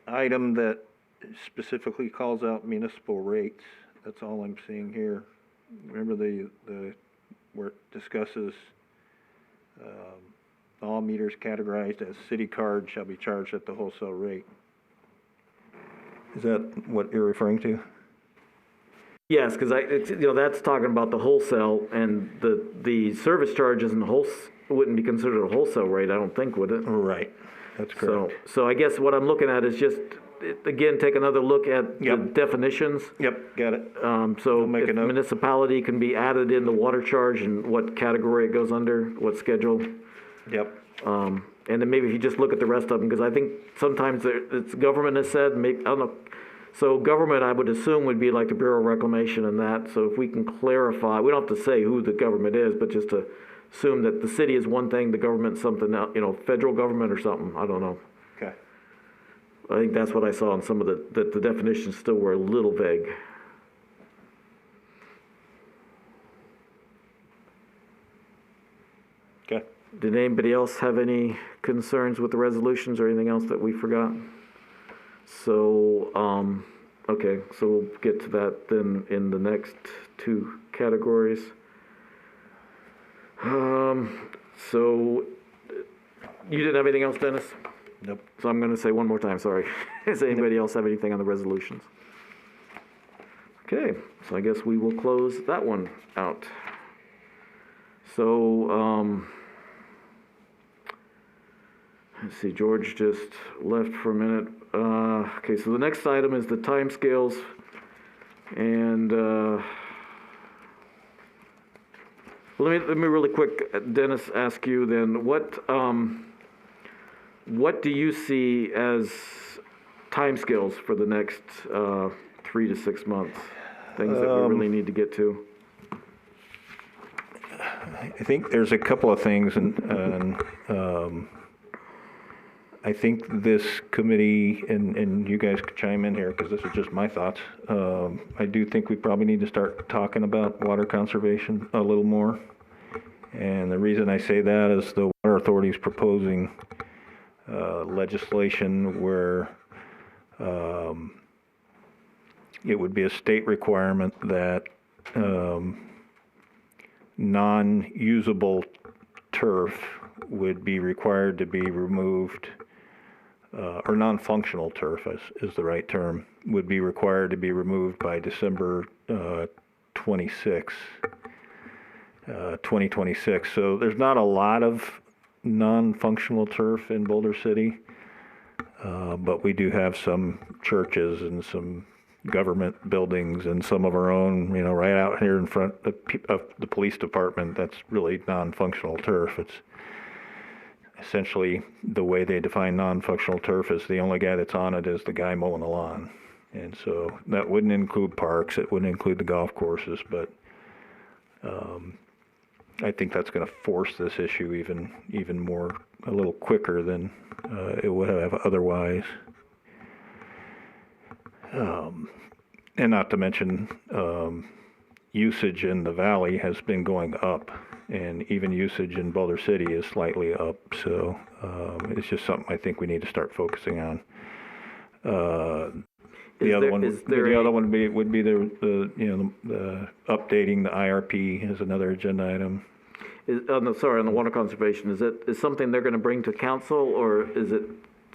Speaker 2: item that specifically calls out municipal rates, that's all I'm seeing here. Remember where it discusses all meters categorized as city card shall be charged at the wholesale rate. Is that what you're referring to?
Speaker 1: Yes, because that's talking about the wholesale, and the service charges and the wouldn't be considered a wholesale rate, I don't think, would it?
Speaker 2: Right, that's correct.
Speaker 1: So I guess what I'm looking at is just, again, take another look at the definitions.
Speaker 2: Yep, got it.
Speaker 1: So if municipality can be added in the water charge and what category it goes under, what schedule.
Speaker 2: Yep.
Speaker 1: And then maybe if you just look at the rest of them, because I think sometimes it's government has said, maybe, I don't know. So government, I would assume, would be like the Bureau of Reclamation and that. So if we can clarify, we don't have to say who the government is, but just to assume that the city is one thing, the government something else, federal government or something. I don't know.
Speaker 2: Okay.
Speaker 1: I think that's what I saw in some of that the definitions still were a little vague.
Speaker 2: Okay.
Speaker 1: Did anybody else have any concerns with the resolutions or anything else that we forgot? So, okay, so we'll get to that then in the next two categories. So, you didn't have anything else, Dennis?
Speaker 2: Nope.
Speaker 1: So I'm going to say one more time, sorry. Does anybody else have anything on the resolutions? Okay, so I guess we will close that one out. So, let's see, George just left for a minute. Okay, so the next item is the timescales, and let me really quick, Dennis, ask you then, what what do you see as timescales for the next 3 to 6 months? Things that we really need to get to?
Speaker 2: I think there's a couple of things, and I think this committee, and you guys could chime in here because this is just my thoughts. I do think we probably need to start talking about water conservation a little more. And the reason I say that is the Water Authority is proposing legislation where it would be a state requirement that non-usable turf would be required to be removed, or non-functional turf is the right term, would be required to be removed by December 2026. So there's not a lot of non-functional turf in Boulder City, but we do have some churches and some government buildings and some of our own, right out here in front of the police department. That's really non-functional turf. It's essentially the way they define non-functional turf is the only guy that's on it is the guy mowing the lawn. And so that wouldn't include parks, it wouldn't include the golf courses, but I think that's going to force this issue even more, a little quicker than it would have otherwise. And not to mention, usage in the valley has been going up, and even usage in Boulder City is slightly up. So it's just something I think we need to start focusing on. The other one would be the updating the IRP is another agenda item.
Speaker 1: On the water conservation, is something they're going to bring to council, or is it?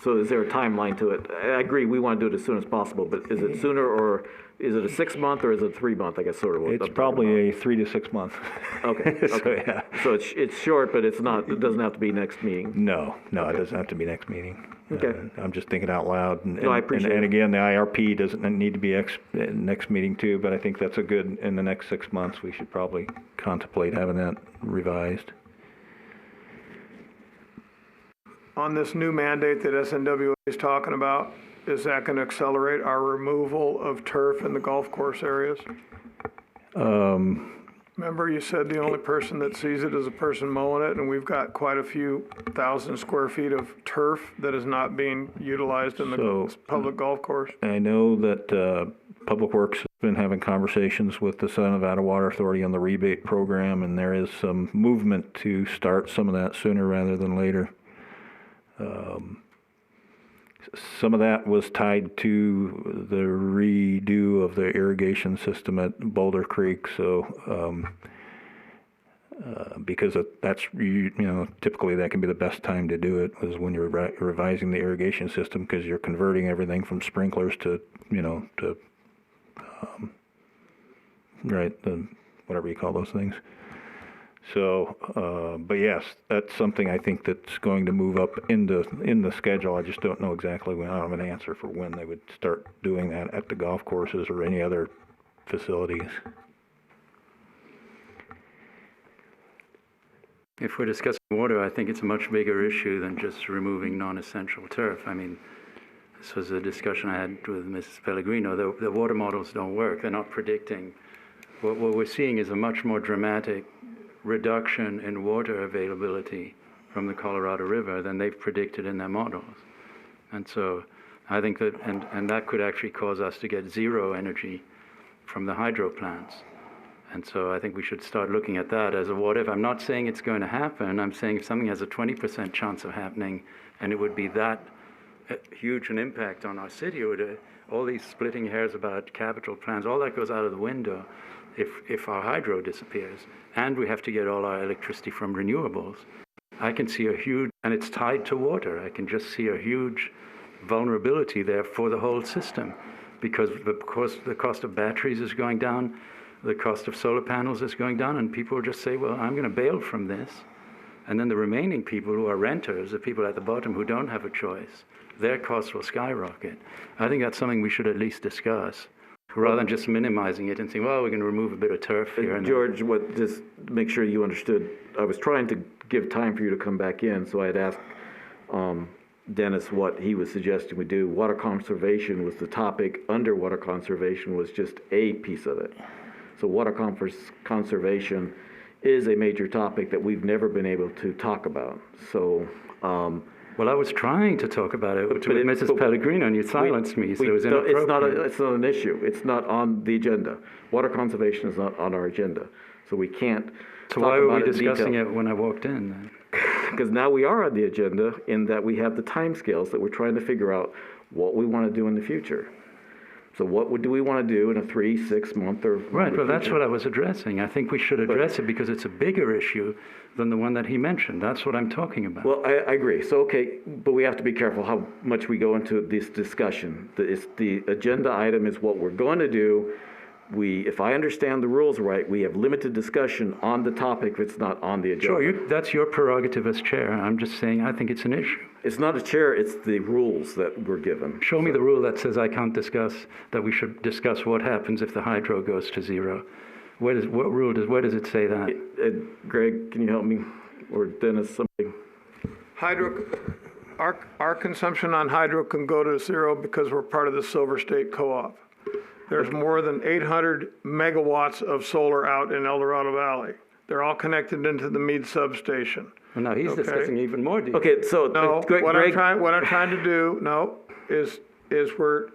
Speaker 1: So is there a timeline to it? I agree, we want to do it as soon as possible, but is it sooner, or is it a 6 month, or is it 3 month? I guess sort of.
Speaker 2: It's probably a 3 to 6 month.
Speaker 1: Okay. Okay.
Speaker 2: Yeah.
Speaker 1: So it's short, but it's not. It doesn't have to be next meeting.
Speaker 2: No, it doesn't have to be next meeting.
Speaker 1: Okay.
Speaker 2: I'm just thinking out loud.
Speaker 1: No, I appreciate it.
Speaker 2: And again, the IRP doesn't need to be next meeting too, but I think that's a good, in the next 6 months, we should probably contemplate having that revised.
Speaker 5: On this new mandate that SNWA is talking about, is that going to accelerate our removal of turf in the golf course areas? Remember you said the only person that sees it is a person mowing it, and we've got quite a few thousand square feet of turf that is not being utilized in the public golf course.
Speaker 2: I know that Public Works has been having conversations with the Southern Nevada Water Authority on the rebate program, and there is some movement to start some of that sooner rather than later. Some of that was tied to the redo of the irrigation system at Boulder Creek. So, because that's, typically that can be the best time to do it is when you're revising the irrigation system, because you're converting everything from sprinklers to, whatever you call those things. So, but yes, that's something I think that's going to move up in the schedule. I just don't know exactly when. I don't have an answer for when they would start doing that at the golf courses or any other facilities.
Speaker 8: If we're discussing water, I think it's a much bigger issue than just removing non-essential turf. I mean, this was a discussion I had with Mrs. Pellegrino. The water models don't work. They're not predicting. What we're seeing is a much more dramatic reduction in water availability from the Colorado River than they've predicted in their models. And so I think that, and that could actually cause us to get zero energy from the hydro plants. And so I think we should start looking at that as a what if. I'm not saying it's going to happen. I'm saying if something has a 20% chance of happening, and it would be that huge an impact on our city, all these splitting hairs about capital plans, all that goes out of the window if our hydro disappears, and we have to get all our electricity from renewables. I can see a huge, and it's tied to water, I can just see a huge vulnerability there for the whole system, because the cost of batteries is going down, the cost of solar panels is going down, and people will just say, well, I'm going to bail from this. And then the remaining people who are renters, the people at the bottom who don't have a choice, their costs will skyrocket. I think that's something we should at least discuss, rather than just minimizing it and saying, well, we're going to remove a bit of turf here. And
Speaker 1: George, just make sure you understood, I was trying to give time for you to come back in, so I had asked Dennis what he was suggesting we do. Water conservation was the topic. Underwater conservation was just a piece of it. So water conservation is a major topic that we've never been able to talk about. So,
Speaker 8: well, I was trying to talk about it with Mrs. Pellegrino, and you silenced me, so it was inappropriate.
Speaker 1: It's not an issue. It's not on the agenda. Water conservation is not on our agenda. So we can't
Speaker 8: So why were we discussing it when I walked in then?
Speaker 1: Because now we are on the agenda in that we have the timescales that we're trying to figure out what we want to do in the future. So what do we want to do in a 3, 6 month or
Speaker 8: Right, well, that's
Speaker 1: future?
Speaker 8: what I was addressing. I think we should address it because it's a bigger issue than the one that he mentioned. That's what I'm talking about.
Speaker 1: Well, I agree. So, okay, but we have to be careful how much we go into this discussion. The agenda item is what we're going to do. If I understand the rules right, we have limited discussion on the topic if it's not on the agenda.
Speaker 8: Sure, that's your prerogative as chair. I'm just saying I think it's an issue.
Speaker 1: It's not a chair, it's the rules that we're given.
Speaker 8: Show me the rule that says I can't discuss, that we should discuss what happens if the hydro goes to zero. Where does it say that?
Speaker 1: Greg, can you help me? Or Dennis, somebody?
Speaker 5: Our consumption on hydro can go to zero because we're part of the Silver State Co-op. There's more than 800 megawatts of solar out in El Dorado Valley. They're all connected into the Meade substation.
Speaker 8: Well, now he's discussing even more detail.
Speaker 1: Okay, so
Speaker 5: No,
Speaker 1: Greg,
Speaker 5: what I'm trying to do, is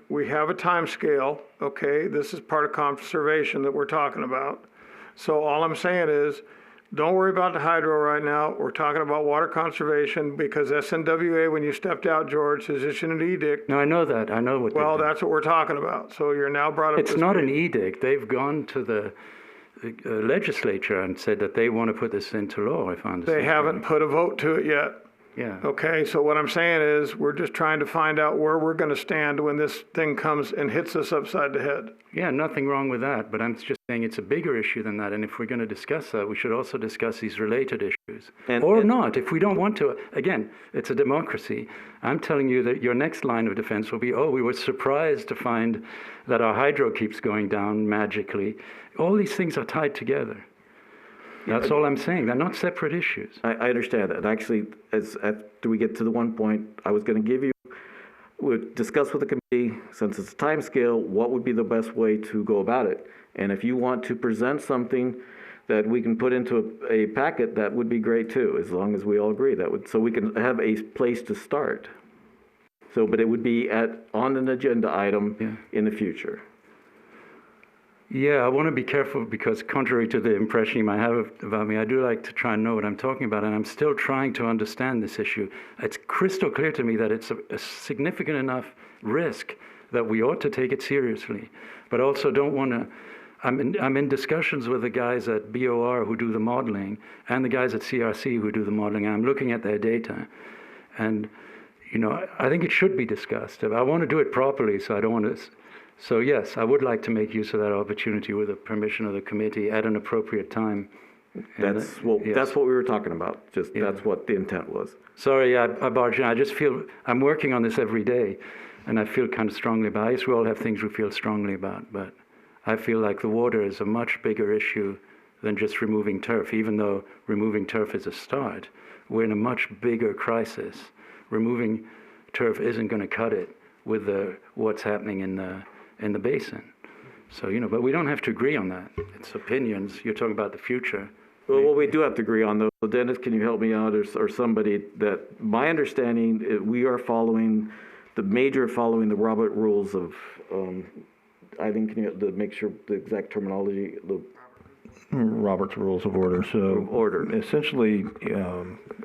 Speaker 5: we have a time scale, okay? This is part of conservation that we're talking about. So all I'm saying is, don't worry about the hydro right now. We're talking about water conservation because SNWA, when you stepped out, George, has issued an edict.
Speaker 8: No, I know that. I know what.
Speaker 5: Well, that's what we're talking about. So you're now brought up.
Speaker 8: It's not an edict. They've gone to the legislature and said that they want to put this into law, if I understand.
Speaker 5: They haven't put a vote to it yet.
Speaker 8: Yeah.
Speaker 5: Okay, so what I'm saying is, we're just trying to find out where we're going to stand when this thing comes and hits us upside the head.
Speaker 8: Yeah, nothing wrong with that, but I'm just saying it's a bigger issue than that, and if we're going to discuss that, we should also discuss these related issues. Or not, if we don't want to. Again, it's a democracy. I'm telling you that your next line of defense will be, oh, we were surprised to find that our hydro keeps going down magically. All these things are tied together. That's all I'm saying. They're not separate issues.
Speaker 1: I understand that. Actually, after we get to the one point I was going to give you, we'll discuss with the committee, since it's a time scale, what would be the best way to go about it. And if you want to present something that we can put into a packet, that would be great too, as long as we all agree. So we can have a place to start. So, but it would be on an agenda item in the future.
Speaker 8: Yeah, I want to be careful because contrary to the impression you might have about me, I do like to try and know what I'm talking about, and I'm still trying to understand this issue. It's crystal clear to me that it's a significant enough risk that we ought to take it seriously, but also don't want to. I'm in discussions with the guys at BOR who do the modeling and the guys at CRC who do the modeling, and I'm looking at their data, and I think it should be discussed. I want to do it properly, so I don't want to. So yes, I would like to make use of that opportunity with the permission of the committee at an appropriate time.
Speaker 1: That's what we were talking about. That's what the intent was.
Speaker 8: Sorry, I barged in. I just feel I'm working on this every day, and I feel kind of strongly about it. I guess we all have things we feel strongly about, but I feel like the water is a much bigger issue than just removing turf. Even though removing turf is a start, we're in a much bigger crisis. Removing turf isn't going to cut it with what's happening in the basin. So, but we don't have to agree on that. It's opinions. You're talking about the future.
Speaker 1: Well, we do have to agree on those. So Dennis, can you help me out or somebody that my understanding, we are following the Robert rules of, I think, can you make sure the exact terminology?
Speaker 2: Robert's Rules of Order. So
Speaker 1: order.
Speaker 2: Essentially,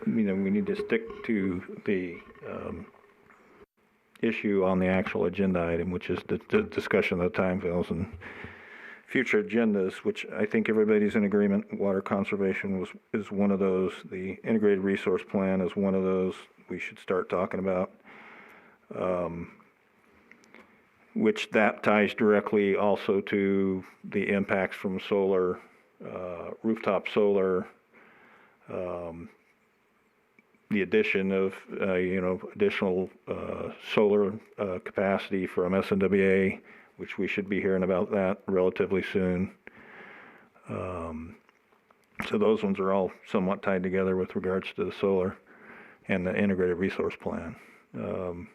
Speaker 2: we need to stick to the issue on the actual agenda item, which is the discussion of the timescales and future agendas, which I think everybody's in agreement. Water conservation is one of those. The integrated resource plan is one of those we should start talking about, which that ties directly also to the impacts from solar, rooftop solar, the addition of, additional solar capacity from SNWA, which we should be hearing about that relatively soon. So those ones are all somewhat tied together with regards to the solar and the integrated resource plan. And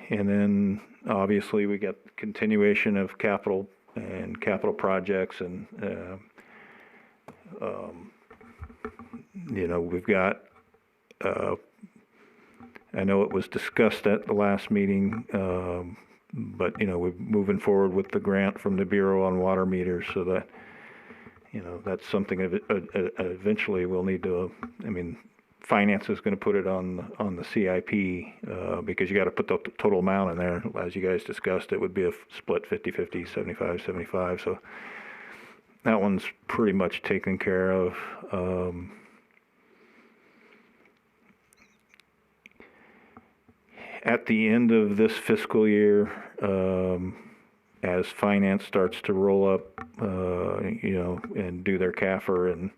Speaker 2: then obviously we got continuation of capital and capital projects, and we've got I know it was discussed at the last meeting, but we're moving forward with the grant from the Bureau on water meters, so that that's something eventually we'll need to. Finance is going to put it on the CIP because you got to put the total amount in there. As you guys discussed, it would be a split 50-50, 75-75. So that one's pretty much taken care of. At the end of this fiscal year, as finance starts to roll up, and do their CAFR and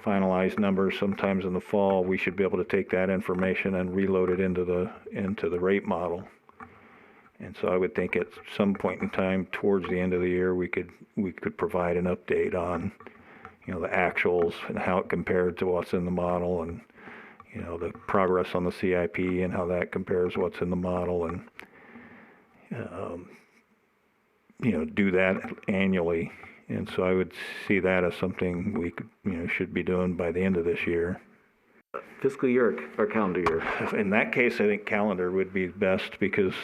Speaker 2: finalize numbers sometimes in the fall, we should be able to take that information and reload it into the rate model. And so I would think at some point in time towards the end of the year, we could provide an update on, the actuals and how it compared to what's in the model, and the progress on the CIP and how that compares to what's in the model, and do that annually. And so I would see that as something we could, should be doing by the end of this year.
Speaker 1: Fiscal year or calendar year?
Speaker 2: In that case, I think calendar would be best because,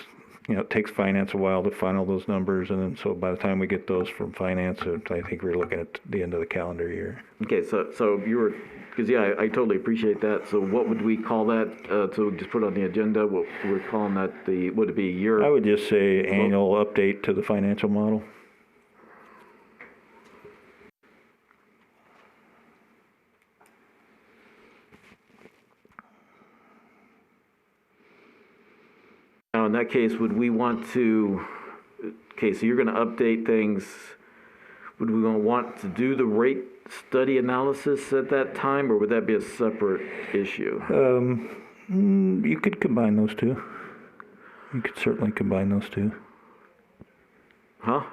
Speaker 2: it takes finance a while to final those numbers. And then so by the time we get those from finance, I think we're looking at the end of the calendar year.
Speaker 1: Okay, so you were, because I totally appreciate that. So what would we call that? So just put it on the agenda. What we're calling that, would it be year?
Speaker 2: I would just say annual update to the financial model.
Speaker 1: Now, in that case, would we want to, so you're going to update things, would we want to do the rate study analysis at that time, or would that be a separate issue?
Speaker 2: You could combine those two. You could certainly combine those two.
Speaker 1: Huh?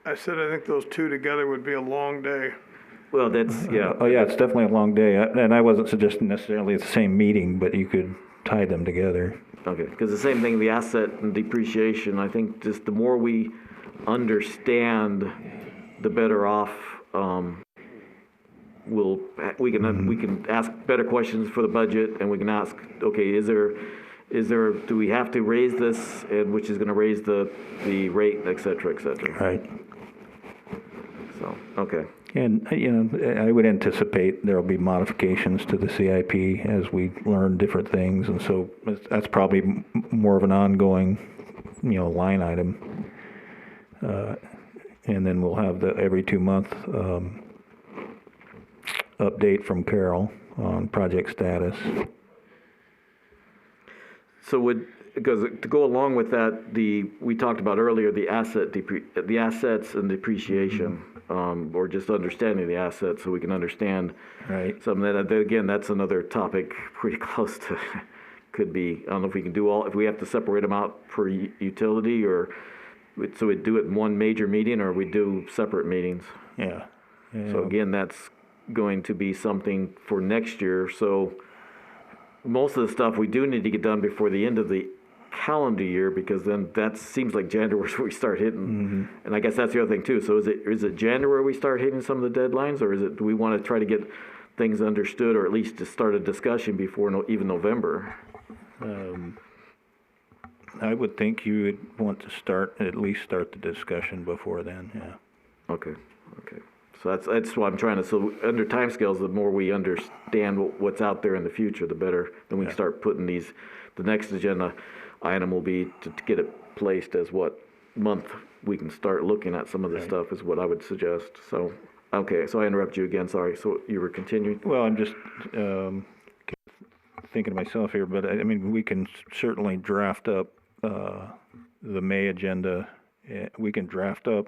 Speaker 5: I said I think those two together would be a long day.
Speaker 1: Well, that's, yeah.
Speaker 2: Oh, yeah, it's definitely a long day. And I wasn't suggesting necessarily it's the same meeting, but you could tie them together.
Speaker 1: Okay, because the same thing, the asset and depreciation, I think just the more we understand, the better off we can ask better questions for the budget, and we can ask, okay, do we have to raise this, and which is going to raise the rate, et cetera, et cetera.
Speaker 2: Right.
Speaker 1: So, okay.
Speaker 2: And, I would anticipate there'll be modifications to the CIP as we learn different things. And so that's probably more of an ongoing, line item. And then we'll have the every 2 month update from Carol on project status.
Speaker 1: So because to go along with that, we talked about earlier the assets and depreciation, or just understanding the assets so we can understand some of that. Again, that's another topic pretty close to, could be, I don't know if we can do if we have to separate them out per utility, or so we do it in one major meeting, or we do separate meetings.
Speaker 2: Yeah.
Speaker 1: So again, that's going to be something for next year. So most of the stuff we do need to get done before the end of the calendar year, because then that seems like January where we start hitting, and I guess that's the other thing too. So is it January we start hitting some of the deadlines, or do we want to try to get things understood, or at least to start a discussion before even November?
Speaker 2: I would think you would want to at least start the discussion before then. Yeah.
Speaker 1: Okay. So that's what I'm trying to. So under timescales, the more we understand what's out there in the future, the better. Then we can start putting these. The next agenda item will be to get it placed as what month we can start looking at some of this stuff, is what I would suggest. So, okay, so I interrupt you again, sorry. So you were continuing?
Speaker 2: Well, I'm just thinking to myself here, but I mean, we can certainly draft up the May agenda. We can draft up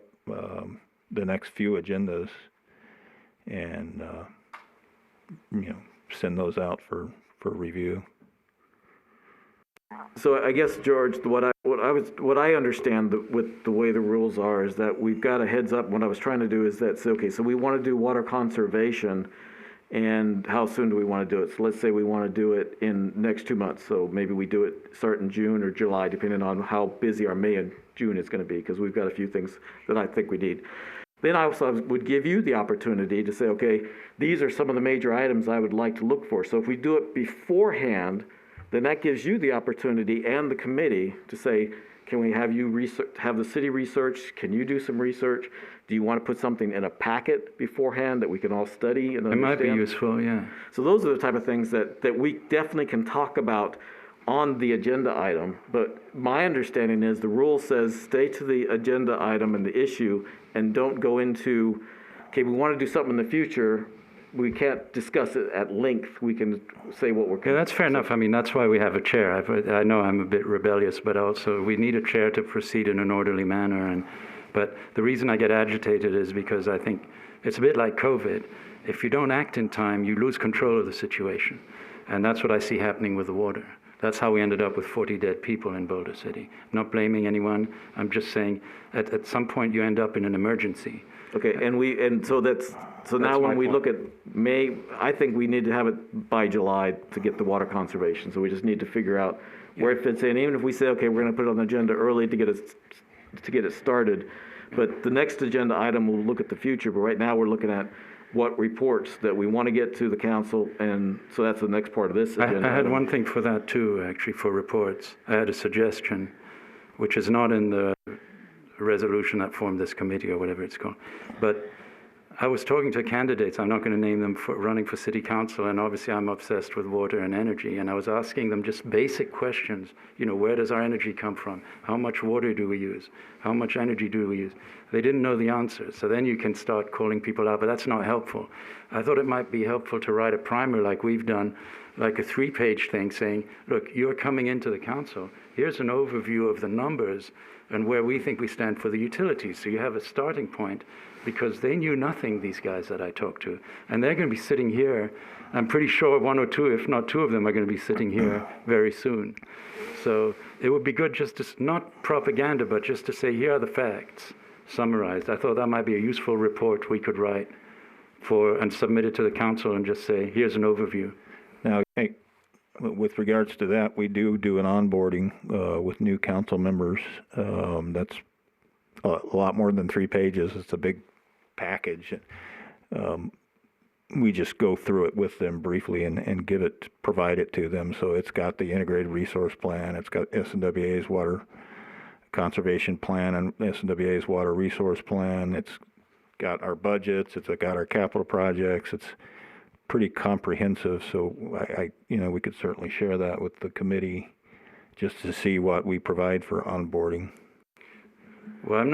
Speaker 2: the next few agendas and, send those out for review.
Speaker 1: So I guess, George, what I understand with the way the rules are is that we've got a heads up. What I was trying to do is that, okay, so we want to do water conservation, and how soon do we want to do it? So let's say we want to do it in next 2 months. So maybe we do it start in June or July, depending on how busy our May and June is going to be, because we've got a few things that I think we need. Then I also would give you the opportunity to say, okay, these are some of the major items I would like to look for. So if we do it beforehand, then that gives you the opportunity and the committee to say, can we have you have the city research? Can you do some research? Do you want to put something in a packet beforehand that we can all study and understand?
Speaker 8: It might be useful, yeah.
Speaker 1: So those are the type of things that we definitely can talk about on the agenda item. But my understanding is the rule says stay to the agenda item and the issue and don't go into, okay, we want to do something in the future. We can't discuss it at length. We can say what we're.
Speaker 8: Yeah, that's fair enough. I mean, that's why we have a chair. I know I'm a bit rebellious, but also we need a chair to proceed in an orderly manner. But the reason I get agitated is because I think it's a bit like COVID. If you don't act in time, you lose control of the situation. And that's what I see happening with the water. That's how we ended up with 40 dead people in Boulder City. Not blaming anyone. I'm just saying at some point you end up in an emergency.
Speaker 1: Okay, so now when we look at May, I think we need to have it by July to get the water conservation. So we just need to figure out where it fits in. Even if we say, okay, we're going to put it on the agenda early to get it started. But the next agenda item will look at the future. But right now we're looking at what reports that we want to get to the council, and so that's the next part of this agenda.
Speaker 8: I had one thing for that too, actually, for reports. I had a suggestion, which is not in the resolution that formed this committee or whatever it's called. But I was talking to candidates, I'm not going to name them, for running for city council, and obviously I'm obsessed with water and energy, and I was asking them just basic questions. You know, where does our energy come from? How much water do we use? How much energy do we use? They didn't know the answers, so then you can start calling people out, but that's not helpful. I thought it might be helpful to write a primer like we've done, like a 3-page thing saying, look, you're coming into the council. Here's an overview of the numbers and where we think we stand for the utilities. So you have a starting point, because they knew nothing, these guys that I talked to. And they're going to be sitting here. I'm pretty sure one or two, if not two of them, are going to be sitting here very soon. So it would be good just to, not propaganda, but just to say, here are the facts, summarized. I thought that might be a useful report we could write for and submit it to the council and just say, here's an overview.
Speaker 2: Now, hey, with regards to that, we do an onboarding with new council members. That's a lot more than 3 pages. It's a big package. We just go through it with them briefly and provide it to them. So it's got the integrated resource plan. It's got SNWA's water conservation plan and SNWA's water resource plan. It's got our budgets. It's got our capital projects. It's pretty comprehensive. So we could certainly share that with the committee just to see what we provide for onboarding.
Speaker 8: Well, I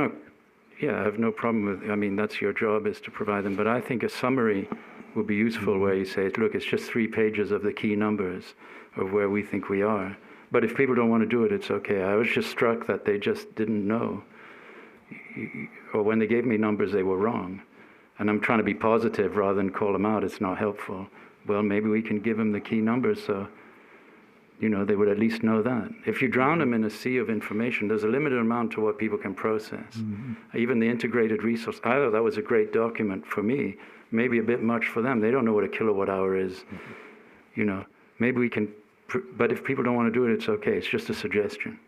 Speaker 8: have no problem with, I mean, that's your job, is to provide them, but I think a summary would be useful where you say, look, it's just 3 pages of the key numbers of where we think we are. But if people don't want to do it, it's okay. I was just struck that they just didn't know. Or when they gave me numbers, they were wrong. And I'm trying to be positive rather than call them out. It's not helpful. Well, maybe we can give them the key numbers so, they would at least know that. If you drown them in a sea of information, there's a limited amount to what people can process. Mm-hmm. Even the integrated resource, I thought that was a great document for me, maybe a bit much for them. They don't know what a kilowatt hour is. Mm-hmm. Maybe we can, but if people don't want to do it, it's okay. It's just a suggestion.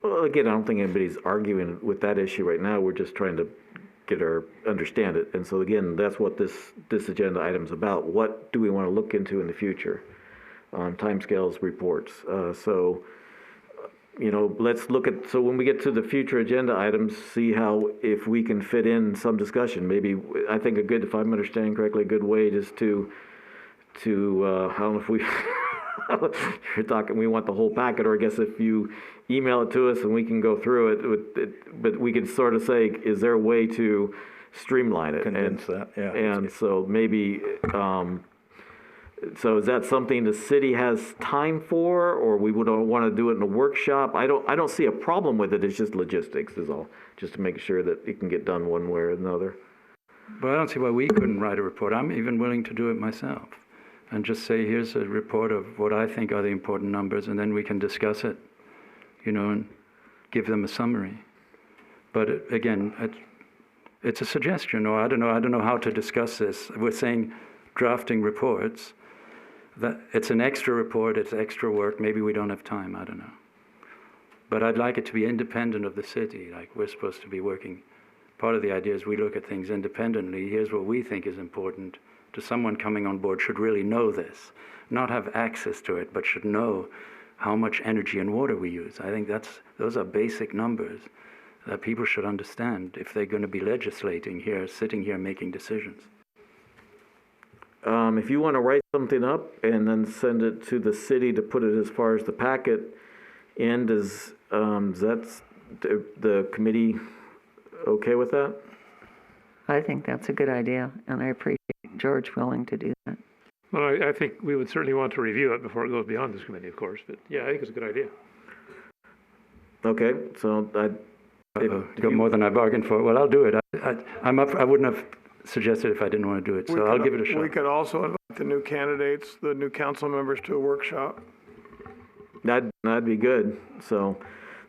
Speaker 1: Well, again, I don't think anybody's arguing with that issue right now. We're just trying to understand it. And so again, that's what this agenda item is about. What do we want to look into in the future? Timescales, reports. Let's look at, so when we get to the future agenda items, see if we can fit in some discussion. Maybe, I think if I'm understanding correctly, a good way is to I don't know if you're talking, we want the whole packet, or I guess if you email it to us and we can go through it, but we can sort of say, is there a way to streamline it?
Speaker 2: Condense that, yeah.
Speaker 1: And so maybe, so is that something the city has time for, or we would want to do it in a workshop? I don't see a problem with it. It's just logistics is all, just to make sure that it can get done one way or another.
Speaker 8: But I don't see why we couldn't write a report. I'm even willing to do it myself and just say, here's a report of what I think are the important numbers, and then we can discuss it, and give them a summary. But again, it's a suggestion, or I don't know how to discuss this. We're saying, drafting reports, that it's an extra report, it's extra work, maybe we don't have time, I don't know. But I'd like it to be independent of the city, like we're supposed to be working. Part of the idea is we look at things independently. Here's what we think is important. To someone coming on board should really know this, not have access to it, but should know how much energy and water we use. I think those are basic numbers that people should understand if they're going to be legislating here, sitting here making decisions.
Speaker 1: If you want to write something up and then send it to the city to put it as far as the packet in, does that's the committee okay with that?
Speaker 6: I think that's a good idea, and I appreciate George willing to do that.
Speaker 12: Well, I think we would certainly want to review it before it goes beyond this committee, of course, but yeah, I think it's a good idea.
Speaker 1: Okay, so
Speaker 8: Got more than I bargained for. Well, I'll do it. I'm up. I wouldn't have suggested if I didn't want to do it, so I'll give it a shot.
Speaker 5: We could also invite the new candidates, the new council members, to a workshop.
Speaker 1: That'd be good. So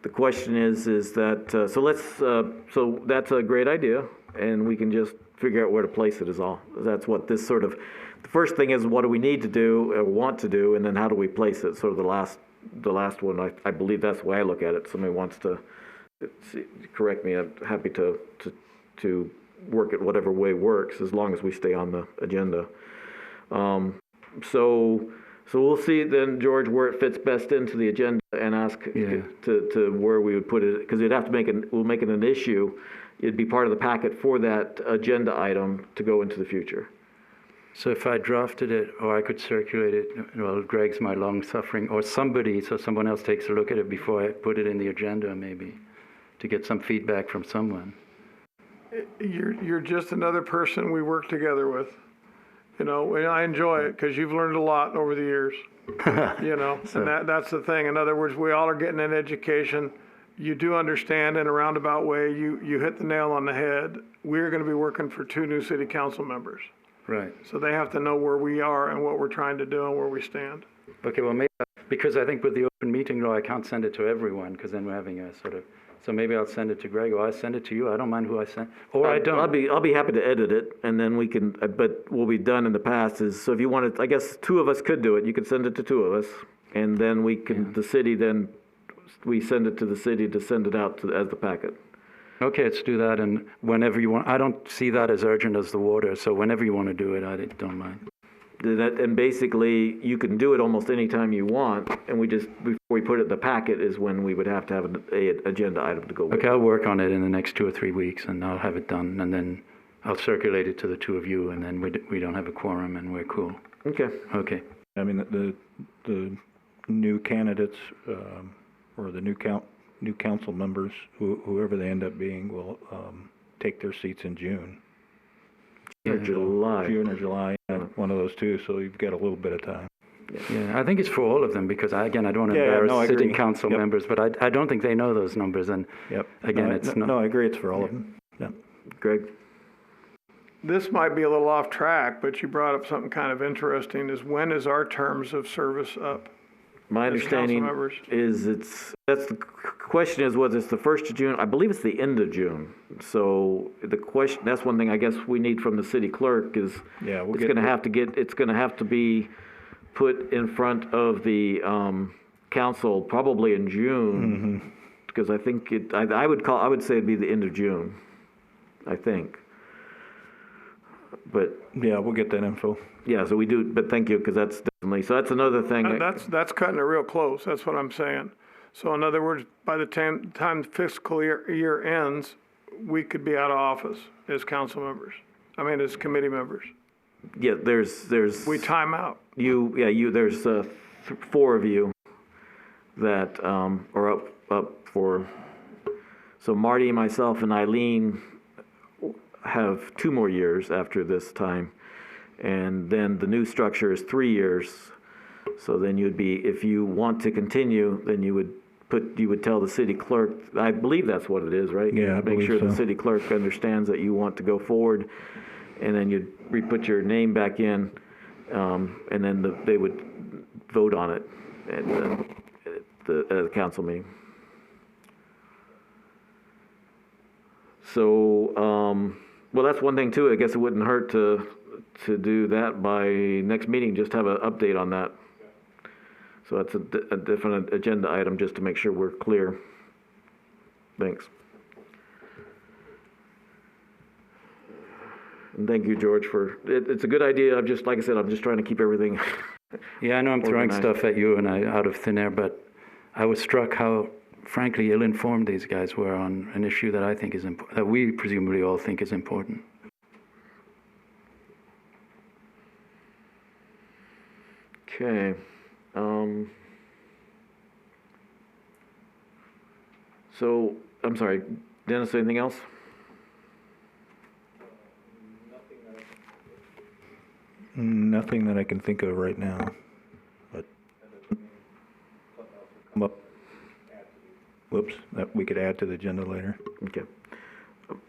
Speaker 1: the question is that, so that's a great idea, and we can just figure out where to place it is all. That's what this sort of, the first thing is what do we need to do or want to do, and then how do we place it? Sort of the last one, I believe that's the way I look at it. Somebody wants to correct me, I'm happy to work it whatever way works, as long as we stay on the agenda. So we'll see then, George, where it fits best into the agenda and ask to where we would put it, because we'd have to we'll make it an issue. It'd be part of the packet for that agenda item to go into the future.
Speaker 8: So if I drafted it, or I could circulate it, well, Greg's my long-suffering, or somebody, so someone else takes a look at it before I put it in the agenda, maybe, to get some feedback from someone.
Speaker 5: You're just another person we work together with. You know, and I enjoy it because you've learned a lot over the years. You know, so, and that's the thing. In other words, we all are getting an education. You do understand in a roundabout way. You hit the nail on the head. We're going to be working for 2 new city council members.
Speaker 8: Right.
Speaker 5: So they have to know where we are and what we're trying to do and where we stand.
Speaker 8: Okay, well, maybe, because I think with the open meeting law, I can't send it to everyone, because then we're having a sort of, so maybe I'll send it to Greg, or I send it to you. I don't mind who I send, or I don't.
Speaker 1: I'll be happy to edit it, and then we can, but what we've done in the past is, so if you wanted, I guess 2 of us could do it. You could send it to 2 of us, and then we can, the city, then we send it to the city to send it out as the packet.
Speaker 8: Okay, let's do that, and whenever you want. I don't see that as urgent as the water, so whenever you want to do it, I don't mind.
Speaker 1: And basically, you can do it almost any time you want, and we just, before we put it in the packet is when we would have to have an agenda item to go with.
Speaker 8: Okay, I'll work on it in the next 2 or 3 weeks, and I'll have it done, and then I'll circulate it to the 2 of you, and then we don't have a quorum, and we're cool.
Speaker 1: Okay.
Speaker 8: Okay.
Speaker 2: I mean, the new candidates, or the new council members, whoever they end up being, will take their seats in June.
Speaker 1: Or July.
Speaker 2: June or July, one of those 2, so you've got a little bit of time.
Speaker 8: Yeah, I think it's for all of them, because I don't want to embarrass sitting council members, but I don't think they know those numbers, and again, it's not.
Speaker 2: No, I agree, it's for all of them. Yeah.
Speaker 1: Greg?
Speaker 5: This might be a little off track, but you brought up something kind of interesting, is when is our terms of service up?
Speaker 1: My understanding is that's the question is whether it's the 1st of June. I believe it's the end of June. So the question, that's one thing I guess we need from the city clerk is it's going to have to be put in front of the council probably in June, because I think I would say it'd be the end of June, I think. But
Speaker 2: yeah, we'll get that info.
Speaker 1: Yeah, so we do, but thank you, because that's definitely, so that's another thing.
Speaker 5: That's cutting it real close, that's what I'm saying. So in other words, by the time fiscal year ends, we could be out of office as council members. I mean, as committee members.
Speaker 1: Yeah, there's.
Speaker 5: We time out.
Speaker 1: There's 4 of you that are up for, so Marty, myself, and Eileen have 2 more years after this time. And then the new structure is 3 years. So then you'd be, if you want to continue, then you would tell the city clerk, I believe that's what it is, right?
Speaker 2: Yeah, I believe
Speaker 1: Make sure
Speaker 2: so.
Speaker 1: the city clerk understands that you want to go forward, and then you'd re-put your name back in, and then they would vote on it at the council meeting. So, well, that's one thing too. I guess it wouldn't hurt to to do that by next meeting, just have an update on that. So that's a different agenda item, just to make sure we're clear. Thanks. And thank you, George, for, it's a good idea. I'm just, like I said, I'm just trying to keep everything.
Speaker 8: Yeah, I know I'm throwing
Speaker 1: organized.
Speaker 8: stuff at you and I out of thin air, but I was struck how, frankly, ill-informed these guys were on an issue that I think is important, that we presumably all think is important.
Speaker 1: Okay. So, I'm sorry, Dennis, anything else?
Speaker 2: Nothing that I can think of right now, but whoops, that we could add to the agenda later.
Speaker 1: Okay.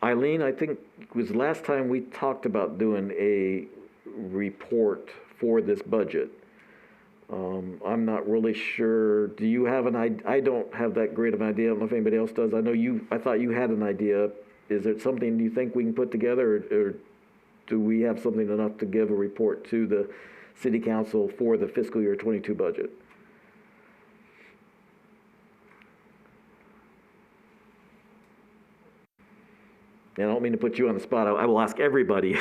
Speaker 1: Eileen, I think it was last time we talked about doing a report for this budget. I'm not really sure. Do you have an idea? I don't have that great of an idea. I don't know if anybody else does. I thought you had an idea. Is there something you think we can put together, or do we have something enough to give a report to the city council for the fiscal year 22 budget? And I don't mean to put you on the spot. I will ask everybody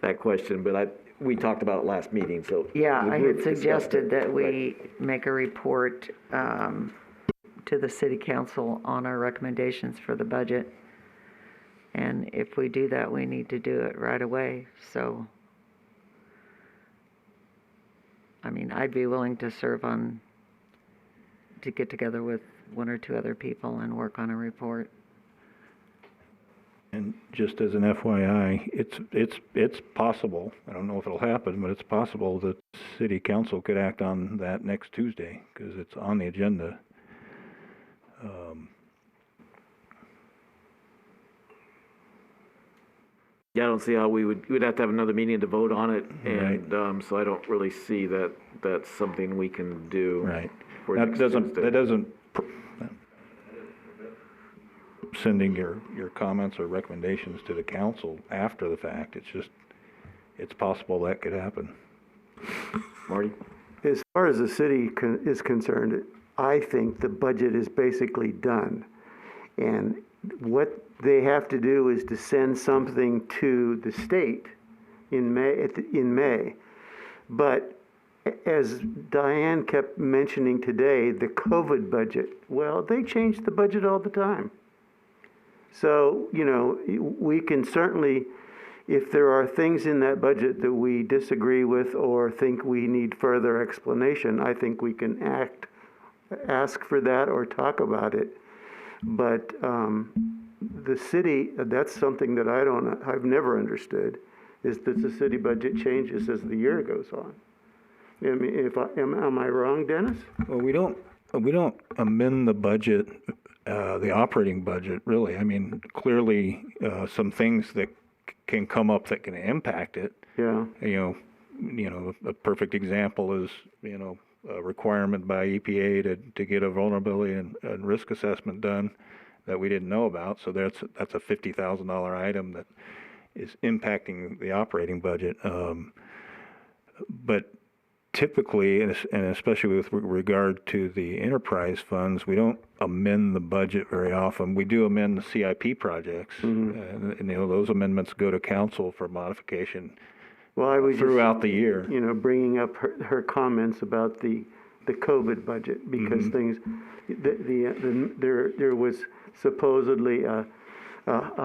Speaker 1: that question, but we talked about it last meeting, so.
Speaker 6: Yeah,
Speaker 1: the
Speaker 6: I
Speaker 1: group
Speaker 6: had
Speaker 1: discussed
Speaker 6: suggested
Speaker 1: it.
Speaker 6: that we make a report to the city council on our recommendations for the budget. And if we do that, we need to do it right away. So, I mean, I'd be willing to serve on, to get together with one or two other people and work on a report.
Speaker 2: And just as an FYI, it's possible, I don't know if it'll happen, but it's possible that city council could act on that next Tuesday, because it's on the agenda.
Speaker 1: Yeah, I don't see how we'd have to have another meeting to vote on it, and
Speaker 2: Right.
Speaker 1: so I don't really see that that's something we can do.
Speaker 2: Right.
Speaker 1: For
Speaker 2: That
Speaker 1: next
Speaker 2: doesn't,
Speaker 1: Tuesday.
Speaker 2: that doesn't, sending your comments or recommendations to the council after the fact, it's just, it's possible that could happen.
Speaker 1: Marty?
Speaker 13: As far as the city is concerned, I think the budget is basically done. And what they have to do is to send something to the state in May. But as Diane kept mentioning today, the COVID budget, well, they change the budget all the time. So, you know, we can certainly, if there are things in that budget that we disagree with or think we need further explanation, I think we can ask for that or talk about it. But the city, that's something that I've never understood, is that the city budget changes as the year goes on. I mean, am I wrong, Dennis?
Speaker 2: Well, we don't amend the budget, the operating budget, really. I mean, clearly, some things that can come up that can impact it.
Speaker 13: Yeah.
Speaker 2: You know, a perfect example is, a requirement by EPA to get a vulnerability and risk assessment done that we didn't know about. So that's a $50,000 item that is impacting the operating budget. But typically, and especially with regard to the enterprise funds, we don't amend the budget very often. We do amend the CIP projects, and those amendments go to council for modification.
Speaker 13: Well, I was
Speaker 2: throughout the year.
Speaker 13: Bringing up her comments about the COVID budget, because things, there was supposedly a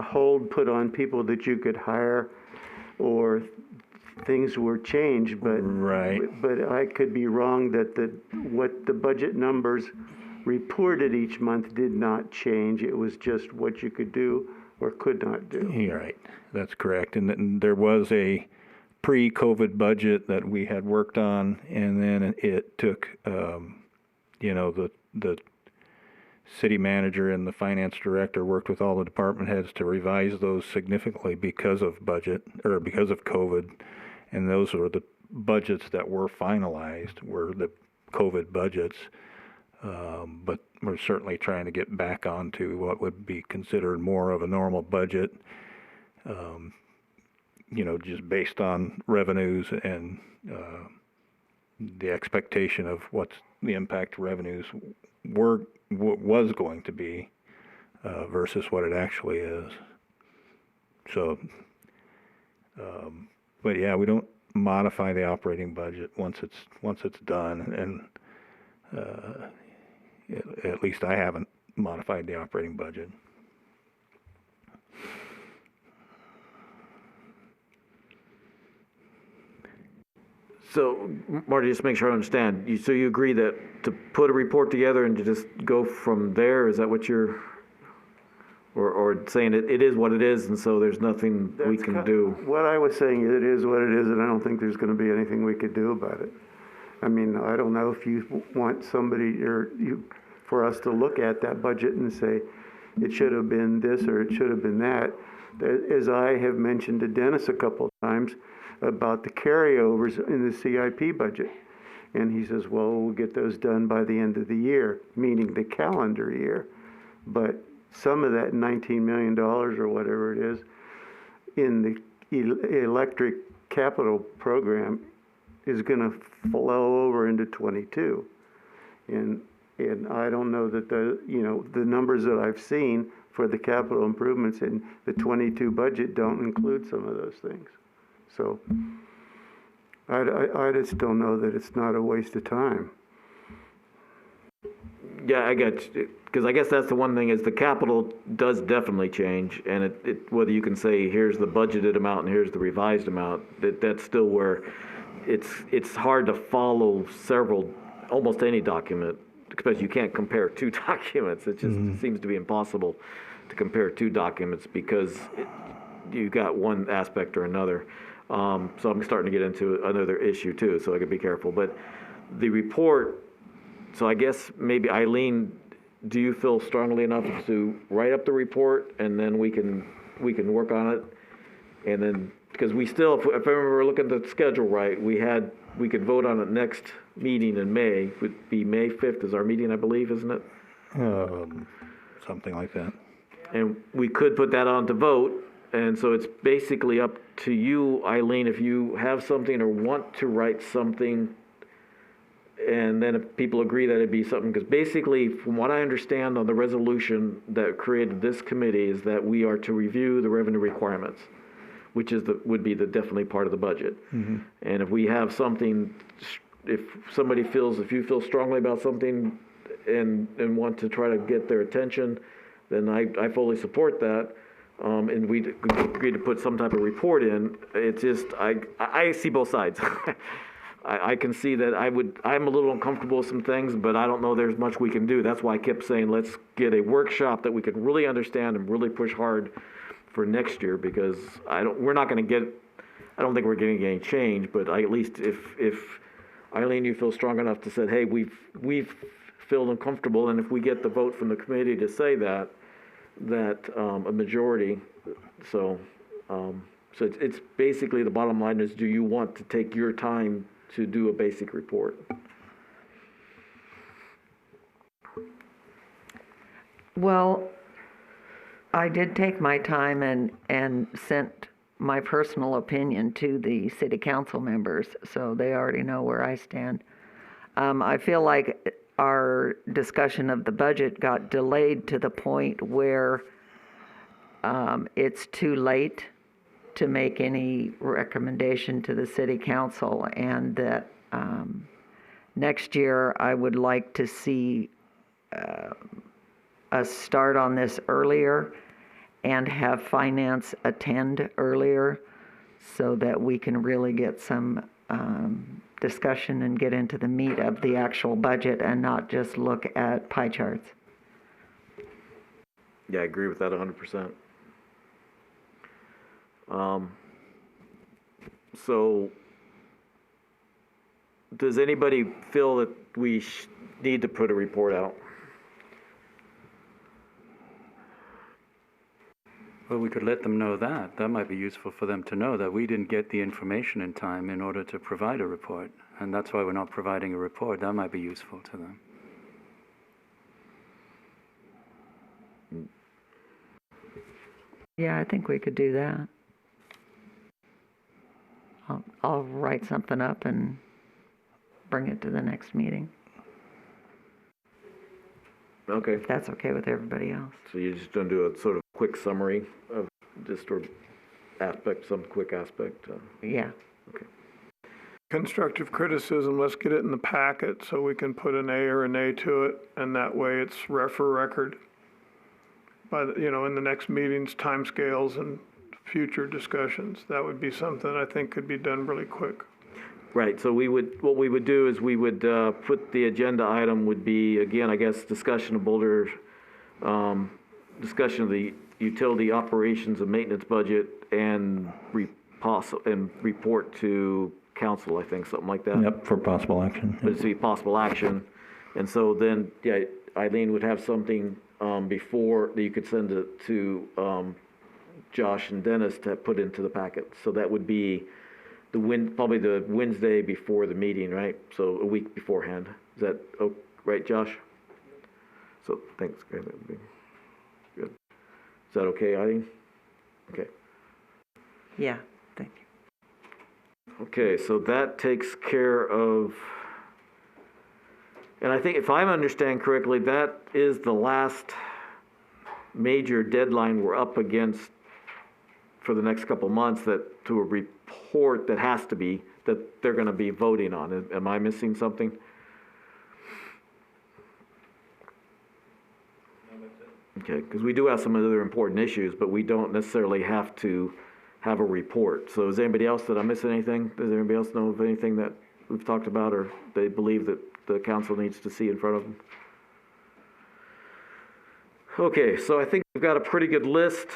Speaker 13: hold put on people that you could hire, or things were changed, but but I could be wrong that what the budget numbers reported each month did not change. It was just what you could do or could not do.
Speaker 2: You're right. That's correct. And there was a pre-COVID budget that we had worked on, and then it took, the city manager and the finance director worked with all the department heads to revise those significantly because of because of COVID. And those were the budgets that were finalized, were the COVID budgets. But we're certainly trying to get back onto what would be considered more of a normal budget. just based on revenues and the expectation of what's the impact revenues was going to be versus what it actually is. So, but yeah, we don't modify the operating budget once it's done, and at least I haven't modified the operating budget.
Speaker 1: So, Marty, just to make sure I understand, so you agree that to put a report together and to just go from there, is that what you're, or saying it is what it is, and so there's nothing we can do?
Speaker 13: What I was saying, it is what it is, and I don't think there's gonna be anything we could do about it. I mean, I don't know if you want somebody, for us to look at that budget and say, it should have been this, or it should have been that. As I have mentioned to Dennis a couple of times, about the carryovers in the CIP budget. And he says, well, we'll get those done by the end of the year, meaning the calendar year. But some of that $19 million or whatever it is in the electric capital program is gonna flow over into 22. And I don't know that the numbers that I've seen for the capital improvements in the 22 budget don't include some of those things. So I just don't know that it's not a waste of time.
Speaker 1: Yeah, I got you. Because I guess that's the one thing is the capital does definitely change, and whether you can say here's the budgeted amount and here's the revised amount, that's still where it's hard to follow almost any document, because you can't compare two documents. It just seems to be impossible to compare two documents because you got one aspect or another. So I'm starting to get into another issue too, so I could be careful. But the report, so I guess maybe Eileen, do you feel strongly enough to write up the report and then we can work on it? And then, because we still, if I remember looking at the schedule right, we could vote on it next meeting in May. Would be May 5th is our meeting, I believe, isn't it?
Speaker 2: Something like that.
Speaker 1: And we could put that on to vote. And so it's basically up to you, Eileen, if you have something or want to write something, and then if people agree that it'd be something, because basically, from what I understand on the resolution that created this committee is that we are to review the revenue requirements, which would be definitely part of the budget. Mm-hmm. And if we have something, if you feel strongly about something and want to try to get their attention, then I fully support that. And we agreed to put some type of report in. It's just, I see both sides. I can see that I'm a little uncomfortable with some things, but I don't know there's much we can do. That's why I kept saying, let's get a workshop that we can really understand and really push hard for next year, because I don't think we're getting any change, but at least if Eileen, you feel strong enough to say, hey, we've felt uncomfortable, and if we get the vote from the committee to say that a majority, so it's basically the bottom line is, do you want to take your time to do a basic report?
Speaker 6: Well, I did take my time and sent my personal opinion to the city council members, so they already know where I stand. I feel like our discussion of the budget got delayed to the point where it's too late to make any recommendation to the city council, and that next year I would like to see us start on this earlier and have finance attend earlier so that we can really get some discussion and get into the meat of the actual budget and not just look at pie charts.
Speaker 1: Yeah, I agree with that 100%. So does anybody feel that we need to put a report out?
Speaker 8: Well, we could let them know that. That might be useful for them to know that we didn't get the information in time in order to provide a report. And that's why we're not providing a report. That might be useful to them.
Speaker 6: Yeah, I think we could do that. I'll write something up and bring it to the next meeting.
Speaker 1: Okay,
Speaker 6: If that's okay with everybody else.
Speaker 1: so you're just gonna do a sort of quick summary of just or aspect, some quick aspect?
Speaker 6: Yeah.
Speaker 1: Okay.
Speaker 5: Constructive criticism, let's get it in the packet so we can put an A or an A to it, and that way it's for record. By the, in the next meetings, timescales and future discussions. That would be something I think could be done really quick.
Speaker 1: Right, so what we would do is we would put the agenda item would be, again, I guess, discussion of Boulder, discussion of the utility operations and maintenance budget and report to council, I think, something like that.
Speaker 2: Yep, for possible action.
Speaker 1: But it's be possible action. And so then, yeah, Eileen would have something before that you could send it to Josh and Dennis to put into the packet. So that would be probably the Wednesday before the meeting, right? So a week beforehand. Is that right, Josh? So thanks, Greg. That would be good. Is that okay, Eileen? Okay.
Speaker 6: Yeah, thank you.
Speaker 1: Okay, so that takes care of, and I think if I understand correctly, that is the last major deadline we're up against for the next couple of months to a report that has to be, that they're going to be voting on. Am I missing something? Okay, because we do have some other important issues, but we don't necessarily have to have a report. So is anybody else, did I miss anything? Does anybody else know of anything that we've talked about or they believe that the council needs to see in front of them? Okay, so I think we've got a pretty good list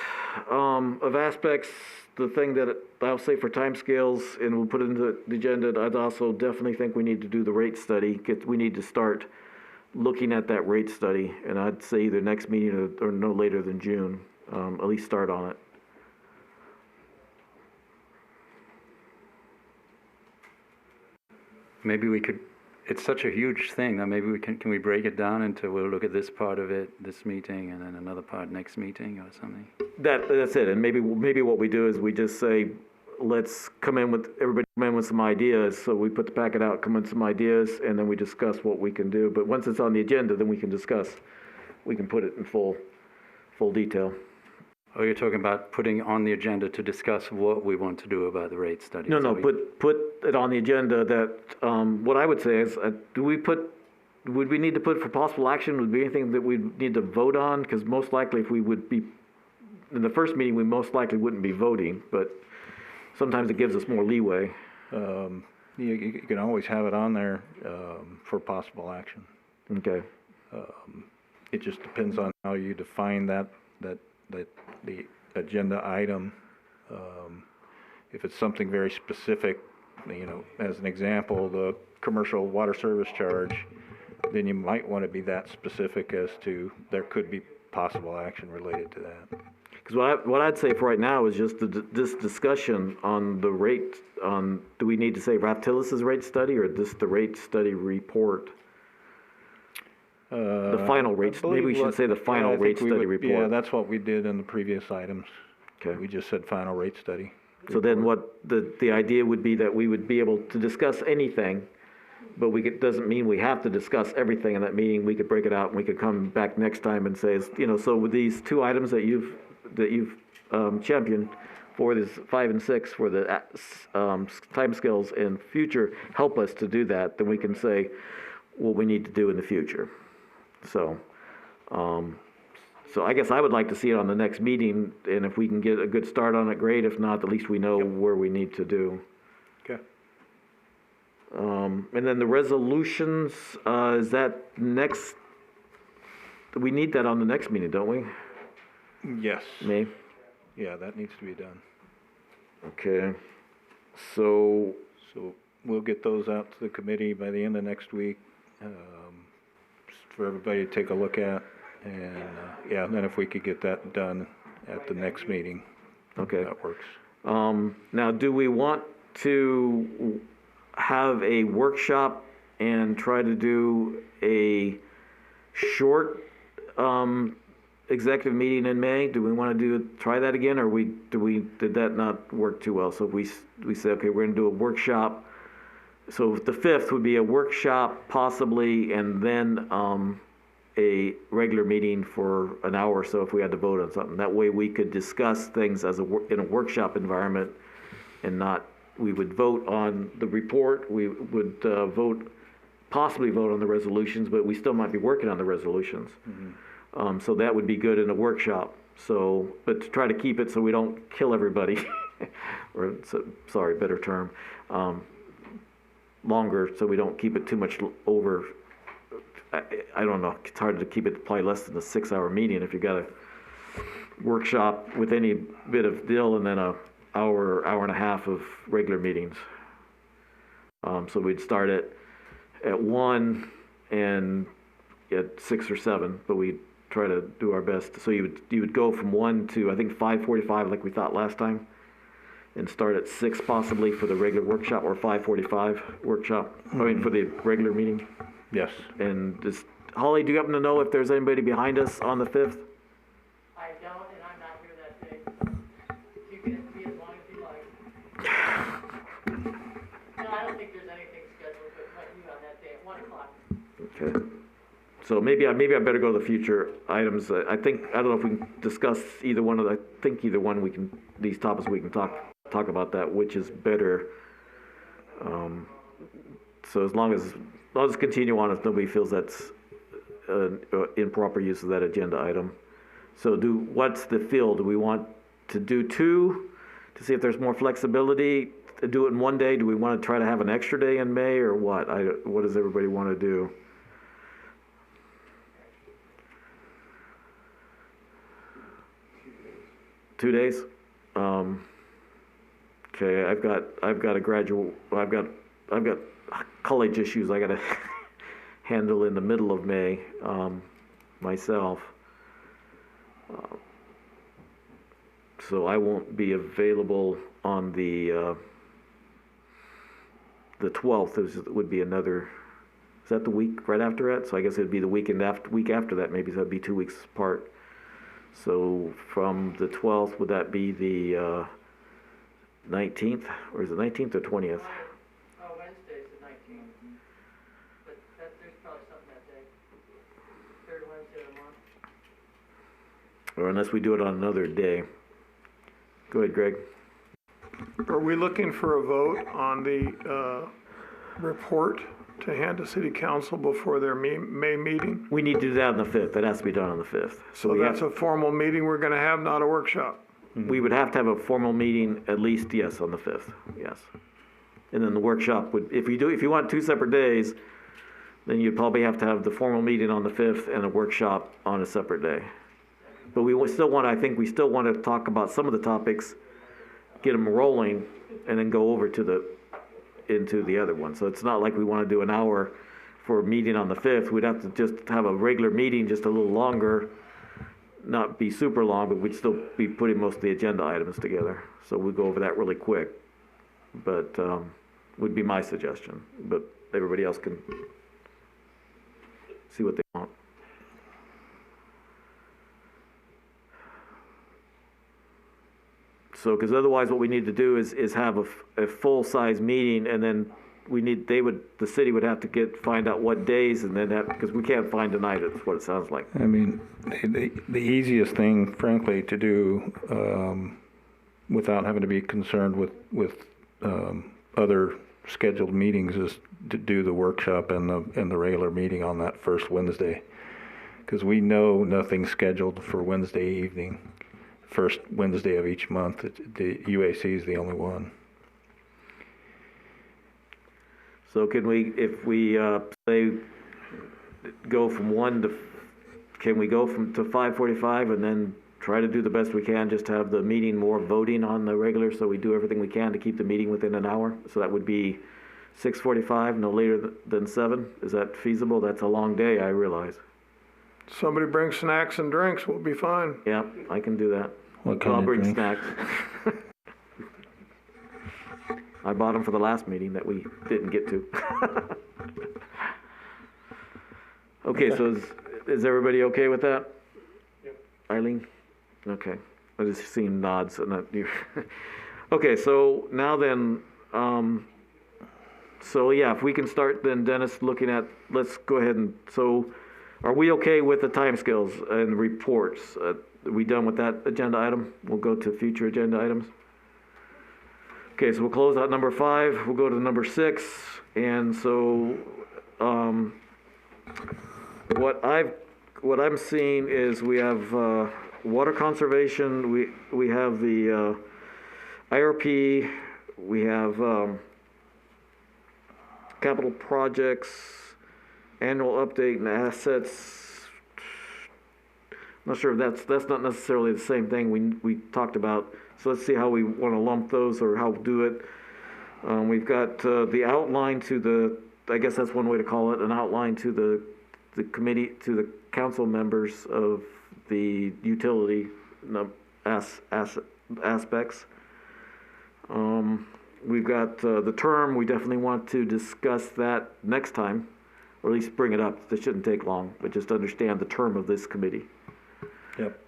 Speaker 1: of aspects. The thing that I'll say for timescales, and we'll put it into the agenda, I'd also definitely think we need to do the rate study. We need to start looking at that rate study, and I'd say either next meeting or no later than June, at least start on it.
Speaker 8: Maybe we could, it's such a huge thing that maybe can we break it down into, we'll look at this part of it, this meeting, and then another part next meeting or something?
Speaker 1: That's it, and maybe what we do is we just say, let's everybody come in with some ideas, so we put the packet out, come in with some ideas, and then we discuss what we can do. But once it's on the agenda, then we can put it in full detail.
Speaker 8: Oh, you're talking about putting on the agenda to discuss what we want to do about the rate study?
Speaker 1: No, put it on the agenda that, what I would say is, would we need to put for possible action, would be anything that we'd need to vote on? Because most likely if we would be, in the first meeting, we most likely wouldn't be voting, but sometimes it gives us more leeway.
Speaker 2: You can always have it on there for possible action.
Speaker 1: Okay.
Speaker 2: It just depends on how you define the agenda item. If it's something very specific, as an example, the commercial water service charge, then you might want to be that specific as to there could be possible action related to that.
Speaker 1: Because what I'd say for right now is just this discussion on the rate, do we need to say Raphtilis's rate study or just the rate study report? The final rate, maybe we should say the final rate study report.
Speaker 2: Yeah, that's what we did in the previous items.
Speaker 1: Okay.
Speaker 2: We just said final rate study.
Speaker 1: So then what the idea would be that we would be able to discuss anything, but doesn't mean we have to discuss everything in that meeting. We could break it out and we could come back next time and say, so with these two items that you've championed for this 5 and 6 for the timescales and future, help us to do that, then we can say what we need to do in the future. So I guess I would like to see it on the next meeting, and if we can get a good start on it, great. If not, at least we know where we need to do.
Speaker 2: Okay.
Speaker 1: And then the resolutions, is that next? We need that on the next meeting, don't we?
Speaker 2: Yes.
Speaker 1: May?
Speaker 2: Yeah, that needs to be done.
Speaker 1: Okay. So
Speaker 2: we'll get those out to the committee by the end of next week. For everybody to take a look at, and then if we could get that done at the next meeting,
Speaker 1: okay,
Speaker 2: that works.
Speaker 1: Now, do we want to have a workshop and try to do a short executive meeting in May? Do we want to try that again, or did that not work too well? So we say, okay, we're going to do a workshop. So the 5th would be a workshop possibly, and then a regular meeting for an hour or so if we had to vote on something. That way we could discuss things in a workshop environment, and not, we would vote on the report, we would possibly vote on the resolutions, but we still might be working on the resolutions. Mm-hmm. So that would be good in a workshop. So, but to try to keep it so we don't kill everybody, or sorry, better term, longer, so we don't keep it too much over. I don't know. It's hard to keep it probably less than a 6-hour meeting if you got a workshop with any bit of deal, and then an hour and a half of regular meetings. So we'd start at 1 and at 6 or 7, but we'd try to do our best. So you would go from 1 to I think 5:45, like we thought last time, and start at 6 possibly for the regular workshop, or 5:45 workshop. Mm-hmm. I mean for the regular meeting.
Speaker 2: Yes.
Speaker 1: And just, Holly, do you happen to know if there's anybody behind us on the 5th?
Speaker 14: I don't, and I'm not here that day. You can be as long as you like. No, I don't think there's anything scheduled but you on that day at 1 o'clock.
Speaker 1: Okay. So maybe I better go to the future items. I don't know if we can discuss either one of the, I think either one these topics we can talk about that, which is better. So as long as, I'll just continue on if nobody feels that's improper use of that agenda item. So what's the feel? Do we want to do 2 to see if there's more flexibility to do it in one day? Do we want to try to have an extra day in May, or what? What does everybody want to do? Two days? Okay, I've got college issues I got to handle in the middle of May myself. So I won't be available on the 12th. It would be another, is that the week right after that? So I guess it'd be the week after that, maybe, so that'd be 2 weeks apart. So from the 12th, would that be the 19th, or is it 19th or 20th?
Speaker 14: Oh, Wednesday's the 19th. But there's probably something that day. Third Wednesday of the month.
Speaker 1: Or unless we do it on another day. Go ahead, Greg.
Speaker 5: Are we looking for a vote on the report to hand to City Council before their May meeting?
Speaker 1: We need to do that on the 5th. That has to be done on the 5th.
Speaker 5: So that's a formal meeting we're going to have, not a workshop?
Speaker 1: We would have to have a formal meeting at least, yes, on the 5th, yes. And then the workshop would, if you want 2 separate days, then you'd probably have to have the formal meeting on the 5th and a workshop on a separate day. But we still want to talk about some of the topics, get them rolling, and then go over into the other one. So it's not like we want to do an hour for a meeting on the 5th. We'd have to just have a regular meeting, just a little longer, not be super long, but we'd still be putting most of the agenda items together. So we'd go over that really quick. But would be my suggestion. But everybody else can see what they want. So, because otherwise what we need to do is have a full-size meeting, and then the city would have to find out what days, and then because we can't find tonight, it's what it sounds like.
Speaker 2: I mean, the easiest thing, frankly, to do without having to be concerned with other scheduled meetings is to do the workshop and the regular meeting on that first Wednesday, because we know nothing's scheduled for Wednesday evening. First Wednesday of each month. The UAC is the only one.
Speaker 1: So if we say go from 1 to, can we go to 5:45 and then try to do the best we can, just have the meeting more voting on the regular, so we do everything we can to keep the meeting within an hour? So that would be 6:45, no later than 7. Is that feasible? That's a long day, I realize.
Speaker 5: Somebody bring snacks and drinks, we'll be fine.
Speaker 1: Yeah, I can do that.
Speaker 2: I'll
Speaker 1: bring
Speaker 2: drink?
Speaker 1: Snacks. I bought them for the last meeting that we didn't get to. Okay, so is everybody okay with that? Yep. Eileen? Okay, I just seen nods and that you. Okay, so now then, so yeah, if we can start then, Dennis, looking at, let's go ahead and, so are we okay with the timescales and reports? Are we done with that agenda item? We'll go to future agenda items. Okay, so we'll close out number 5. We'll go to number 6. And so, what I'm seeing is we have water conservation. We have the IRP. We have capital projects, annual update, and assets. I'm not sure if that's not necessarily the same thing we talked about. So let's see how we want to lump those or how we'll do it. We've got the outline to the, I guess that's one way to call it, an outline to the committee, to the council members of the utility aspects. We've got the term. We definitely want to discuss that next time, or at least bring it up. This shouldn't take long, but just understand the term of this committee.
Speaker 2: Yep.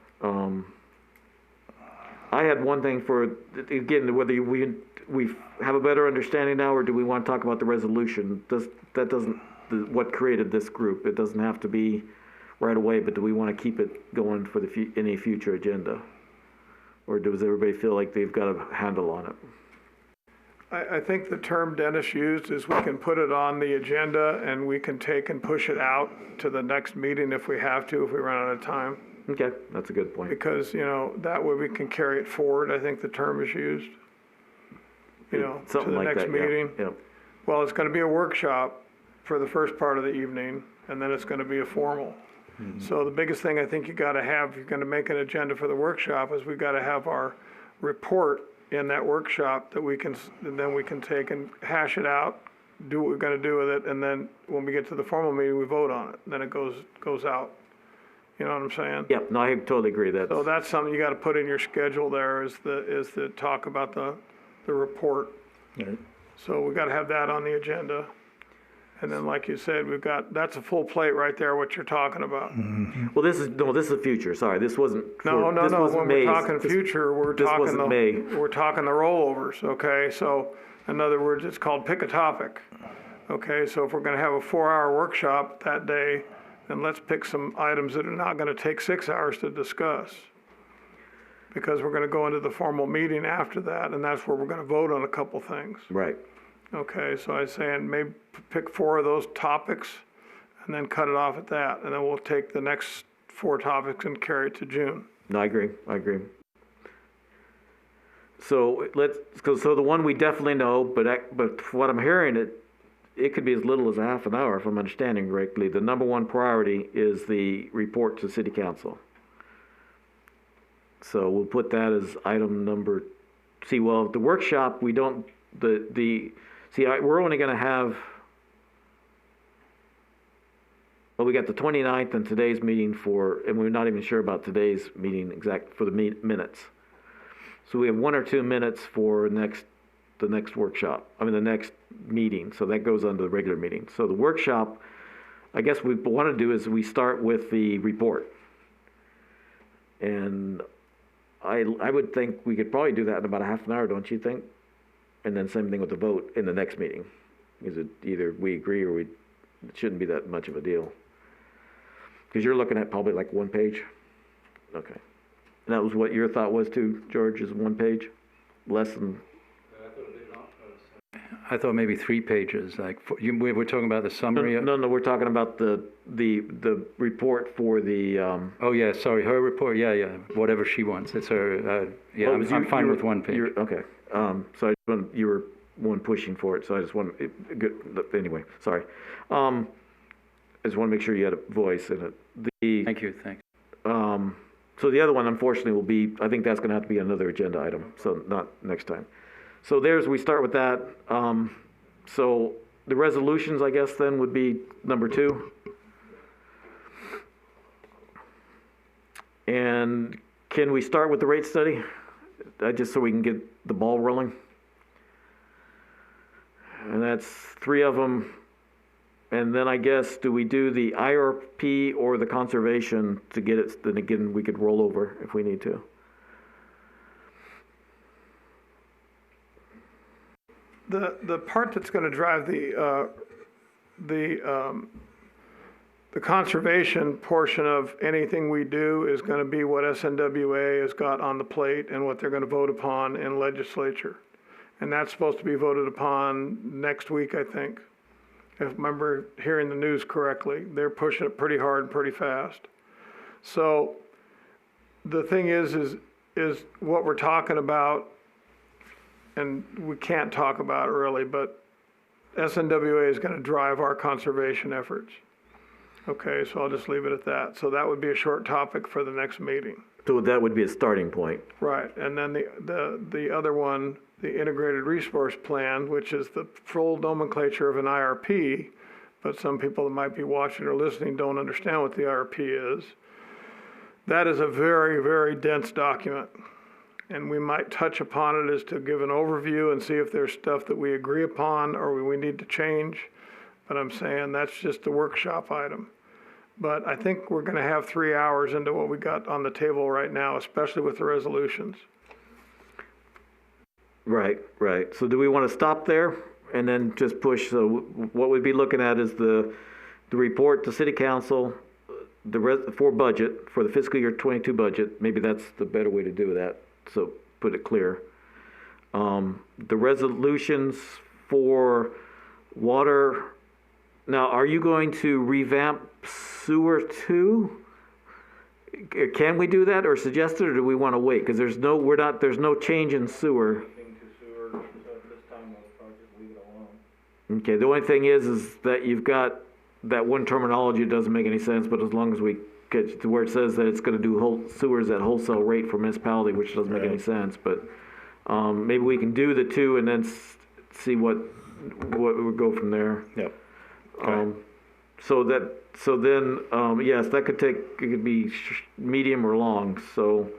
Speaker 1: I had one thing for, again, whether we have a better understanding now, or do we want to talk about the resolution? What created this group? It doesn't have to be right away, but do we want to keep it going for any future agenda? Or does everybody feel like they've got a handle on it?
Speaker 5: I think the term Dennis used is we can put it on the agenda and we can take and push it out to the next meeting if we have to, if we run out of time.
Speaker 1: Okay, that's a good point.
Speaker 5: Because, that way we can carry it forward, I think the term is used. To
Speaker 1: Something
Speaker 5: the
Speaker 1: like
Speaker 5: next
Speaker 1: that,
Speaker 5: meeting.
Speaker 1: Yeah.
Speaker 5: Well, it's gonna be a workshop for the first part of the evening, and then it's gonna be a formal.
Speaker 1: Mm-hmm.
Speaker 5: So the biggest thing I think you gotta have, if you're gonna make an agenda for the workshop, is we gotta have our report in that workshop that then we can take and hash it out, do what we're gonna do with it, and then when we get to the formal meeting, we vote on it, then it goes out. You know what I'm saying?
Speaker 1: Yep, no, I totally agree.
Speaker 5: So that's something you gotta put in your schedule there, is the talk about the report.
Speaker 2: Right.
Speaker 5: So we gotta have that on the agenda. And then, like you said, that's a full plate right there, what you're talking about.
Speaker 2: Mm-hmm.
Speaker 1: Well, this is future. Sorry, this wasn't.
Speaker 5: No, when we're talking future, we're talking the rollovers, okay? So, in other words, it's called pick a topic. Okay, so if we're gonna have a 4-hour workshop that day, then let's pick some items that are not gonna take 6 hours to discuss. Because we're gonna go into the formal meeting after that, and that's where we're gonna vote on a couple things.
Speaker 1: Right.
Speaker 5: Okay, so I was saying maybe pick 4 of those topics and then cut it off at that. And then we'll take the next 4 topics and carry it to June.
Speaker 1: No, I agree. So so the one we definitely know, but from what I'm hearing, it could be as little as a half an hour, if I'm understanding correctly. The number one priority is the report to City Council. So we'll put that as item number. See, well, the workshop, we don't, we're only going to have, well, we got the 29th and today's meeting and we're not even sure about today's meeting exact for the minutes. So we have 1 or 2 minutes for the next workshop, the next meeting. So that goes under the regular meeting. So the workshop, I guess we want to do is we start with the report. And I would think we could probably do that in about a half an hour, don't you think? And then same thing with the vote in the next meeting. Is it either we agree or it shouldn't be that much of a deal? Because you're looking at probably like 1 page? Okay. And that was what your thought was too, George, is 1 page? Less than?
Speaker 8: I thought maybe 3 pages, we're talking about the summary?
Speaker 1: No, we're talking about the report for the,
Speaker 8: Oh, yeah, sorry, her report, yeah, whatever she wants, it's her, I'm fine with 1 page.
Speaker 1: Okay, so you were one pushing for it, so I just want anyway, sorry. I just want to make sure you had a voice in it.
Speaker 8: Thank you, thanks.
Speaker 1: So the other one, unfortunately, will be, I think that's going to have to be another agenda item, so not next time. So we start with that. So the resolutions, I guess, then would be number 2. And can we start with the rate study? Just so we can get the ball rolling. And that's 3 of them. And then I guess, do we do the IRP or the conservation to get it, then again, we could roll over if we need to.
Speaker 5: The part that's gonna drive the conservation portion of anything we do is gonna be what SNWA has got on the plate and what they're gonna vote upon in legislature. And that's supposed to be voted upon next week, I think. If I remember hearing the news correctly, they're pushing it pretty hard and pretty fast. So the thing is what we're talking about, and we can't talk about it really, but SNWA is gonna drive our conservation efforts. Okay, so I'll just leave it at that. So that would be a short topic for the next meeting.
Speaker 1: So that would be a starting point.
Speaker 5: Right, and then the other one, the integrated resource plan, which is the full nomenclature of an IRP, but some people that might be watching or listening don't understand what the IRP is. That is a very, very dense document. And we might touch upon it as to give an overview and see if there's stuff that we agree upon or we need to change. But I'm saying that's just a workshop item. But I think we're gonna have 3 hours into what we got on the table right now, especially with the resolutions.
Speaker 1: Right. So do we want to stop there and then just push? So what we'd be looking at is the report to City Council, for budget, for the fiscal year 22 budget. Maybe that's the better way to do that. So put it clear. The resolutions for water. Now, are you going to revamp sewer too? Can we do that or suggest it, or do we want to wait? Because there's no change in sewer. Okay, the only thing is that you've got that one terminology that doesn't make any sense, but as long as we get to where it says that it's gonna do sewers at wholesale rate for municipality, which doesn't make any sense, but, maybe we can do the two and then see what would go from there.
Speaker 2: Yep. Okay.
Speaker 1: So then, yes, it could be medium or long, so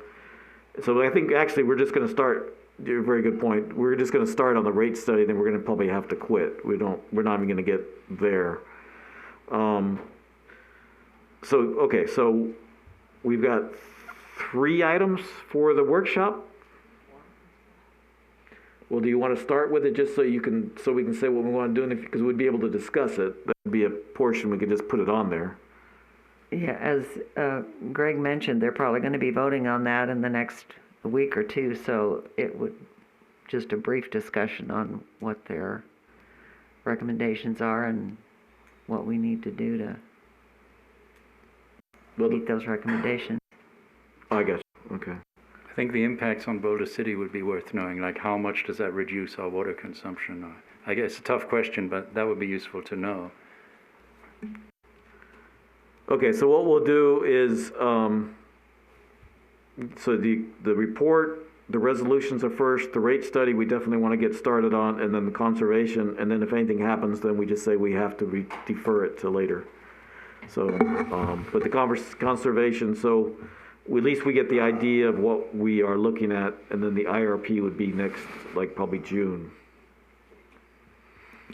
Speaker 1: I think actually we're just gonna start. You're a very good point. We're just going to start on the rate study, then we're going to probably have to quit. We're not even going to get there. So we've got 3 items for the workshop. Well, do you want to start with it just so we can say what we want to do, because we'd be able to discuss it. That would be a portion we could just put it on there.
Speaker 6: Yeah, as Greg mentioned, they're probably going to be voting on that in the next week or two, so it would just a brief discussion on what their recommendations are and what we need to do to meet those recommendations.
Speaker 1: I guess. Okay.
Speaker 8: I think the impacts on Boulder City would be worth knowing, like how much does that reduce our water consumption? I guess it's a tough question, but that would be useful to know.
Speaker 1: Okay, so what we'll do is, so the report, the resolutions are first, the rate study we definitely want to get started on, and then the conservation, and then if anything happens, then we just say we have to defer it to later. So, but the conservation, so at least we get the idea of what we are looking at, and then the IRP would be next, like probably June.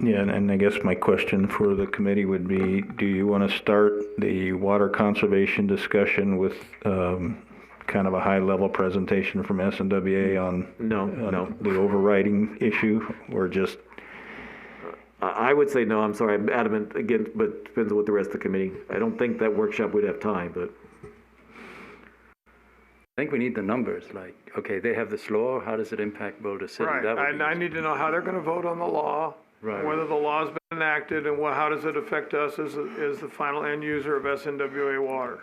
Speaker 2: Yeah, and I guess my question for the committee would be, do you want to start the water conservation discussion with kind of a high-level presentation from SNWA on the overriding issue, or just?
Speaker 1: I would say no. I'm sorry. I'm adamant again, but it depends on what the rest of the committee. I don't think that workshop would have time, but.
Speaker 8: I think we need the numbers, like, okay, they have this law, how does it impact Boulder City?
Speaker 5: Right, and I need to know how they're gonna vote on the law.
Speaker 8: Right.
Speaker 5: Whether the law's been enacted and how does it affect us as the final end user of SNWA water.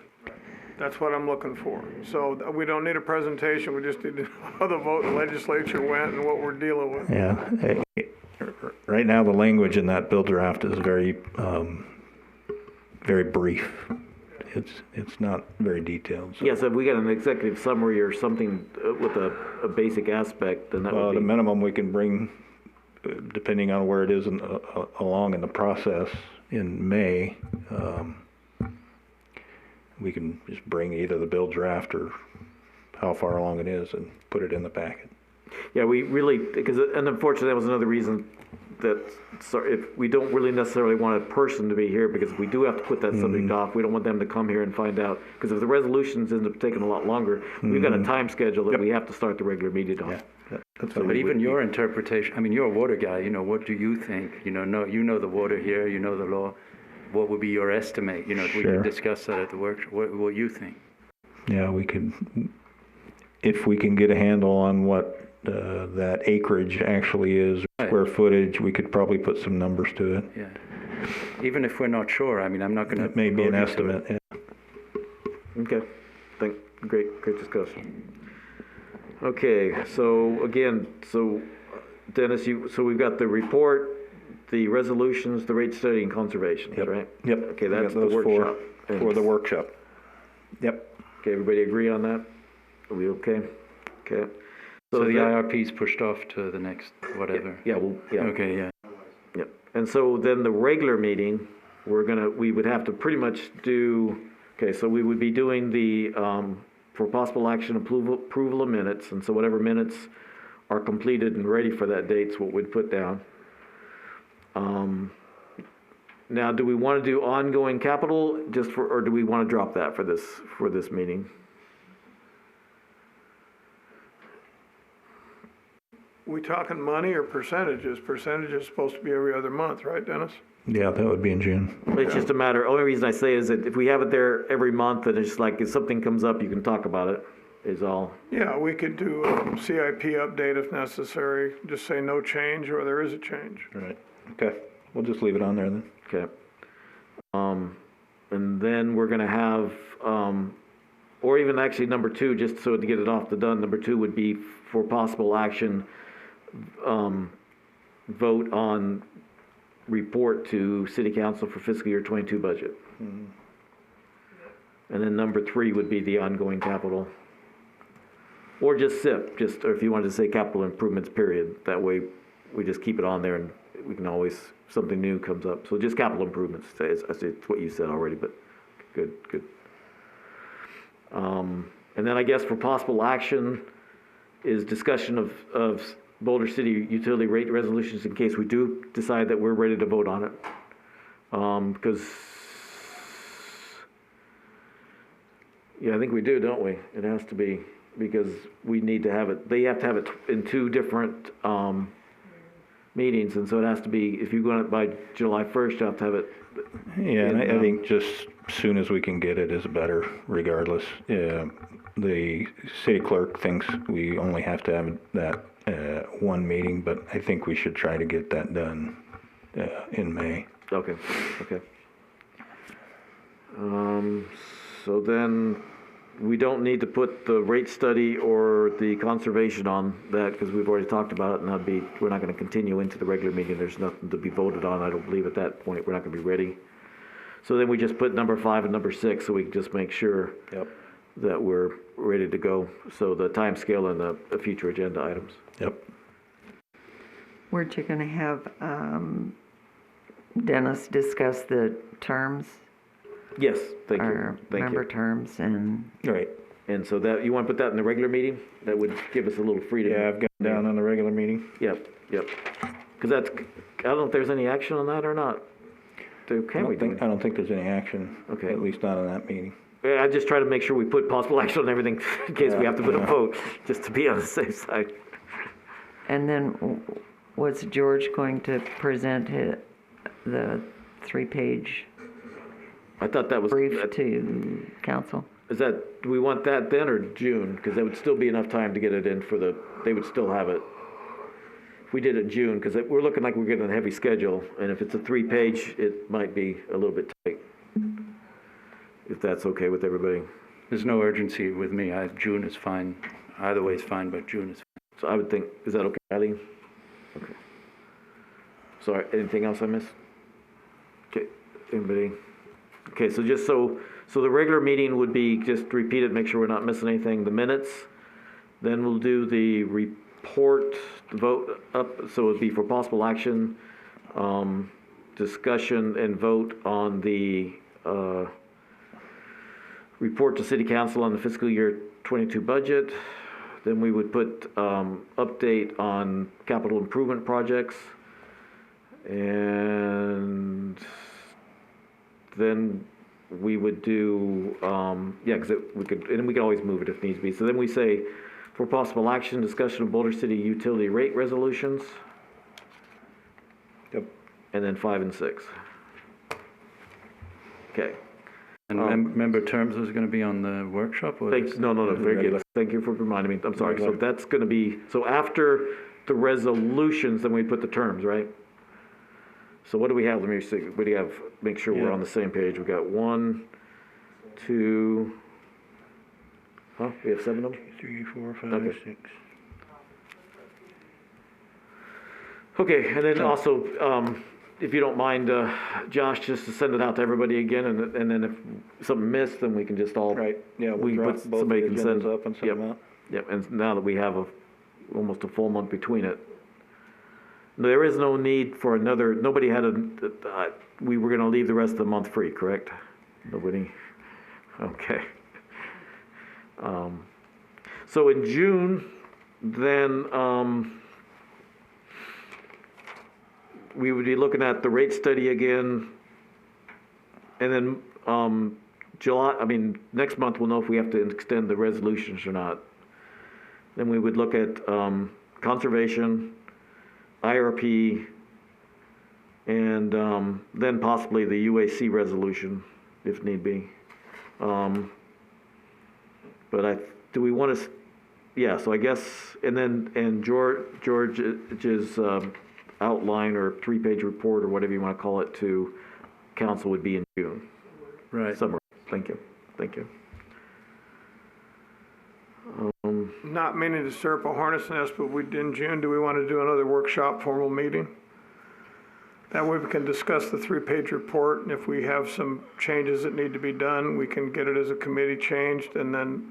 Speaker 5: That's what I'm looking for. So we don't need a presentation, we just need to know how the vote in legislature went and what we're dealing with.
Speaker 2: Yeah, right now the language in that bill draft is very, very brief. It's not very detailed. So.
Speaker 1: Yes, if we got an executive summary or something with a basic aspect, then that would be.
Speaker 2: The minimum we can bring, depending on where it is along in the process in May, we can just bring either the bill draft or how far along it is and put it in the packet.
Speaker 1: Yeah, we really, and unfortunately that was another reason if we don't really necessarily want a person to be here, because if we do have to put that subject off, we don't want them to come here and find out, because if the resolutions end up taking a lot longer, we've got a time schedule that we have to start the regular meeting on.
Speaker 8: But even your interpretation, I mean, you're a water guy, you know, what do you think? You know the water here, you know the law. What would be your estimate? You know, we could discuss that at the workshop. What you think?
Speaker 2: Yeah, we could, if we can get a handle on what that acreage actually is, square footage, we could probably put some numbers to it.
Speaker 8: Yeah. Even if we're not sure, I mean, I'm not going to.
Speaker 2: It may be an estimate. Yeah.
Speaker 1: Okay. Great discussion. Okay, so again, Dennis, so we've got the report, the resolutions, the rate study, and conservation, right?
Speaker 2: Yep.
Speaker 1: Okay, that's the workshop.
Speaker 2: For the workshop. Yep.
Speaker 1: Okay, everybody agree on that? Are we okay? Okay.
Speaker 8: So the IRP's pushed off to the next whatever.
Speaker 1: Yeah.
Speaker 8: Okay, yeah.
Speaker 1: Yep. And so then the regular meeting, we would have to pretty much do, okay, so we would be doing the, for possible action approval of minutes, and so whatever minutes are completed and ready for that date's what we'd put down. Now, do we want to do ongoing capital or do we want to drop that for this meeting?
Speaker 5: We talking money or percentages? Percentage is supposed to be every other month, right, Dennis?
Speaker 2: Yeah, that would be in June.
Speaker 1: It's just a matter, only reason I say is that if we have it there every month, and it's like if something comes up, you can talk about it, is all.
Speaker 5: Yeah, we could do a CIP update if necessary, just say no change or there is a change.
Speaker 2: Right. Okay. We'll just leave it on there then.
Speaker 1: Okay. And then we're gonna have, or even actually number 2, just so to get it off the done, number 2 would be for possible action, vote on report to City Council for fiscal year 22 budget. And then number 3 would be the ongoing capital. Or just SIP, or if you wanted to say capital improvements, period. That way, we just keep it on there and we can always, something new comes up. So just capital improvements, it's what you said already, but good. And then I guess for possible action is discussion of Boulder City utility rate resolutions in case we do decide that we're ready to vote on it. Because, yeah, I think we do, don't we? It has to be, because we need to have it, they have to have it in 2 different meetings, and so it has to be, if you're going to by July 1st, you have to have it.
Speaker 2: Yeah, and I think just soon as we can get it is better, regardless. The city clerk thinks we only have to have that 1 meeting, but I think we should try to get that done in May.
Speaker 1: Okay. So then we don't need to put the rate study or the conservation on that because we've already talked about it, and we're not going to continue into the regular meeting. There's nothing to be voted on, I don't believe, at that point. We're not going to be ready. So then we just put number 5 and number 6 so we can just make sure that we're ready to go. So the time scale and the future agenda items.
Speaker 2: Yep.
Speaker 6: Weren't you going to have Dennis discuss the terms?
Speaker 1: Yes, thank you.
Speaker 6: Our member terms and.
Speaker 1: Right. And so that, you want to put that in the regular meeting? That would give us a little freedom.
Speaker 2: Yeah, I've got down on the regular meeting.
Speaker 1: Yep. Because I don't know if there's any action on that or not.
Speaker 2: I don't think there's any action. Okay. At least not on that meeting.
Speaker 1: I just try to make sure we put possible action on everything in case we have to put a vote, just to be on the safe side.
Speaker 6: And then was George going to present the 3-page
Speaker 1: I thought that was
Speaker 6: brief to council?
Speaker 1: Do we want that then or June? Because that would still be enough time to get it in they would still have it. If we did it June, because we're looking like we're getting a heavy schedule, and if it's a 3-page, it might be a little bit tight. If that's okay with everybody.
Speaker 8: There's no urgency with me. June is fine. Either way is fine, but June is fine.
Speaker 1: So I would think, is that okay, Eileen? Okay. Sorry, anything else I missed? Okay, anybody? Okay, so just so the regular meeting would be, just repeat it, make sure we're not missing anything. The minutes, then we'll do the report, vote up, so it'd be for possible action, discussion and vote on the report to City Council on the fiscal year 22 budget. Then we would put update on capital improvement projects. And then we would do, yeah, because we could always move it if needs be. So then we say, for possible action, discussion of Boulder City utility rate resolutions.
Speaker 2: Yep.
Speaker 1: And then 5 and 6. Okay.
Speaker 8: And member terms is going to be on the workshop? Or
Speaker 1: No, very good. Thank you for reminding me. I'm sorry. So that's going to be, so after the resolutions, then we put the terms, right? So what do we have? Let me see. What do you have? Make sure we're on the same page. We got 1, 2, we have 7 of them?
Speaker 2: 3, 4, 5,
Speaker 1: Okay.
Speaker 2: 6.
Speaker 1: Okay, and then also, if you don't mind, Josh, just to send it out to everybody again, and then if something missed, then we can just all.
Speaker 2: Right, yeah, we'll drop both
Speaker 1: somebody
Speaker 2: the
Speaker 1: can send
Speaker 2: agendas up and send them out.
Speaker 1: Yep, and now that we have almost a full month between it. There is no need for another, nobody had we were gonna leave the rest of the month free, correct? Nobody? Okay. So in June, then, we would be looking at the rate study again. And then, next month we'll know if we have to extend the resolutions or not. Then we would look at, conservation, IRP, and then possibly the UAC resolution, if need be. But do we want to, yeah, so I guess, and George's outline or 3-page report or whatever you want to call it to council would be in June.
Speaker 8: Right.
Speaker 1: Summer. Thank you.
Speaker 5: Not meaning to stir up a hornet's nest, but in June, do we want to do another workshop formal meeting? That way we can discuss the 3-page report, and if we have some changes that need to be done, we can get it as a committee changed, and then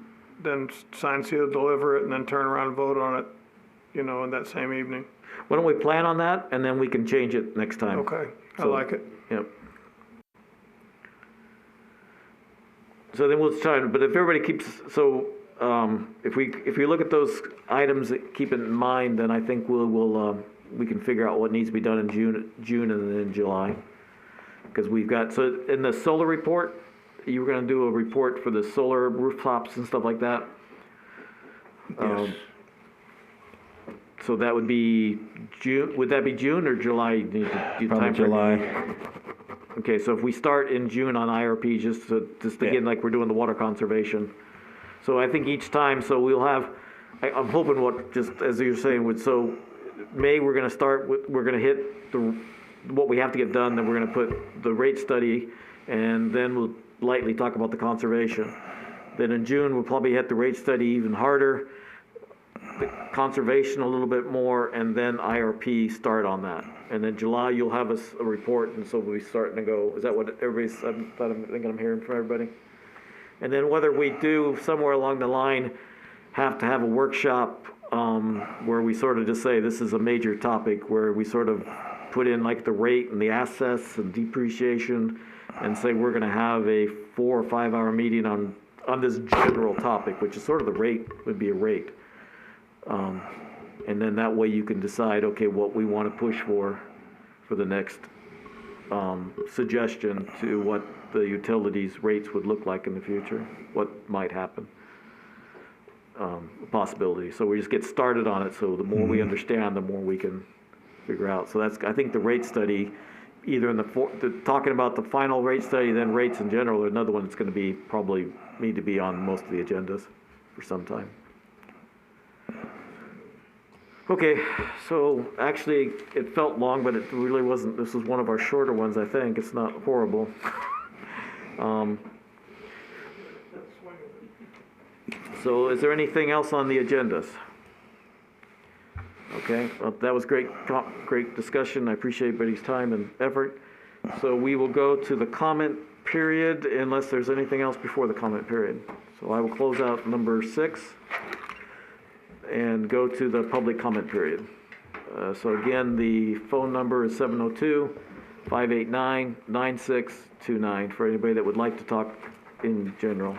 Speaker 5: sign, seal, deliver it, and then turn around and vote on it, in that same evening.
Speaker 1: Why don't we plan on that, and then we can change it next time.
Speaker 5: Okay, I like it.
Speaker 1: Yep. So then we'll try, but if everybody keeps, if we look at those items, keep it in mind, then I think we can figure out what needs to be done in June and then in July. Because we've got, so in the solar report, you were gonna do a report for the solar rooftops and stuff like that?
Speaker 2: Yes.
Speaker 1: So that would be June, would that be June or July? You need to do
Speaker 2: Probably
Speaker 1: time
Speaker 2: July.
Speaker 1: Okay, so if we start in June on IRP, just again, like we're doing the water conservation. So I think each time, so we'll have, I'm hoping just as you're saying, so May, we're gonna hit what we have to get done, then we're gonna put the rate study, and then we'll lightly talk about the conservation. Then in June, we'll probably hit the rate study even harder, the conservation a little bit more, and then IRP start on that. And then July, you'll have a report, and so we'll be starting to go, is that what everybody's, I think I'm hearing from everybody? And then whether we do somewhere along the line have to have a workshop where we sort of just say this is a major topic, where we sort of put in like the rate and the assets and depreciation, and say we're going to have a 4 or 5 hour meeting on this general topic, which is sort of the rate, would be a rate. And then that way you can decide, okay, what we want to push for the next suggestion to what the utilities rates would look like in the future, what might happen, possibility. So we just get started on it, so the more we understand, the more we can figure out. So that's, I think the rate study, either in talking about the final rate study, then rates in general, or another one that's going to probably need to be on most of the agendas for some time. Okay, so actually it felt long, but it really wasn't. This was one of our shorter ones, I think. It's not horrible. So is there anything else on the agendas? Okay, well, that was great discussion. I appreciate everybody's time and effort. So we will go to the comment period unless there's anything else before the comment period. So I will close out number 6 and go to the public comment period. So again, the phone number is 702-589-9629 for anybody that would like to talk in general.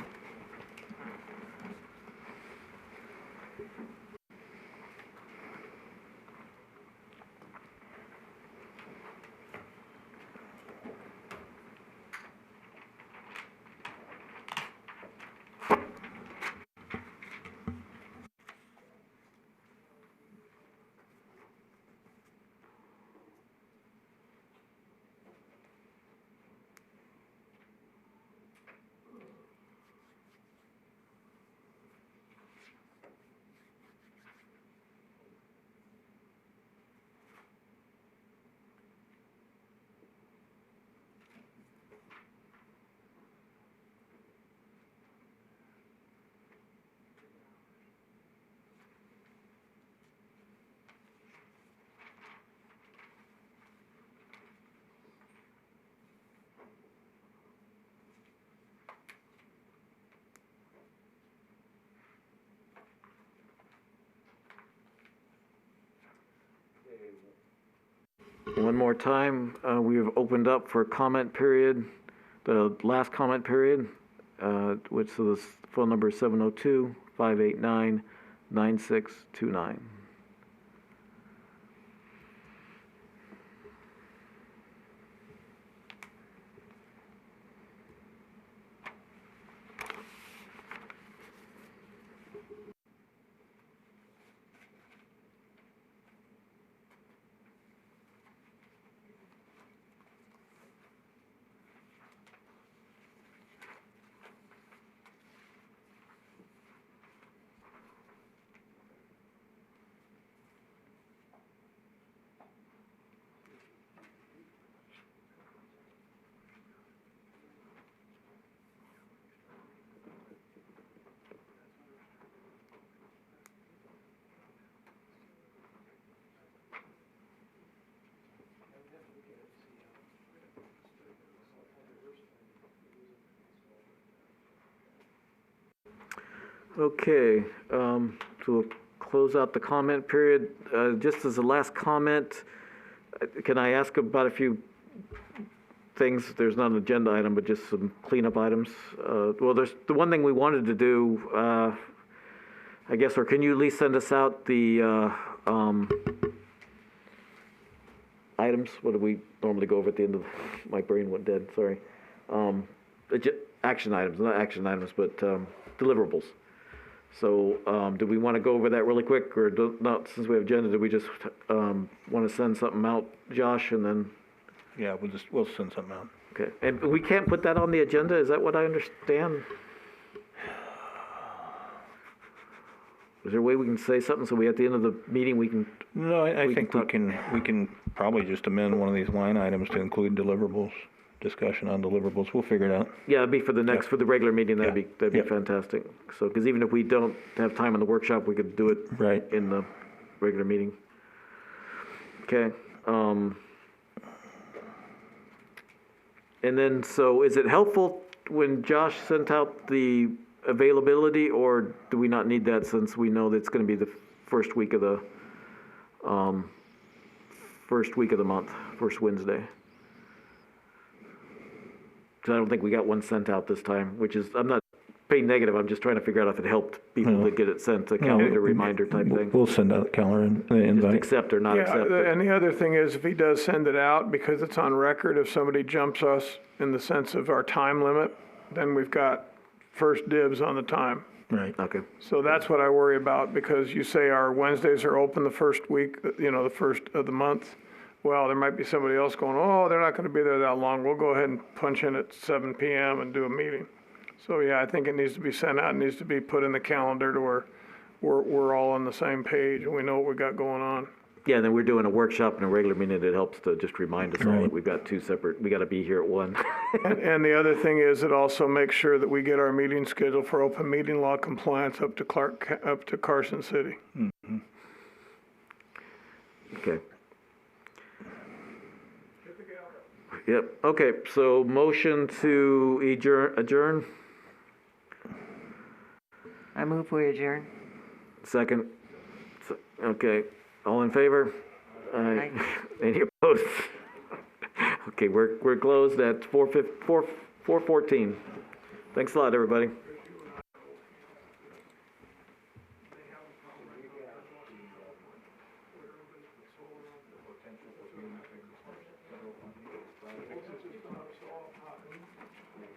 Speaker 1: One more time, we have opened up for comment period, the last comment period, which is the phone number is 702-589-9629. Okay, so we'll close out the comment period. Just as a last comment, can I ask about a few things? There's not an agenda item, but just some cleanup items. Well, there's the one thing we wanted to do, I guess, or can you at least send us out the items? What do we normally go over at the end of, my brain went dead, sorry. Action items, not action items, but deliverables. So, do we want to go over that really quick, or not? Since we have agenda, do we just want to send something out, Josh, and then?
Speaker 2: Yeah, we'll send something out.
Speaker 1: Okay, and we can't put that on the agenda. Is that what I understand? Is there a way we can say something so we at the end of the meeting we can?
Speaker 2: No, I think we can probably just amend one of these line items to include deliverables. Discussion on deliverables. We'll figure it out.
Speaker 1: Yeah, it'd be for the next, for the regular meeting. That'd be fantastic. So, because even if we don't have time in the workshop, we could do it
Speaker 2: right
Speaker 1: in the regular meeting. Okay. And then, so is it helpful when Josh sent out the availability, or do we not need that since we know that it's going to be the first week of the month, first Wednesday? Because I don't think we got one sent out this time, which is, I'm not being negative, I'm just trying to figure out if it helped people to get it sent, a calendar reminder type thing.
Speaker 2: We'll send out a calendar invite.
Speaker 1: Just accept or not accept it.
Speaker 5: And the other thing is, if he does send it out, because it's on record, if somebody jumps us in the sense of our time limit, then we've got first dibs on the time.
Speaker 2: Right.
Speaker 1: Okay.
Speaker 5: So that's what I worry about, because you say our Wednesdays are open the first week, the first of the month. Well, there might be somebody else going, oh, they're not going to be there that long. We'll go ahead and punch in at 7 p.m. and do a meeting. So, yeah, I think it needs to be sent out. It needs to be put in the calendar to where we're all on the same page and we know what we got going on.
Speaker 1: Yeah, and then we're doing a workshop and a regular meeting. It helps to just remind us all that we've got two separate, we got to be here at 1.
Speaker 5: And the other thing is, it also makes sure that we get our meeting scheduled for open meeting law compliance up to Carson City.
Speaker 2: Mm-hmm.
Speaker 1: Okay. Yep, okay, so motion to adjourn?
Speaker 6: I move we adjourn.
Speaker 1: Second? Okay, all in favor?
Speaker 6: Aye.
Speaker 1: Any opposed? Okay, we're closed at 4:14. Thanks a lot, everybody.